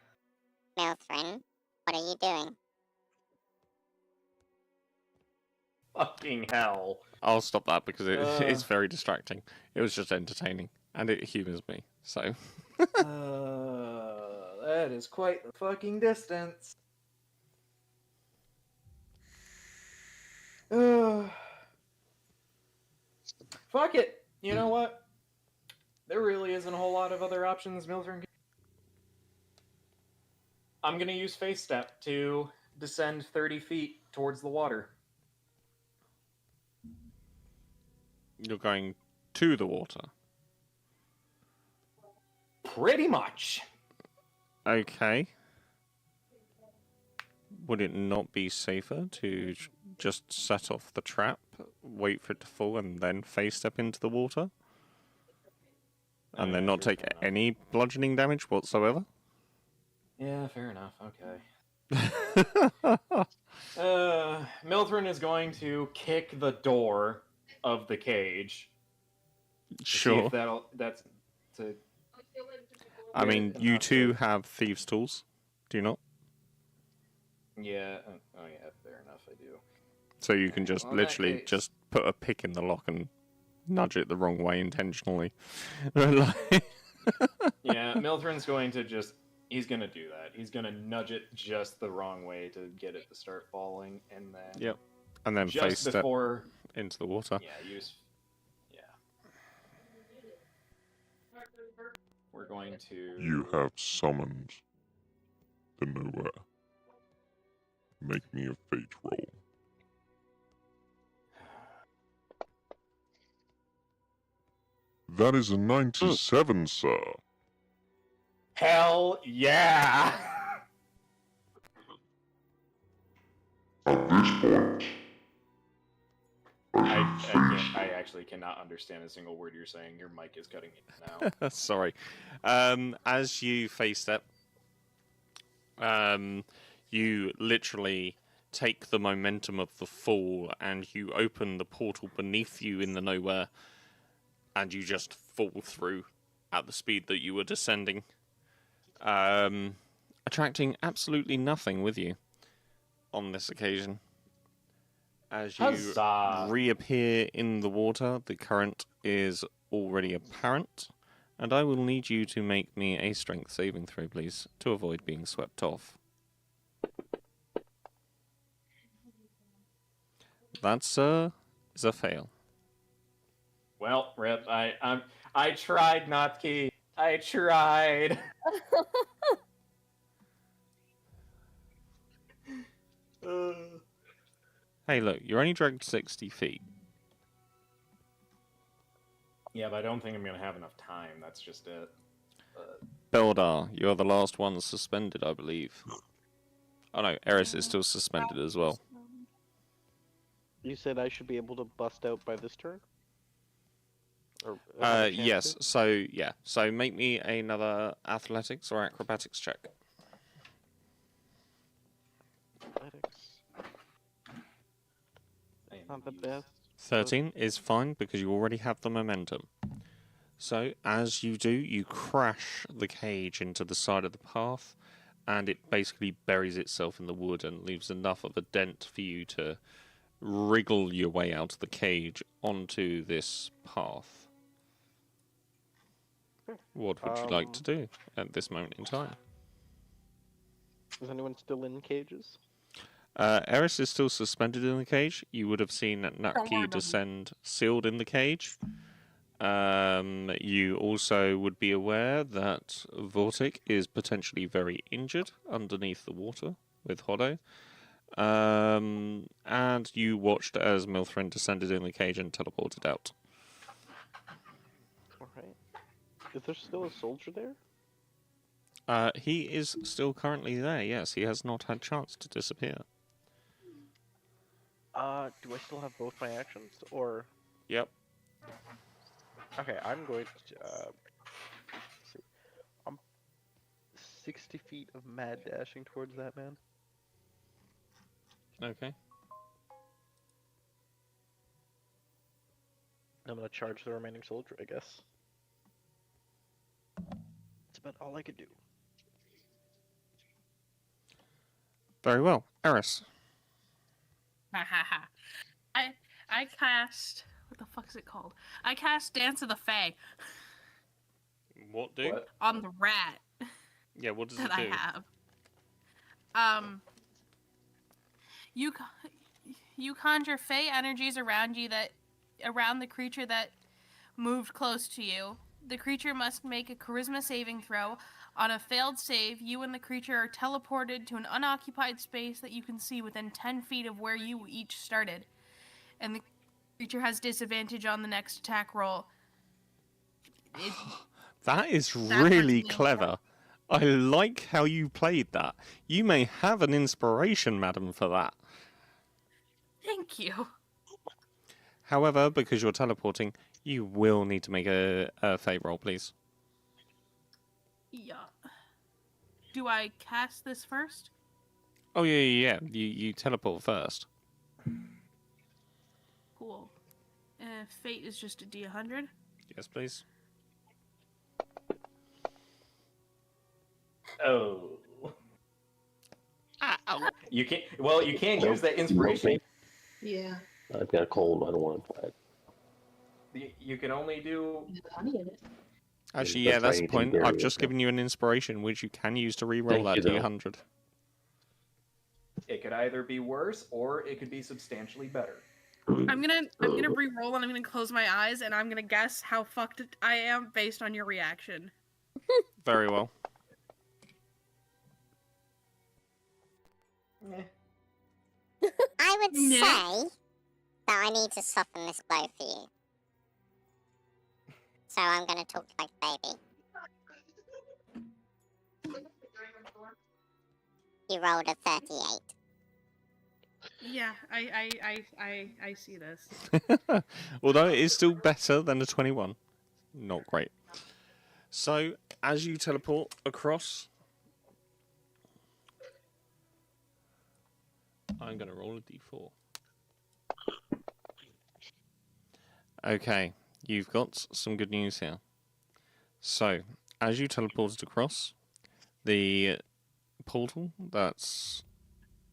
Milthrin, what are you doing? Fucking hell. I'll stop that because it's very distracting. It was just entertaining, and it humours me, so... That is quite the fucking distance. Fuck it. You know what? There really isn't a whole lot of other options Milthrin. I'm gonna use Face Step to descend 30 feet towards the water. You're going to the water. Pretty much. Okay. Would it not be safer to just set off the trap, wait for it to fall, and then face step into the water? And then not Sure, take fair enough. any bludgeoning damage whatsoever? Yeah, fair enough. Okay. Mildred is going to kick the door of the cage. To see Sure. if that's to. I mean, Yeah, you enough two to- have thieves' tools, do you not? Yeah. Oh yeah. Fair enough. I do. So you can just Well, in that literally case- just put a pick in the lock and nudge it the wrong way intentionally. Like- Yeah, Mildred's going to just. He's gonna do that. He's gonna nudge it just the wrong way to get it to start falling, and then. Yep. And then Just face step before. into the water. Yeah. Yeah. We're going to. You have summoned the nowhere. Make me a fate roll. That is a 97, sir. Hell yeah! At this point, I actually cannot understand a single word you're saying. Your mic is cutting it now. Sorry. As you face step, you literally take the momentum of the fall and you open the portal beneath you in the nowhere, and you just fall through at the speed that you were descending, attracting absolutely nothing with you on this occasion. As you Huzzah! reappear in the water, the current is already apparent, and I will need you to make me a strength saving throw, please, to avoid being swept off. That's is a fail. Well, Rip, I tried, Natsuki. I tried. Hey, look, you're only dragged 60 feet. Yeah, but I don't think I'm gonna have enough time. That's just it. Beldar, you're the last one suspended, I believe. Oh no, Eris is still suspended as well. You said I should be able to bust out by this turn? Or have a chance Yes, to? so make me another athletics or acrobatics check. Athletics. Not the best. 13 is fine because you already have the momentum. So, as you do, you crash the cage into the side of the path, and it basically buries itself in the wood and leaves enough of a dent for you to wriggle your way out of the cage onto this path. What would you like to do at this moment in time? Is anyone still in cages? Eris is still suspended in the cage. You would have seen worry Natki about descend sealed in the cage. You also would be aware that Vortic is potentially very injured underneath the water with Hodo. And you watched as Milthrin descended in the cage and teleported out. Alright. Is there still a soldier there? He is still currently there, yes. He has not had chance to disappear. Do I still have both my actions? Or. Yep. Okay, I'm going to. Let's see. I'm 60 feet of mad dashing towards that man. Okay. I'm gonna charge the remaining soldier, I guess. That's about all I could do. Very well. Eris. I cast, what the fuck is it called? I cast Dance of the Fae What do? What? on the rat Yeah, what does that it do? I have. You conjure Fae energies around you around the creature that moved close to you. The creature must make a charisma saving throw. On a failed save, you and the creature are teleported to an unoccupied space that you can see within 10 feet of where you each started. And the creature has disadvantage on the next attack roll. That is hurts really me a lot. clever. I like how you played that. You may have an inspiration, madam, for that. Thank you. However, because you're teleporting, you will need to make a fate roll, please. Yeah. Do I cast this first? Oh, yeah. You teleport first. Cool. Fate is just a D100. Yes, please. Oh. Ow. You can't. Well, you can use that inspiration. Yeah. I've got a cold. I don't want to try it. You can only do. There's honey in it. Actually, Don't yeah, try that's the anything point. dairy I've with just that. given you an inspiration, which you can use to re-roll Thank that you, though. D100. It could either be worse or it could be substantially better. I'm gonna re-roll and I'm gonna close my eyes and I'm gonna guess how fucked I am based on your reaction. Very well. Eh. I would Yeah. say that I need to soften this blow for you. So I'm going to talk like a baby. You rolled a 38. Yeah, I see this. Although it is still better than a 21. Not great. So, as you teleport across, I'm going to roll a d4. Okay, you've got some good news here. So, as you teleported across, the portal that's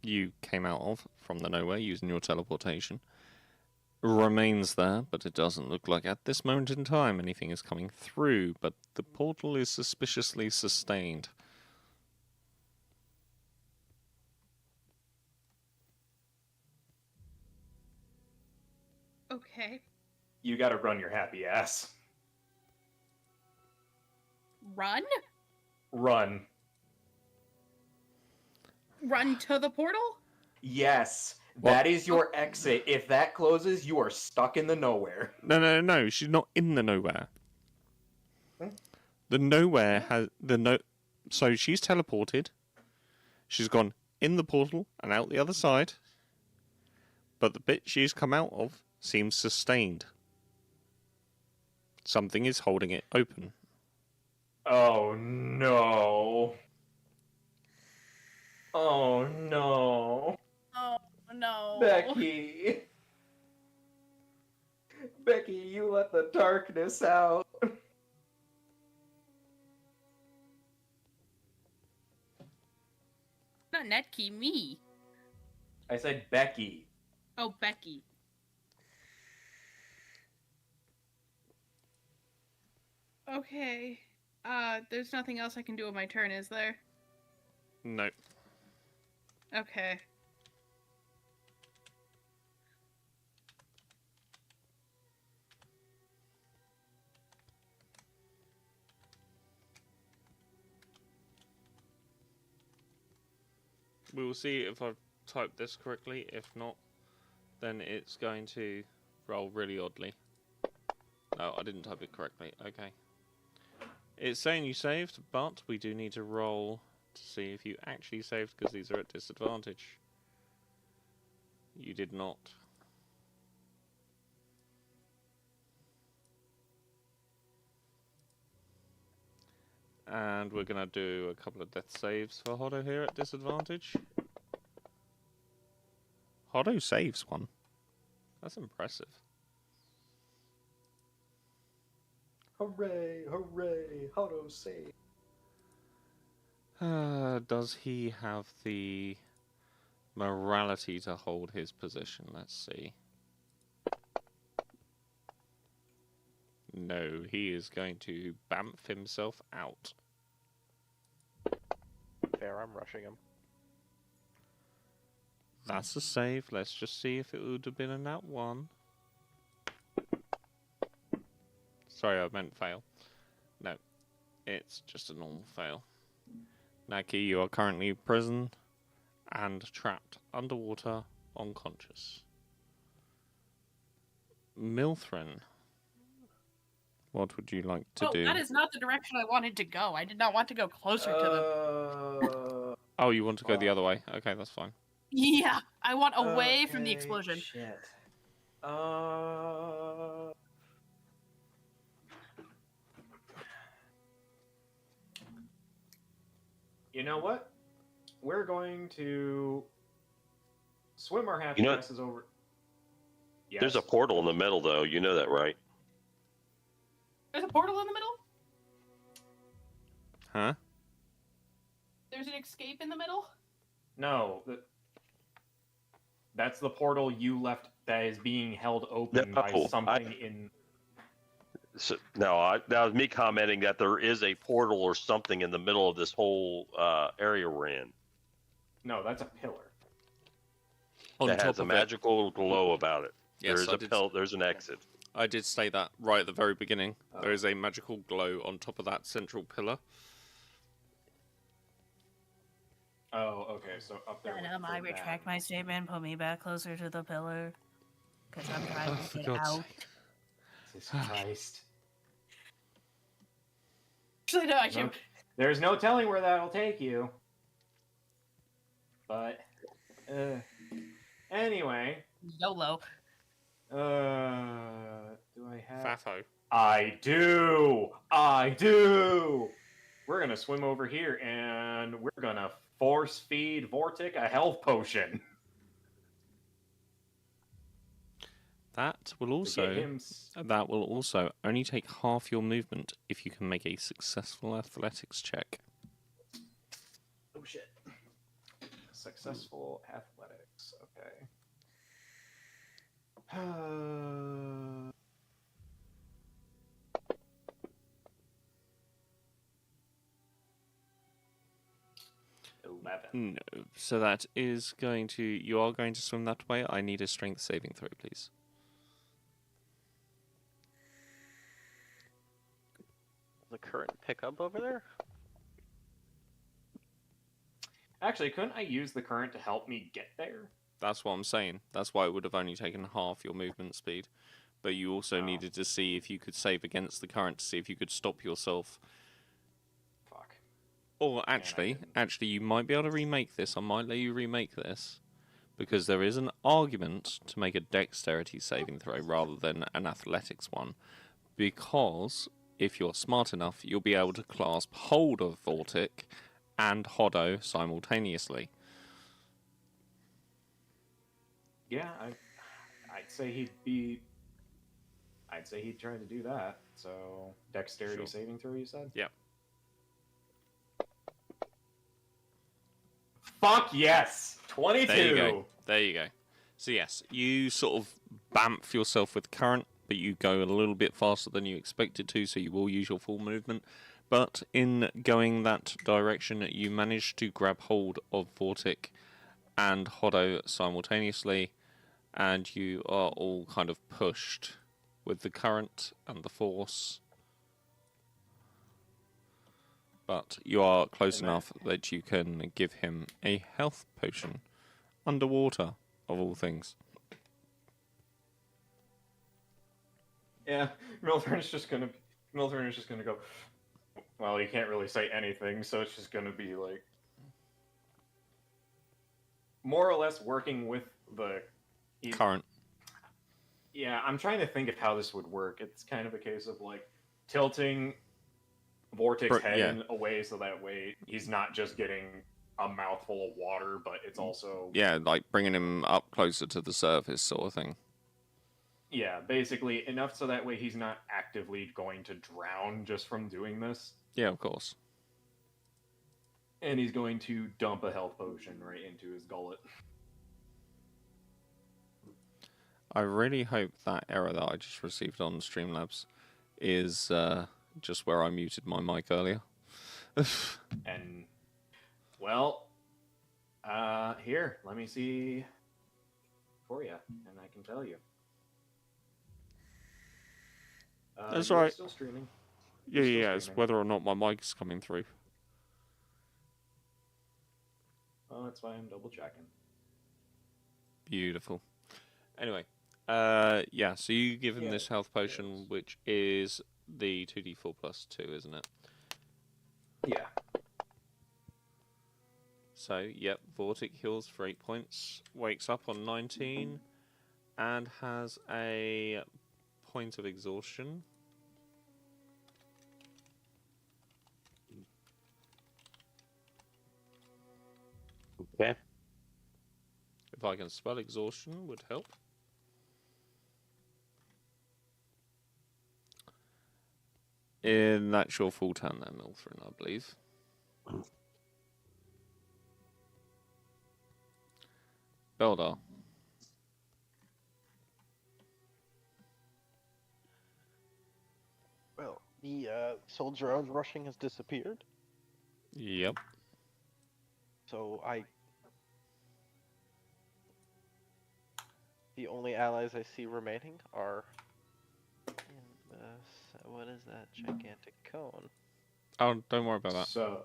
you came out of from the nowhere using your teleportation remains there, but it doesn't look like at this moment in time anything is coming through, but the portal is suspiciously sustained. Okay. You gotta run your happy ass. Run? Run. Run to the portal? Yes. What? That is your exit. If that closes, you are stuck in the nowhere. No. She's not in the nowhere. Hmm? The nowhere has So she's teleported. She's gone in the portal and out the other side. But the bit she's come out of seems sustained. Something is holding it open. Oh no. Oh no. Oh no. Becky. Becky, you let the darkness out. Not Netkey, me. I said Becky. Oh, Becky. Okay. There's nothing else I can do with my turn, is there? No. Okay. We will see if I've typed this correctly. If not, then it's going to roll really oddly. No, I didn't type it correctly. Okay. It's saying you saved, but we do need to roll to see if you actually saved, because these are at disadvantage. You did not. And we're going to do a couple of death saves for Hoddo here at disadvantage. Hoddo saves one. That's impressive. Hooray, hooray, Hoddo save. Does he have the morality to hold his position? Let's see. No, he is going to bamf himself out. Fair, I'm rushing him. That's a save. Let's just see if it would have been a nat 1. Sorry, I meant fail. No, it's just a normal fail. Naki, you are currently in prison and trapped underwater, unconscious. Milthrin, What would you like to Oh, do? that is not the direction I wanted to go. I did not want to go closer to the. Oh, you want to go the fuck. other way? Okay, that's fine. Yeah, I want away from the explosion. Shit. You know what? We're going to swim our half asses over. Yes. There's a portal in the middle, though. You know that, right? There's a portal in the middle? Huh? There's an escape in the middle? No, that's the portal you left that is being held open by something in. So, no, that was me commenting that there is a portal or something in the middle of this whole area we're in. No, that's a pillar. That has a magical glow about it. Yes, There's an exit. I did say that right at the very beginning. There is a magical glow on top of that central pillar. Oh, okay, so up there. I retract my statement. Put me back closer to the pillar. Because I'm trying to get out. Jesus Christ. Actually, no, I should. There's no telling where that'll take you. But, anyway. YOLO. Do I have... Fafo. I do! We're gonna swim over here, and we're gonna force feed Vortic a health potion. That will also only take half your movement if you can make a successful athletics check. Oh shit. Successful athletics, okay. No, so that is going to... You are going to swim that way. I need a strength saving throw, please. The current pickup over there? Actually, couldn't I use the current to help me get there? That's what I'm saying. That's why it would have only taken half your movement speed. But you also needed to see if you could save against the current to see if you could stop yourself. Fuck. Or actually, you might be able to remake this. I might let you remake this. Because there is an argument to make a dexterity saving throw rather than an athletics one. Because if you're smart enough, you'll be able to clasp hold of Vortic and Hodo simultaneously. Yeah, I'd say he'd try to do that. So, dexterity saving throw, you said? Yep. Fuck yes! 22! There you go. So yes, you sort of bamf yourself with current, but you go a little bit faster than you expected to, so you will use your full movement. But in going that direction, you manage to grab hold of Vortic and Hodo simultaneously, and you are all kind of pushed with the current and the force. But you are close enough that you can give him a health potion. Underwater, of all things. Yeah, Milthorn is just gonna go, well, he can't really say anything, so it's just gonna be like, more or less working with the current. Yeah, I'm trying to think of how this would work. It's kind of a case of like tilting Vortic's head away so that way he's not just getting a mouthful of water, but it's also... Yeah, like bringing him up closer to the surface sort of thing. Yeah, basically enough so that way he's not actively going to drown just from doing this. Yeah, of course. And he's going to dump a health potion right into his gullet. I really hope that error that I just received on Streamlabs is just where I muted my mic earlier. And, well, here, let me see for you, and I can tell you. That's right. Still streaming. Yeah, it's whether or not my mic is coming through. Oh, that's why I'm double checking. Beautiful. Anyway, yeah, so you give him this health potion, which is the 2d4 plus 2, isn't it? Yeah. So, yep, Vortic heals for 8 points, wakes up on 19, and has a point of exhaustion. Okay. If I can spell exhaustion, would help. That's your full turn there, Milthrin, I believe. Beldar. Well, the soldier I was rushing has disappeared, Yep. so the only allies I see remaining are in this. What is that gigantic cone? Oh, don't worry about that. So.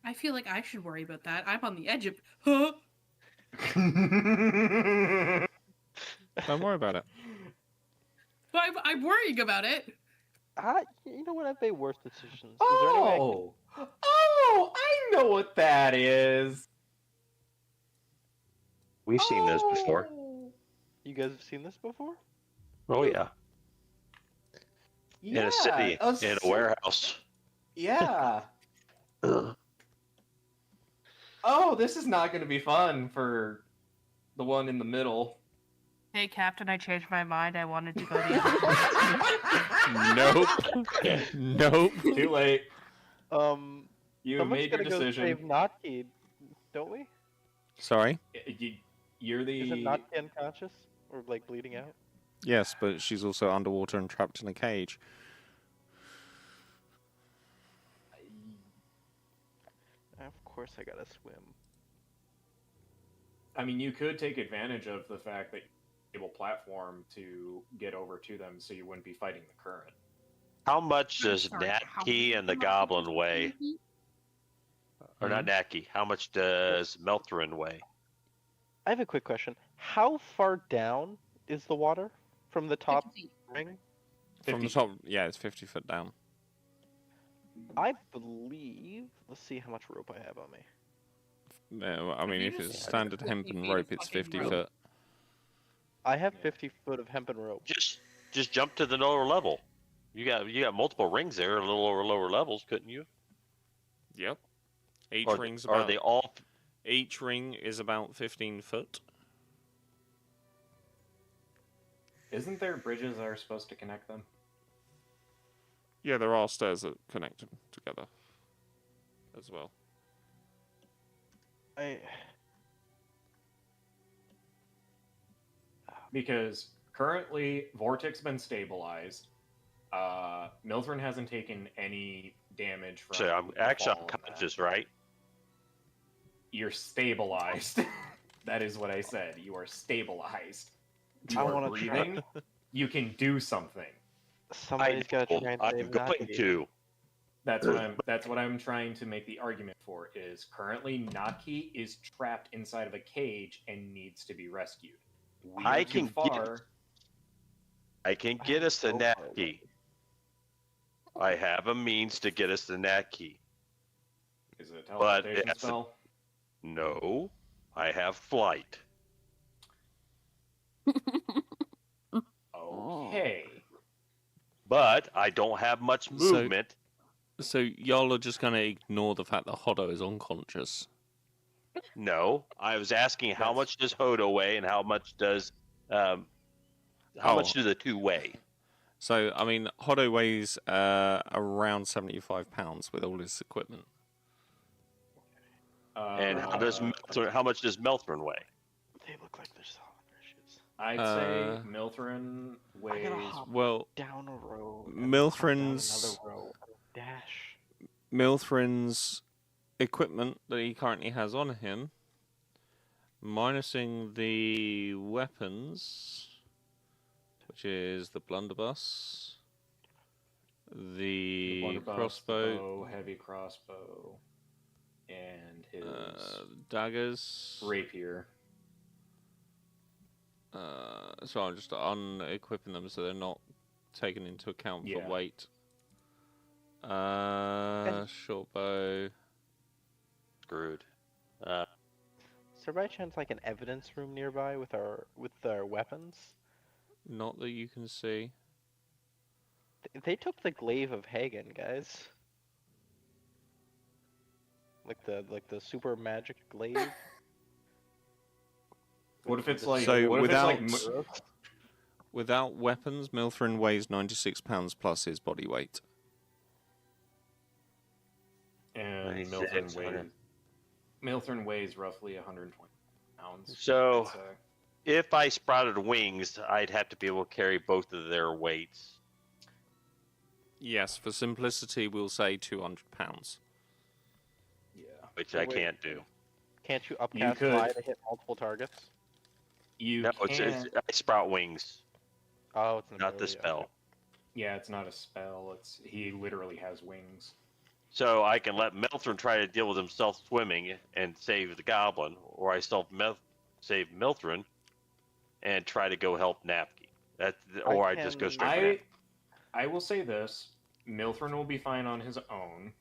I feel like I should worry about that. I'm on the edge of. Huh? Don't worry about it. I'm worrying about it. You know what? I've made worse decisions. Is there any way I can- Oh, I know what that is. We've seen this before. You guys have seen this before? Oh yeah. Yeah, In a city, in a warehouse. Yeah. Oh, this is not going to be fun for the one in the middle. Hey, Captain, I changed my mind. I wanted to go the other way. Nope. Nope. Too late. You Someone's made your gonna go decision. save Notki, don't we? Sorry? You're the. Isn't Notki unconscious or like bleeding out? Yes, but she's also underwater and trapped in a cage. Of course, I gotta swim. I mean, you could take advantage of the fact that you're able platform to get over to them, so you wouldn't be fighting the current. How much does Sorry, how Natki many and the am I Goblin supposed to weigh? be? Or not Natki. How much does Melthrin weigh? I have a quick question. How far down is the water from the top 50 feet. ring? From the 50. top, yeah, it's 50 foot down. I believe. Let's see how much rope I have on me. No, I mean, you if just it's said standard 50 hempen feet rope, of it's fucking 50 rope. foot. I have 50 foot of hempen rope. Just jump to the lower level. You got multiple rings there, a little over lower levels, couldn't you? Yep. Each Or ring's are about. they all? Each ring is about 15 foot. Isn't there bridges that are supposed to connect them? Yeah, there are stairs that connect them together as well. Because currently, Vortic's been stabilized. Milthrin hasn't taken any damage from. So I'm the actually fall of that. unconscious, right? You're stabilized. That is what I said. You are stabilized. You I are wanna breathing. You can do something. Somebody's got to try and save I'm going Notki. to. That's what I'm trying to make the argument for. Is currently Notki is trapped inside of a cage and needs to be rescued. We I are too can far. I can get us the Go Nat for it. key. I have a means to get us the Nat key. Is it a But teleportation it's a- spell? No, I have flight. Okay. But I don't have much So- movement. So y'all are just going to ignore the fact that Hodo is unconscious. No, I was asking how That's- much does Hodo weigh and how much does how much do the two weigh? So, I mean, Hodo weighs around 75 pounds with all his equipment. And how much does Melthrin weigh? They look like they're solid issues. I'd say Milthrin I gotta weighs. hop Well, down a row. and hop down Milthrin's- another row and dash. Milthrin's equipment that he currently has on him, minusing the weapons, which is the blunderbuss, the blunderbuss, crossbow, bow, heavy crossbow, and his daggers, rapier. So I'm just unequipping them so they're not taken into account for Yeah. weight. Short bow. Screwed. Is there by chance like an evidence room nearby with our weapons? Not that you can see. They took the glaive of Hagen, guys. Like the super magic glaive. What if it's the like? So what if it's like? without- Without weapons, Milthrin weighs 96 pounds plus his body weight. And 96, Milthrin weighs roughly 120 pounds. So- I'd say. If I sprouted wings, I'd have to be able to carry both of their weights. Yes, for simplicity, we'll say 200 pounds. Yeah. Which So I wait. can't do. Can't you upcast could- fly to hit multiple targets? You No, can. I sprout wings, Oh, it's an not the ability, okay. spell. Yeah, it's not a spell. He literally has wings. So I can let Melthrin try to deal with himself swimming and save the goblin, or I save Melthrin and try to go help Napki. Or I just go can- straight for Napki. I will say this: Milthrin will be fine on his own.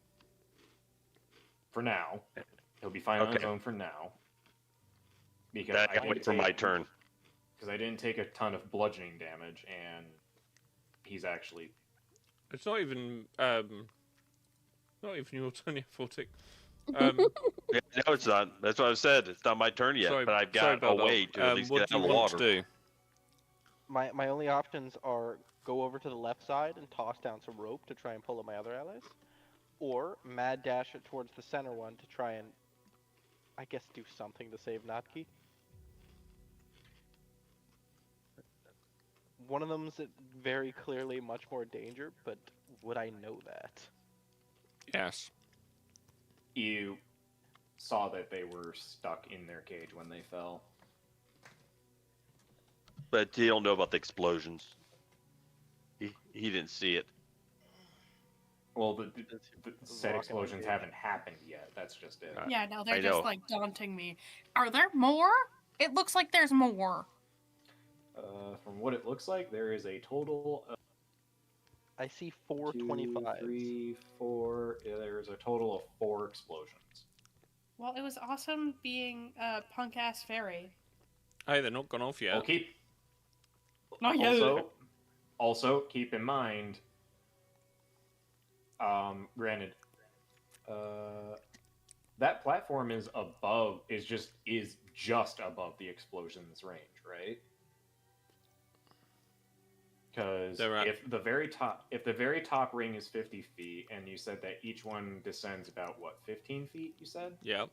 For now, he'll be fine on his Okay. own for now. Because That I I didn't wait for my take- turn. Because I didn't take a ton of bludgeoning damage, and he's actually It's not even your turn yet, Fortic. Yeah, no, it's not. That's what I've said. It's not my turn yet, sorry, but I've sorry got a about way that. to at least What get do out you of the want water. to do? My only options are go over to the left side and toss down some rope to try and pull up my other allies, or mad dash it towards the center one to try and, I guess, do something to save Natki. One of them's very clearly much more danger, but would I know that? Yes. you saw that they were stuck in their cage when they fell. But you don't know about the explosions. He didn't see it. Well, the said Rock explosions engage. haven't happened yet. That's just it. Yeah, no, they're I just know. like daunting me. Are there more? It looks like there's more. From what it looks like, there is a total of I see four 2, 25s. 3, 4. Yeah, there's a total of 4 explosions. Well, it was awesome being a punk ass fairy. Hey, they're not gone off yet. Well, keep Not yet. also keep in mind. Granted, that platform is just above the explosion's range, right? Because They're at- if the very top ring is 50 feet, and you said that each one descends about what 15 feet, you said? Yep.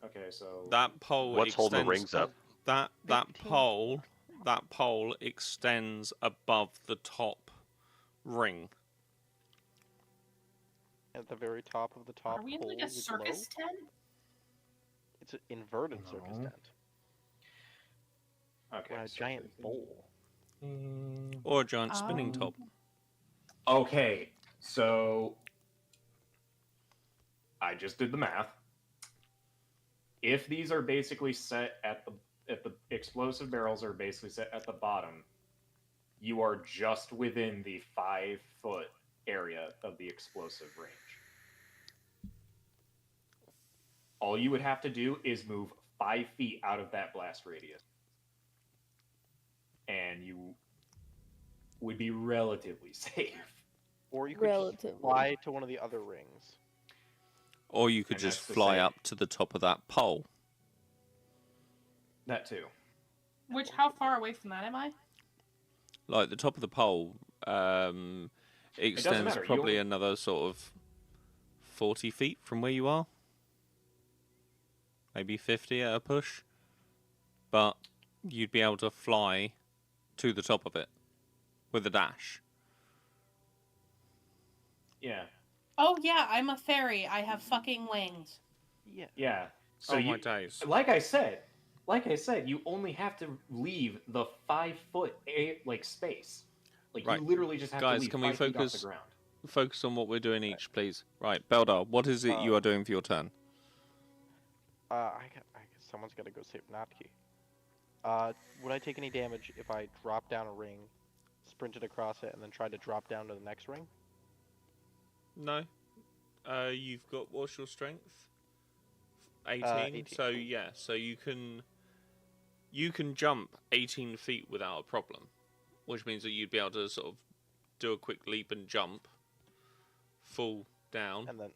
Okay, so That pole What's holding the extends- rings up? That 15. pole extends above the top ring. At the very top of the top Are we in pole, like a the circus glow. tent? It's an inverted circus No. tent. okay, Or a so giant 50. bowl. Or a giant spinning Oh. top. Okay, so I just did the math. If these are basically set at the explosive barrels are basically set at the bottom, you are just within the 5-foot area of the explosive range. All you would have to do is move 5 feet out of that blast radius, and you would be relatively safe. Or you could just Relatively. fly to one of the other rings. Or you could And just that's the fly same. up to the top of that pole. That too. Which, how far away from that am I? Like the top of the pole extends matter, you probably only- another sort of 40 feet from where you are. Maybe 50 at a push. But you'd be able to fly to the top of it with a dash. Yeah. Oh yeah, I'm a fairy. I have fucking wings. Yeah. Yeah. So Oh you, my days. like I said, you only have to leave the 5-foot space. Like Right. you literally just have Guys, to leave can we 5 feet off focus? the ground. Focus on what we're doing each, please. Right, Beldar, what is it you are doing for your turn? I guess someone's got to go save Natki. Would I take any damage if I drop down a ring, sprinted across it, and then tried to drop down to the next ring? No. You've got, what's your strength? 18. 18. So yeah, so you can jump 18 feet without a problem, which means that you'd be able to sort of do a quick leap and jump, fall down, And then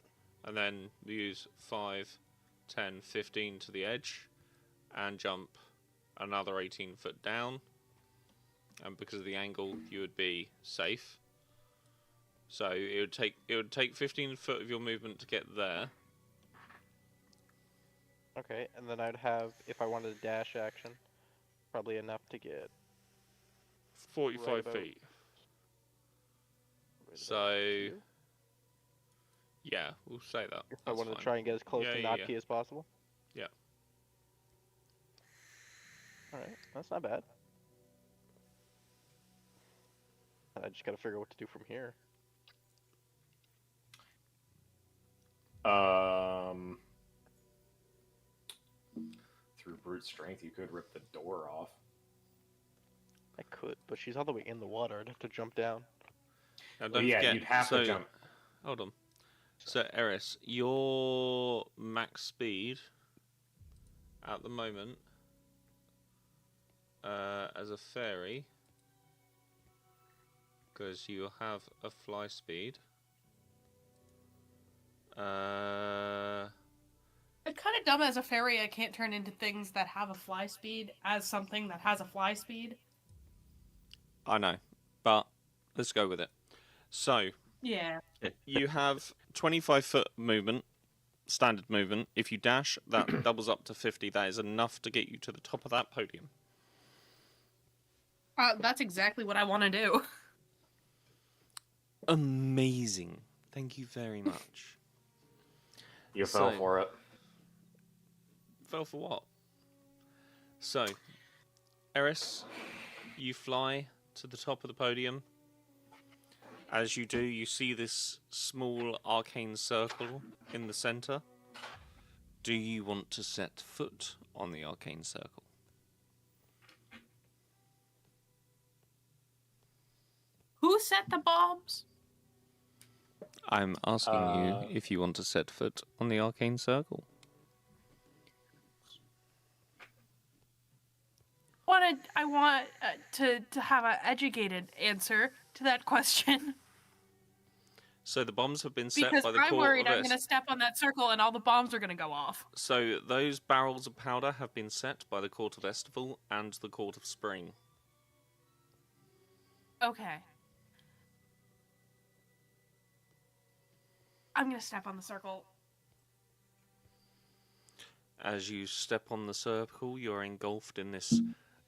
and then use 5, 10, 15 to the edge, and jump another 18 foot down. And because of the angle, you would be safe. So it would take 15 foot of your movement to get there. okay, and then I'd have, if I wanted a dash action, probably enough to get 45 Right about- feet. right about So here. yeah, we'll say that. If I That's wanted fine. to try and get as close Yeah, to yeah, not yeah. key as possible. Yeah. Alright, that's not bad. I just gotta figure out what to do from here. Through brute strength, you could rip the door off. I could, but she's all the way in the water. I'd have to jump down. Now, Well, don't yeah, forget, you'd have so, to jump. Hold on. So, Eris, your max speed at the moment as a fairy, because you have a fly speed. It's kind of dumb as a fairy. I can't turn into things that have a fly speed as something that has a fly speed. I know, but let's go with it. So, Yeah. you have 25 foot movement, standard movement. If you dash, that doubles up to 50. That is enough to get you to the top of that podium. That's exactly what I want to do. Amazing. Thank you very much. You fell So- for it. Fell for what? So, Eris, you fly to the top of the podium. As you do, you see this small arcane circle in the center. Do you want to set foot on the arcane circle? Who set the bombs? I'm asking you if you want to set foot on the arcane circle. I want to have an educated answer to that question. So the bombs have been set Because by the I'm court worried of I'm going to Es- step on that circle and all the bombs are going to go off. So those barrels of powder have been set by the court of Estival and the court of Spring. Okay. I'm going to step on the circle. As you step on the circle, you're engulfed in this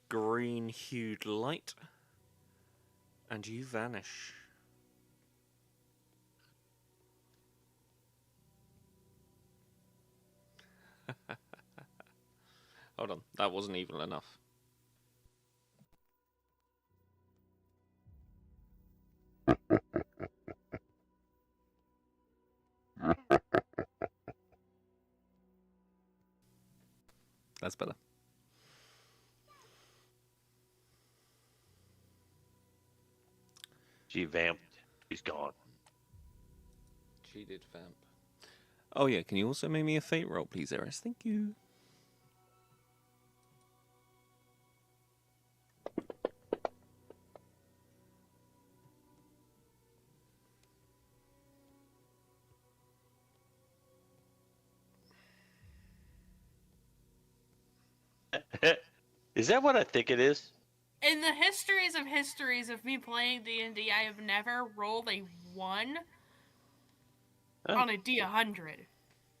green-hued light, and you vanish. Hold on, that wasn't evil enough. That's better. She vamped. She's gone. She did vamp. Oh yeah, can you also make me a fate roll, please, Eris? Thank you. Is that what I think it is? In the histories of me playing D&D, I have never rolled a 1 Oh. on a D100.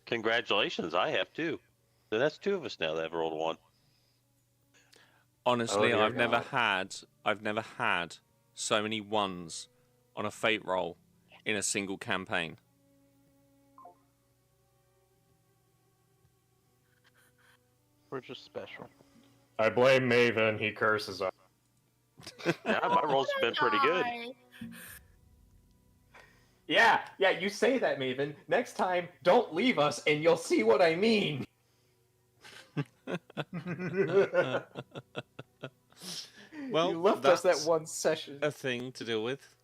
Congratulations, I have too. So that's two of us now that have rolled one. Honestly, Oh, dear I've never God. had so many ones on a fate roll in a single campaign. We're just special. I blame Maven. He curses us. Yeah, my rolls have been pretty good. Yeah, you say that, Maven. Next time, don't leave us, and you'll see what I mean. Well, you left us that's that one session. a thing to deal with,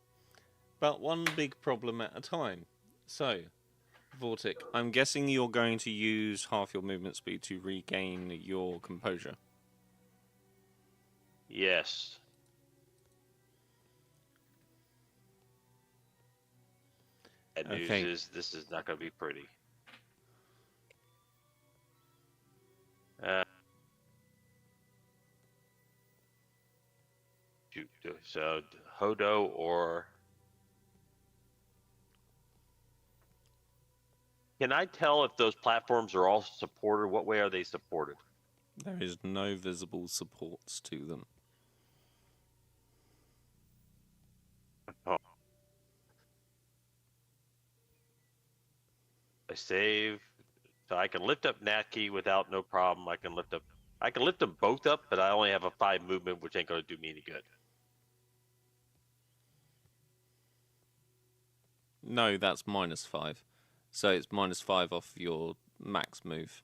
but one big problem at a time. So, Vortic, I'm guessing you're going to use half your movement speed to regain your composure. Yes. Bad news Okay. is this is not going to be pretty. So Hodo or can I tell if those platforms are all supported? What way are they supported? There is no visible supports to them. Oh. I save, so I can lift up Natki without no problem. I can lift them both up, but I only have a 5 movement, which ain't gonna do me any good. No, that's -5. So it's -5 off your max move.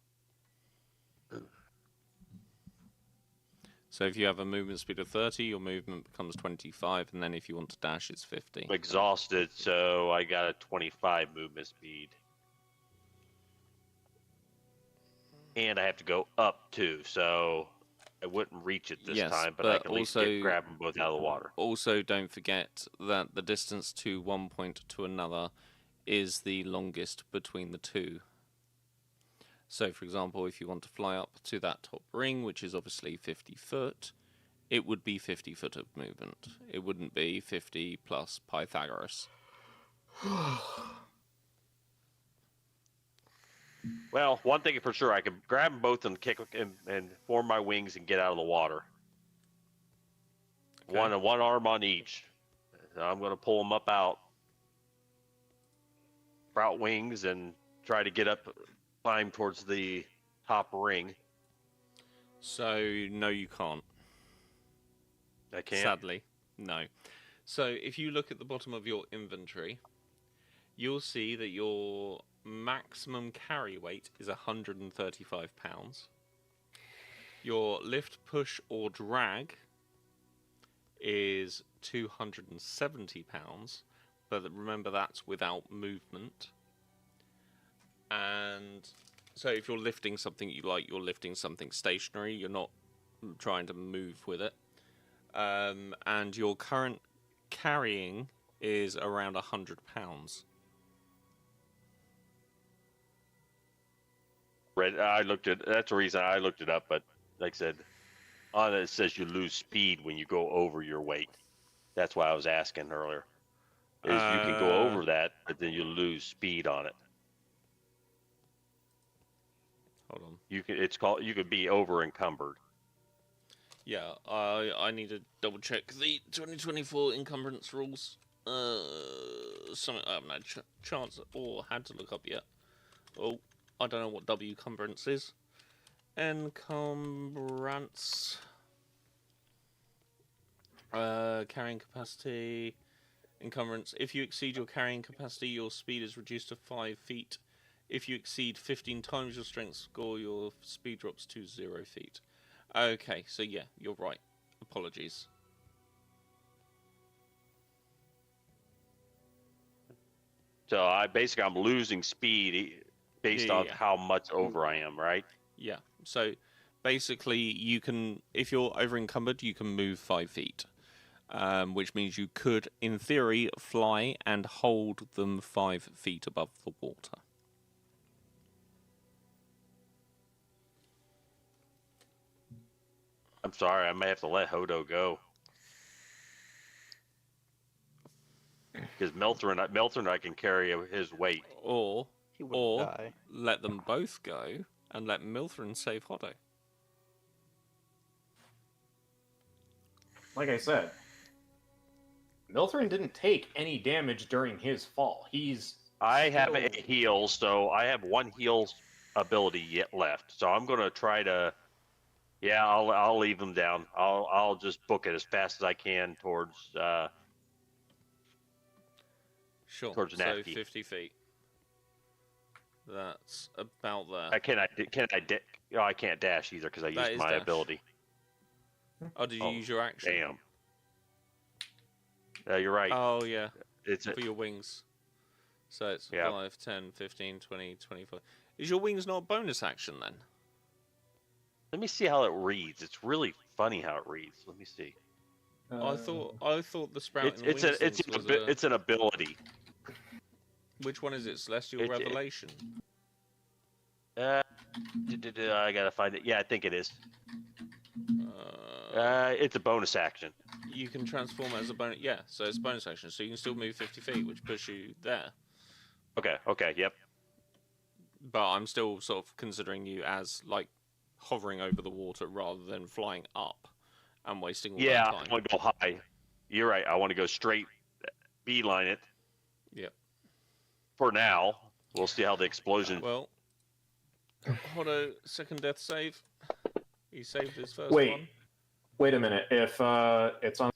So if you have a movement speed of 30, your movement becomes 25, and then if you want to dash, it's 50. I'm exhausted, so I got a 25 movement speed. And I have to go up too, so I wouldn't reach it this time, but I can at least grab them both out of the water. Also, don't forget that the distance to one point to another is the longest between the two. So, for example, if you want to fly up to that top ring, which is obviously 50 foot, it would be 50 foot of movement. It wouldn't be 50 plus Pythagoras. Well, one thing for sure, I can grab them both and kick and form my wings and get out of the water. Okay. One arm on each. I'm going to pull them out wings and try to get up, climb towards the top ring. So, no, you can't. I can't? Sadly, no. So, if you look at the bottom of your inventory, you'll see that your maximum carry weight is 135 pounds. Your lift, push, or drag is 270 pounds, but remember that's without movement. And so if you're lifting something you're lifting something stationary, you're not trying to move with it. And your current carrying is around 100 pounds. That's the reason I looked it up, but like I said, on it says you lose speed when you go over your weight. That's why I was asking earlier. Is you can go over that, but then you lose speed on it. Hold on. You could be over encumbered. Yeah, I need to double check the 2024 encumbrance rules. Something I haven't had chance or had to look up yet. Oh, I don't know what W encumbrance is. Encumbrance. Carrying capacity. Encumbrance. If you exceed your carrying capacity, your speed is reduced to 5 feet. If you exceed 15 times your strength score, your speed drops to 0 feet. Okay, so yeah, you're right. Apologies. So I'm losing speed based on how much over I am, right? Yeah. So basically, you can, if you're over encumbered, you can move 5 feet, which means you could, in theory, fly and hold them 5 feet above the water. I'm sorry, I may have to let Hodo go. Because Meltzer I can carry his weight. Or He wouldn't die. let them both go and let Milthrin save Hodo. Like I said, Milthrin didn't take any damage during his fall. I have a heal, so I have 1 heal ability yet left. So I'm gonna try to. Yeah, I'll leave him down. I'll just book it as fast as I can towards. Sure. Towards So Natki. 50 feet. That's about there. I can't dash either because I used my ability. Oh, did you Oh, use your action? Damn. You're right. Oh, yeah. It's For your wings. So it's Yeah. 5, 10, 15, 20, 25. Is your wings not a bonus action then? Let me see how it reads. It's really funny how it reads. Let me see. I thought the sprouting wings was It's an ability. Which one is it? Celestial It- Revelation. I gotta find it. Yeah, I think it is. It's a bonus action. You can transform as a bonus. Yeah, so it's a bonus action. So you can still move 50 feet, which puts you there. Okay, yep. But I'm still sort of considering you as like hovering over the water rather than flying up and wasting all that time. I want to go high. You're right. I want to go straight, beeline it. Yep. For now, we'll see how the explosion. Well, hold a second death save. He saved his first one. Wait a minute. If it's on.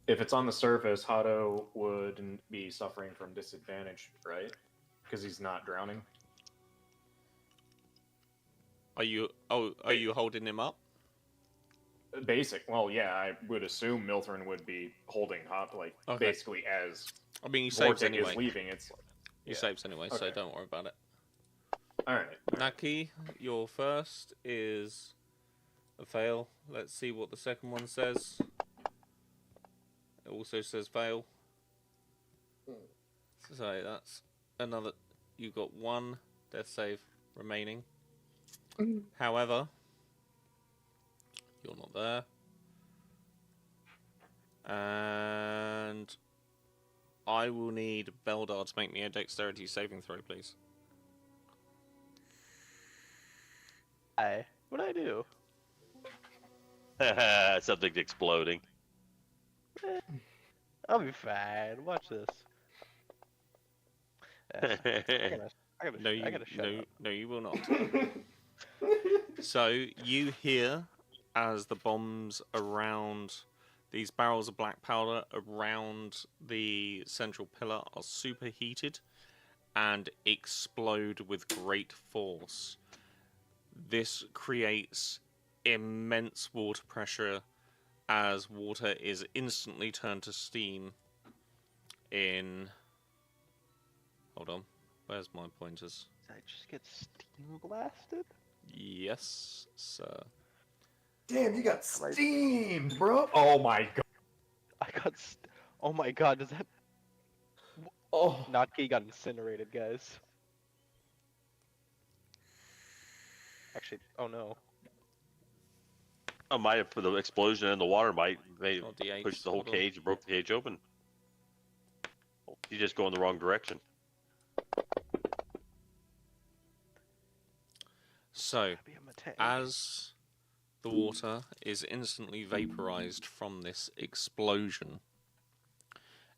If it's on the surface, Hado wouldn't be suffering from disadvantage, right? Because he's not drowning. Are you holding him up? Well, yeah, I would assume Milthrin would be holding Hot, basically as. I mean, he saves Vortic anyway. is leaving. He saves anyway, so don't worry about it. All right. Naki, your first is a fail. Let's see what the second one says. It also says fail. So that's another. You've got one death save remaining. However, you're not there. And I will need Beldar to make me a dexterity saving throw, please. What'd I do? Something's exploding. I'll be fine. Watch this. I gotta shut up. No, you will not. So you hear as the bombs around these barrels of black powder around the central pillar are superheated and explode with great force. This creates immense water pressure as water is instantly turned to steam in... Hold on. Where's my pointers? Did I just get steam blasted? Yes, sir. Damn, you got steamed, bro! Oh my god. Oh my god, does that... Oh. Notki got incinerated, guys. Actually, oh no. I might have put the explosion in the water may Oh, D8s. push the whole Hold on. cage and broke the cage open. You just go in the wrong direction. So, as the water is instantly vaporized from this explosion,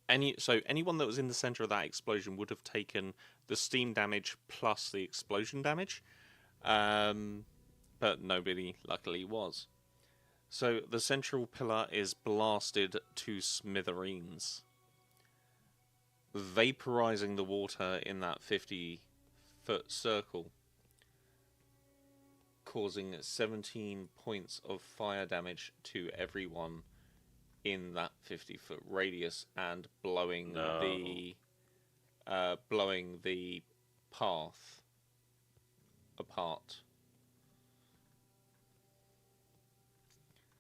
anyone that was in the center of that explosion would have taken the steam damage plus the explosion damage, but nobody luckily was. So the central pillar is blasted to smithereens, vaporizing the water in that 50-foot circle, causing 17 points of fire damage to everyone in that 50-foot radius and blowing the path apart.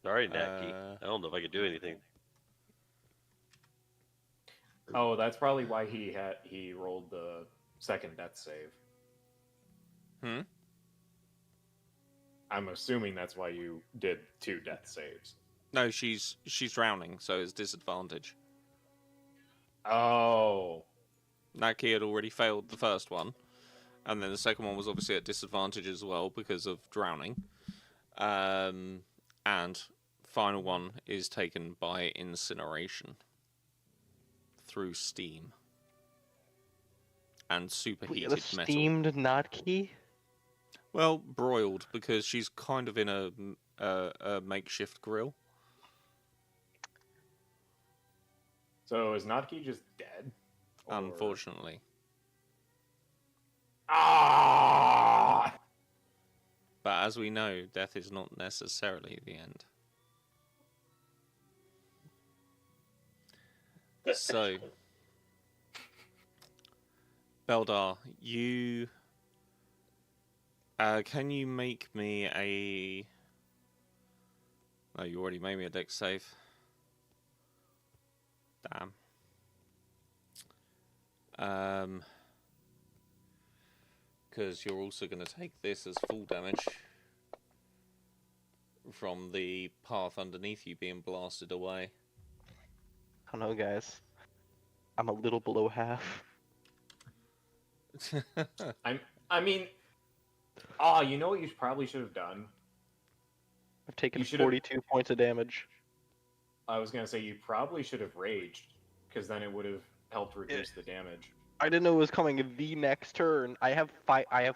Sorry, Naki. I don't know if I could do anything. Oh, that's probably why he rolled the second death save. I'm assuming that's why you did 2 death saves. No, she's drowning, so it's disadvantage. Oh. Naki had already failed the first one, and then the second one was obviously at disadvantage as well because of drowning. And final one is taken by incineration through steam and superheated metal. Steamed Notki? Well, broiled because she's kind of in a makeshift grill. So is Notki just dead? Or... Unfortunately. Ah! But as we know, death is not necessarily the end. So, Beldar, you... can you make me a... No, you already made me a dex save. Damn. Because you're also going to take this as full damage from the path underneath you being blasted away. I don't know, guys. I'm a little below half. I mean, you know what you probably should have done? I've taken You should've- 42 points of damage. I was gonna say you probably should have raged, because then it would have helped reduce the damage. I didn't know it was coming the next turn. I have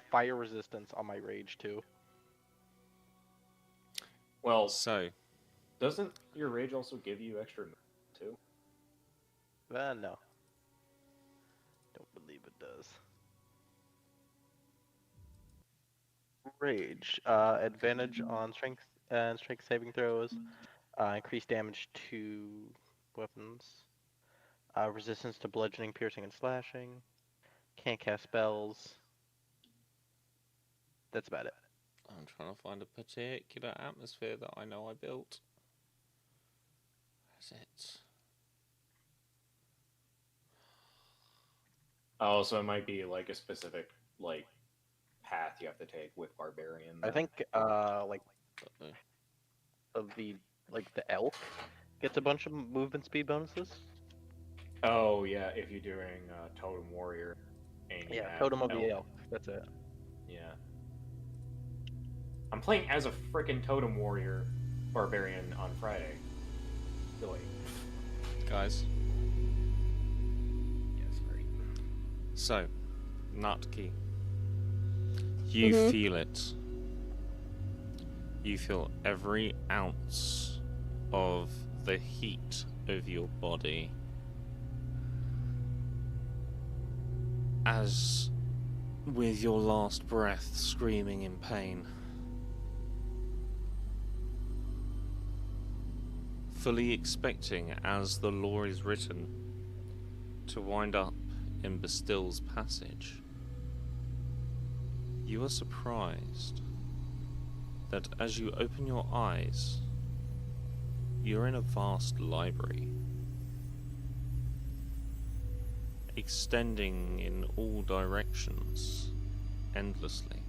fire resistance on my rage too. Well, So, doesn't your rage also give you extra too? No. Don't believe it does. Rage. Advantage on strength and strength saving throws. Increased damage to weapons. Resistance to bludgeoning, piercing, and slashing. Can't cast spells. That's about it. I'm trying to find a particular atmosphere that I know I built. Where's it? Oh, so it might be like a specific path you have to take with barbarian. I think Uh-oh. the elf gets a bunch of movement speed bonuses. Oh yeah, if you're doing totem warrior. And you Yeah, have totem of the elf. That's it. Yeah. I'm playing as a frickin' totem warrior barbarian on Friday. Really. Guys, Yes, right. so, Nutki. You feel it. You feel every ounce of the heat of your body as with your last breath screaming in pain. Fully expecting, as the lore is written, to wind up in Bastille's passage, you are surprised that as you open your eyes, you're in a vast library, extending in all directions, endlessly.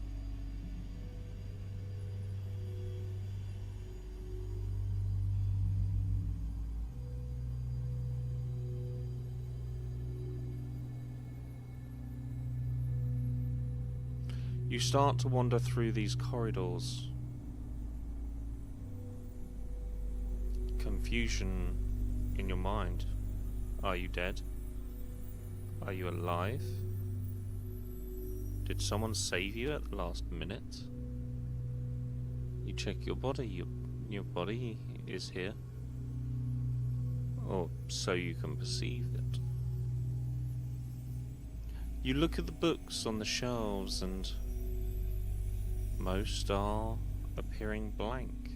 You start to wander through these corridors. Confusion in your mind. Are you dead? Are you alive? Did someone save you at the last minute? You check your body. Your body is here. Or so you can perceive it. You look at the books on the shelves and most are appearing blank.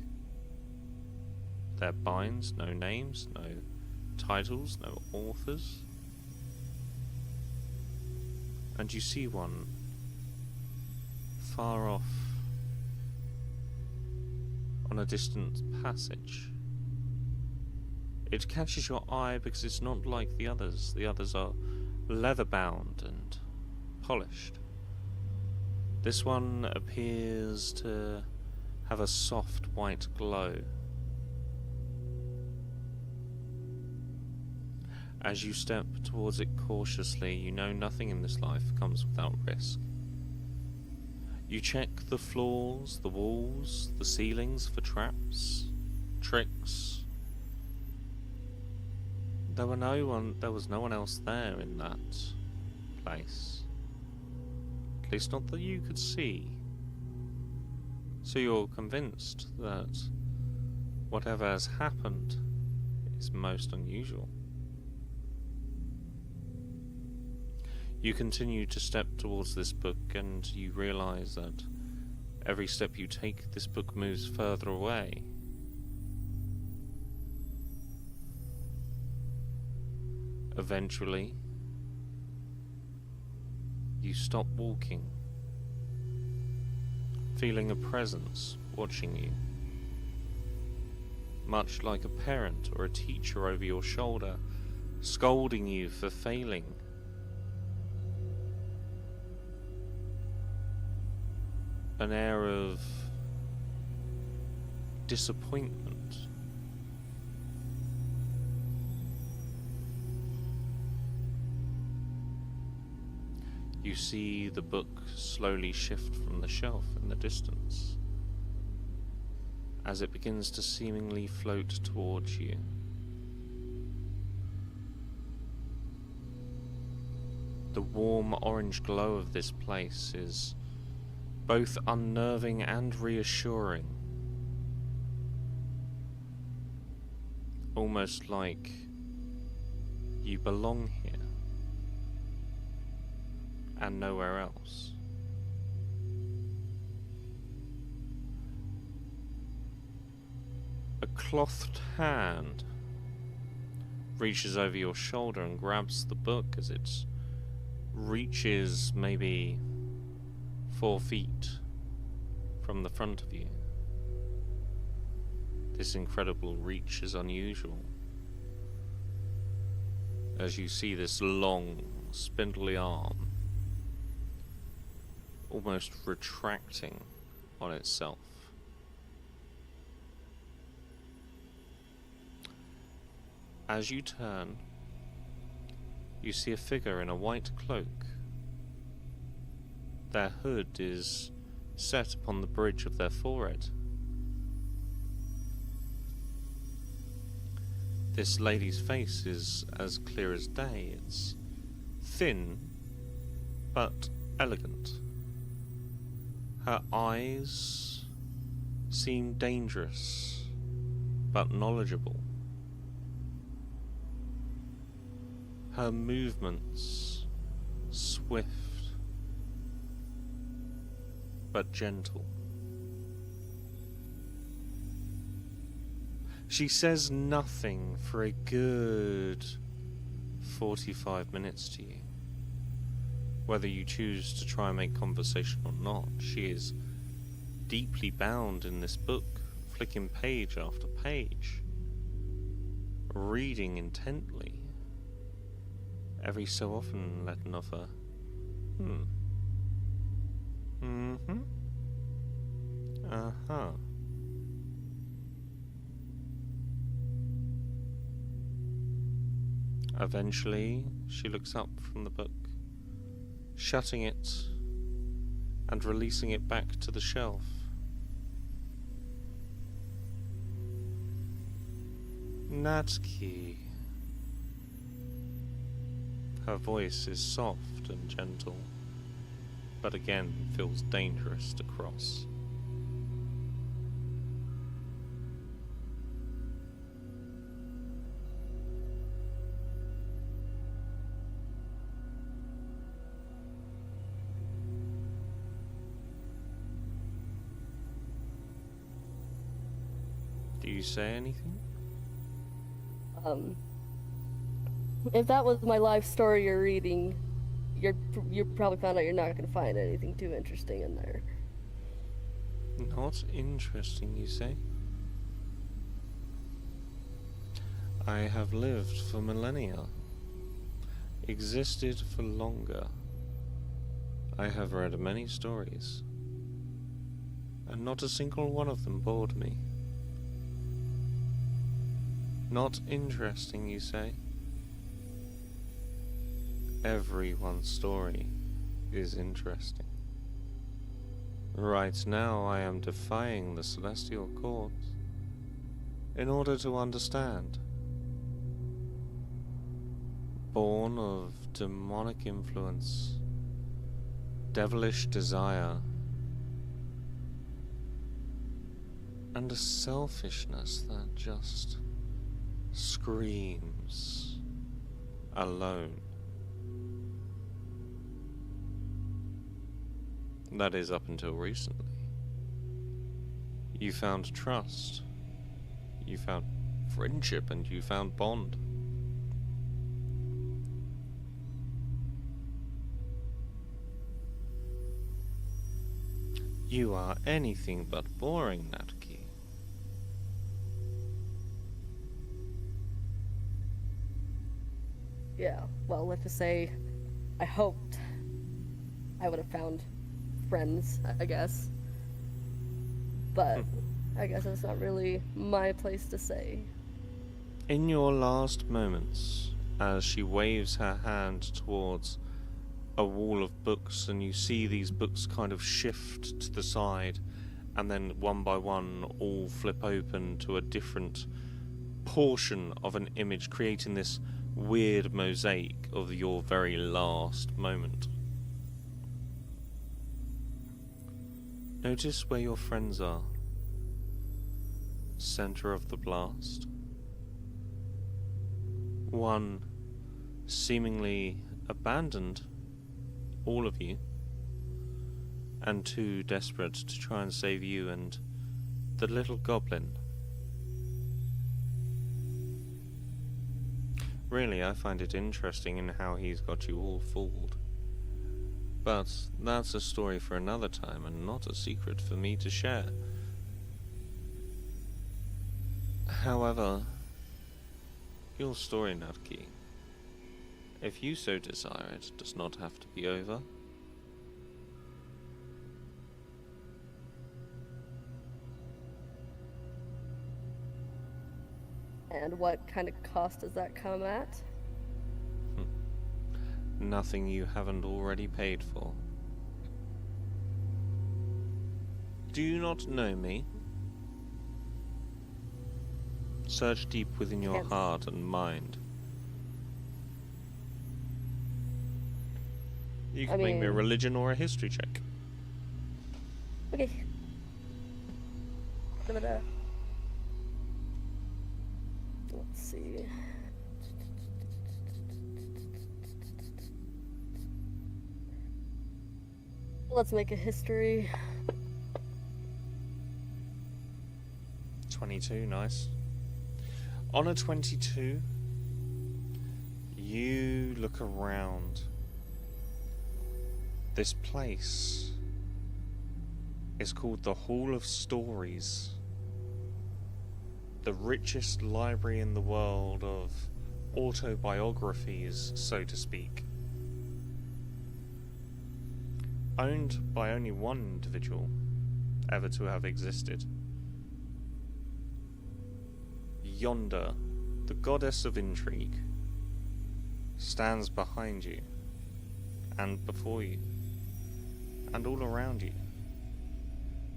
Their binds, no names, no titles, no authors. And you see one far off on a distant passage. It catches your eye because it's not like the others. The others are leather-bound and polished. This one appears to have a soft white glow. As you step towards it cautiously, you know nothing in this life comes without risk. You check the floors, the walls, the ceilings for traps, tricks. There was no one else there in that place. At least not that you could see. So you're convinced that whatever has happened is most unusual. You continue to step towards this book and you realise that Every step you take, this book moves further away. Eventually, you stop walking, feeling a presence watching you. Much like a parent or a teacher over your shoulder, scolding you for failing. An air of disappointment. You see the book slowly shift from the shelf in the distance as it begins to seemingly float towards you. The warm orange glow of this place is both unnerving and reassuring. Almost like you belong here and nowhere else. A clothed hand reaches over your shoulder and grabs the book as it reaches maybe 4 feet from the front of you. This incredible reach is unusual, as you see this long, spindly arm almost retracting on itself. As you turn, you see a figure in a white cloak. Their hood is set upon the bridge of their forehead. This lady's face is as clear as day. It's thin, but elegant. Her eyes seem dangerous, but knowledgeable. Her movements swift, but gentle. She says nothing for a good 45 minutes to you. Whether you choose to try and make conversation or not, she is deeply bound in this book, flicking page after page, reading intently, every so often letting off a uh-huh. Eventually, she looks up from the book, shutting it and releasing it back to the shelf. Natsuki. Her voice is soft and gentle, but again feels dangerous to cross. Do you say anything? If that was my life story you're reading, you probably found out you're not going to find anything too interesting in there. Not interesting, you say? I have lived for millennia, existed for longer. I have read many stories, and not a single one of them bored me. Not interesting, you say? Everyone's story is interesting. Right now I am defying the celestial courts in order to understand. Born of demonic influence, devilish desire, and a selfishness that just screams alone. That is up until recently. You found trust. You found friendship, and you found bond. You are anything but boring, Natki. Yeah, well, let's just say I hoped I would have found friends, I guess. But I guess that's not really my place to say. In your last moments, as she waves her hand towards a wall of books, and you see these books kind of shift to the side, and then one by one all flip open to a different portion of an image, creating this weird mosaic of your very last moment. Notice where your friends are. Center of the blast. One seemingly abandoned all of you, and two desperate to try and save you and the little goblin. Really, I find it interesting in how he's got you all fooled. But that's a story for another time and not a secret for me to share. However, your story, Natki, if you so desire it, does not have to be over. And what kind of cost does that come at? Nothing you haven't already paid for. Do you not know me? Search deep within your heart and mind. You can make me a religion or a history check. Okay. Let's see. Let's make a history. 22, nice. On a 22, you look around. This place is called the Hall of Stories. The richest library in the world of autobiographies, so to speak. Owned by only one individual ever to have existed. Yonder, the goddess of intrigue, stands behind you, and before you, and all around you.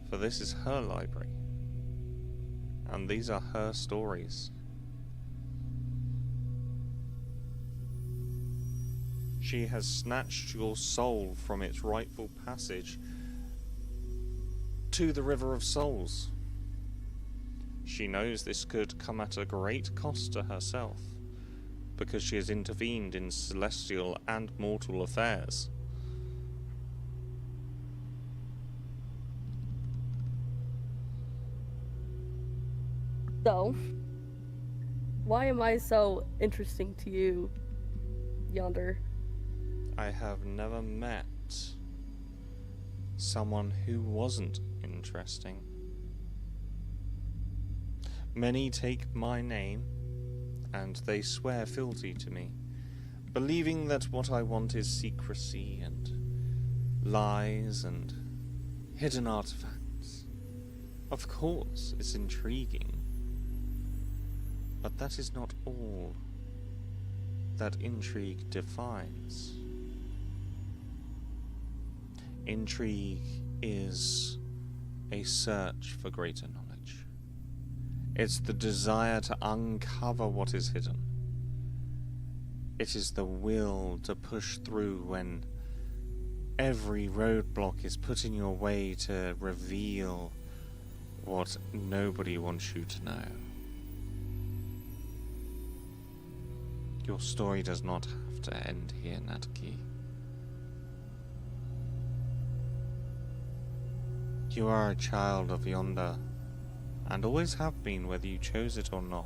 For this is her library, and these are her stories. She has snatched your soul from its rightful passage to the River of Souls. She knows this could come at a great cost to herself, because she has intervened in celestial and mortal affairs. So, why am I so interesting to you, Yonder? I have never met someone who wasn't interesting. Many take my name, and they swear fealty to me, believing that what I want is secrecy and lies and hidden artifacts. Of course, it's intriguing, but that is not all that intrigue defines. Intrigue is a search for greater knowledge. It's the desire to uncover what is hidden. It is the will to push through when every roadblock is put in your way to reveal what nobody wants you to know. Your story does not have to end here, Natki. You are a child of Yonder, and always have been whether you chose it or not.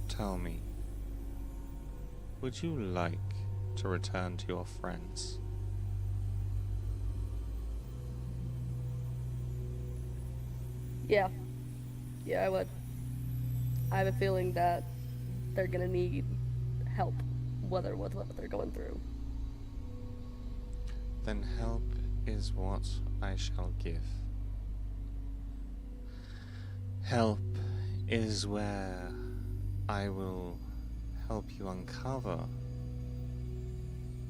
Tell me, would you like to return to your friends? Yeah. Yeah, I would. I have a feeling that they're gonna need help, whether with what they're going through. Then help is what I shall give. Help is where I will help you uncover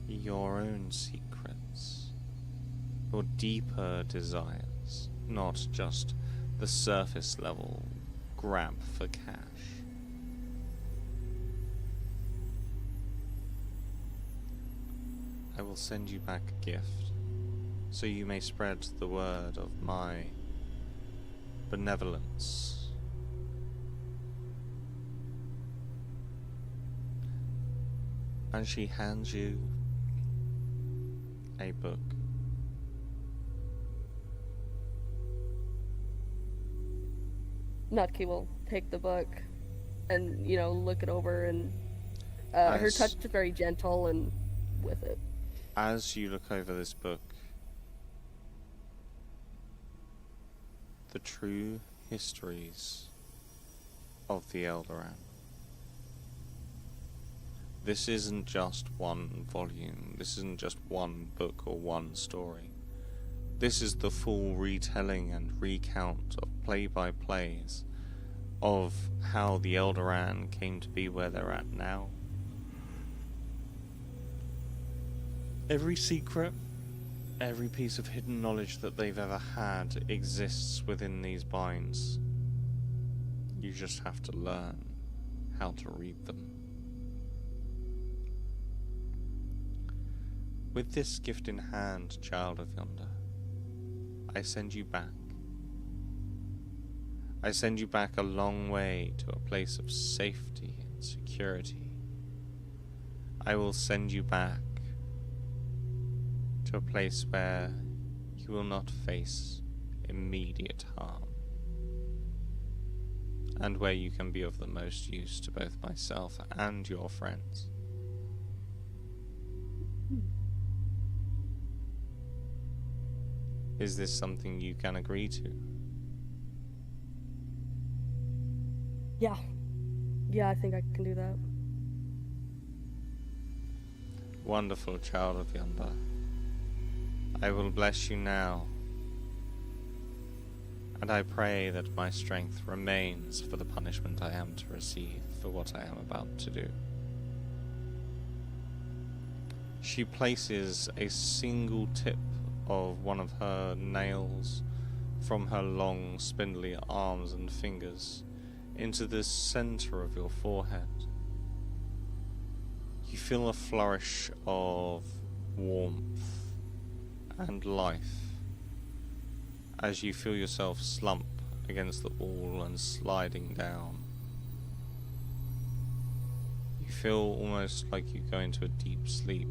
your own secrets, your deeper desires, not just the surface level grab for cash. I will send you back a gift, so you may spread the word of my benevolence. And she hands you a book. Nutki will take the book and, look it over, and her touch is very gentle and with it. As you look over this book, the true histories of the Eldoran. This isn't just one volume, this isn't just one book or one story. This is the full retelling and recount of play-by-plays of how the Eldoran came to be where they're at now. Every secret, every piece of hidden knowledge that they've ever had exists within these binds. You just have to learn how to read them. With this gift in hand, child of yonder, I send you back. I send you back a long way to a place of safety and security. I will send you back to a place where you will not face immediate harm, and where you can be of the most use to both myself and your friends. Is this something you can agree to? Yeah. Yeah, I think I can do that. Wonderful, child of yonder. I will bless you now, and I pray that my strength remains for the punishment I am to receive for what I am about to do. She places a single tip of one of her nails from her long, spindly arms and fingers into the center of your forehead. You feel a flourish of warmth and life as you feel yourself slump against the wall and sliding down. You feel almost like you go into a deep sleep.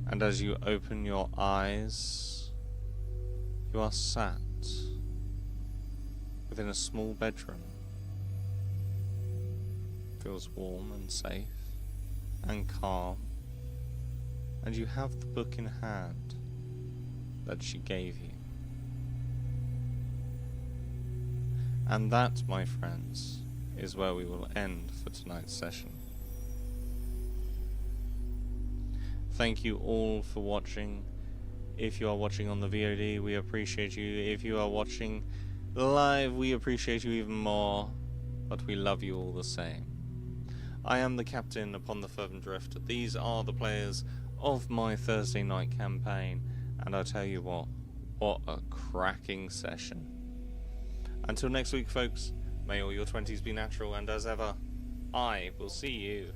And as you open your eyes, you are sat within a small bedroom. Feels warm and safe and calm, and you have the book in hand that she gave you. And that, my friends, is where we will end for tonight's session. Thank you all for watching. If you are watching on the VOD, we appreciate you. If you are watching live, we appreciate you even more, but we love you all the same. I am the captain upon the Fervent Drift. These are the players of my Thursday night campaign, and I tell you what a cracking session. Until next week, folks, may all your 20s be natural, and as ever, I will see you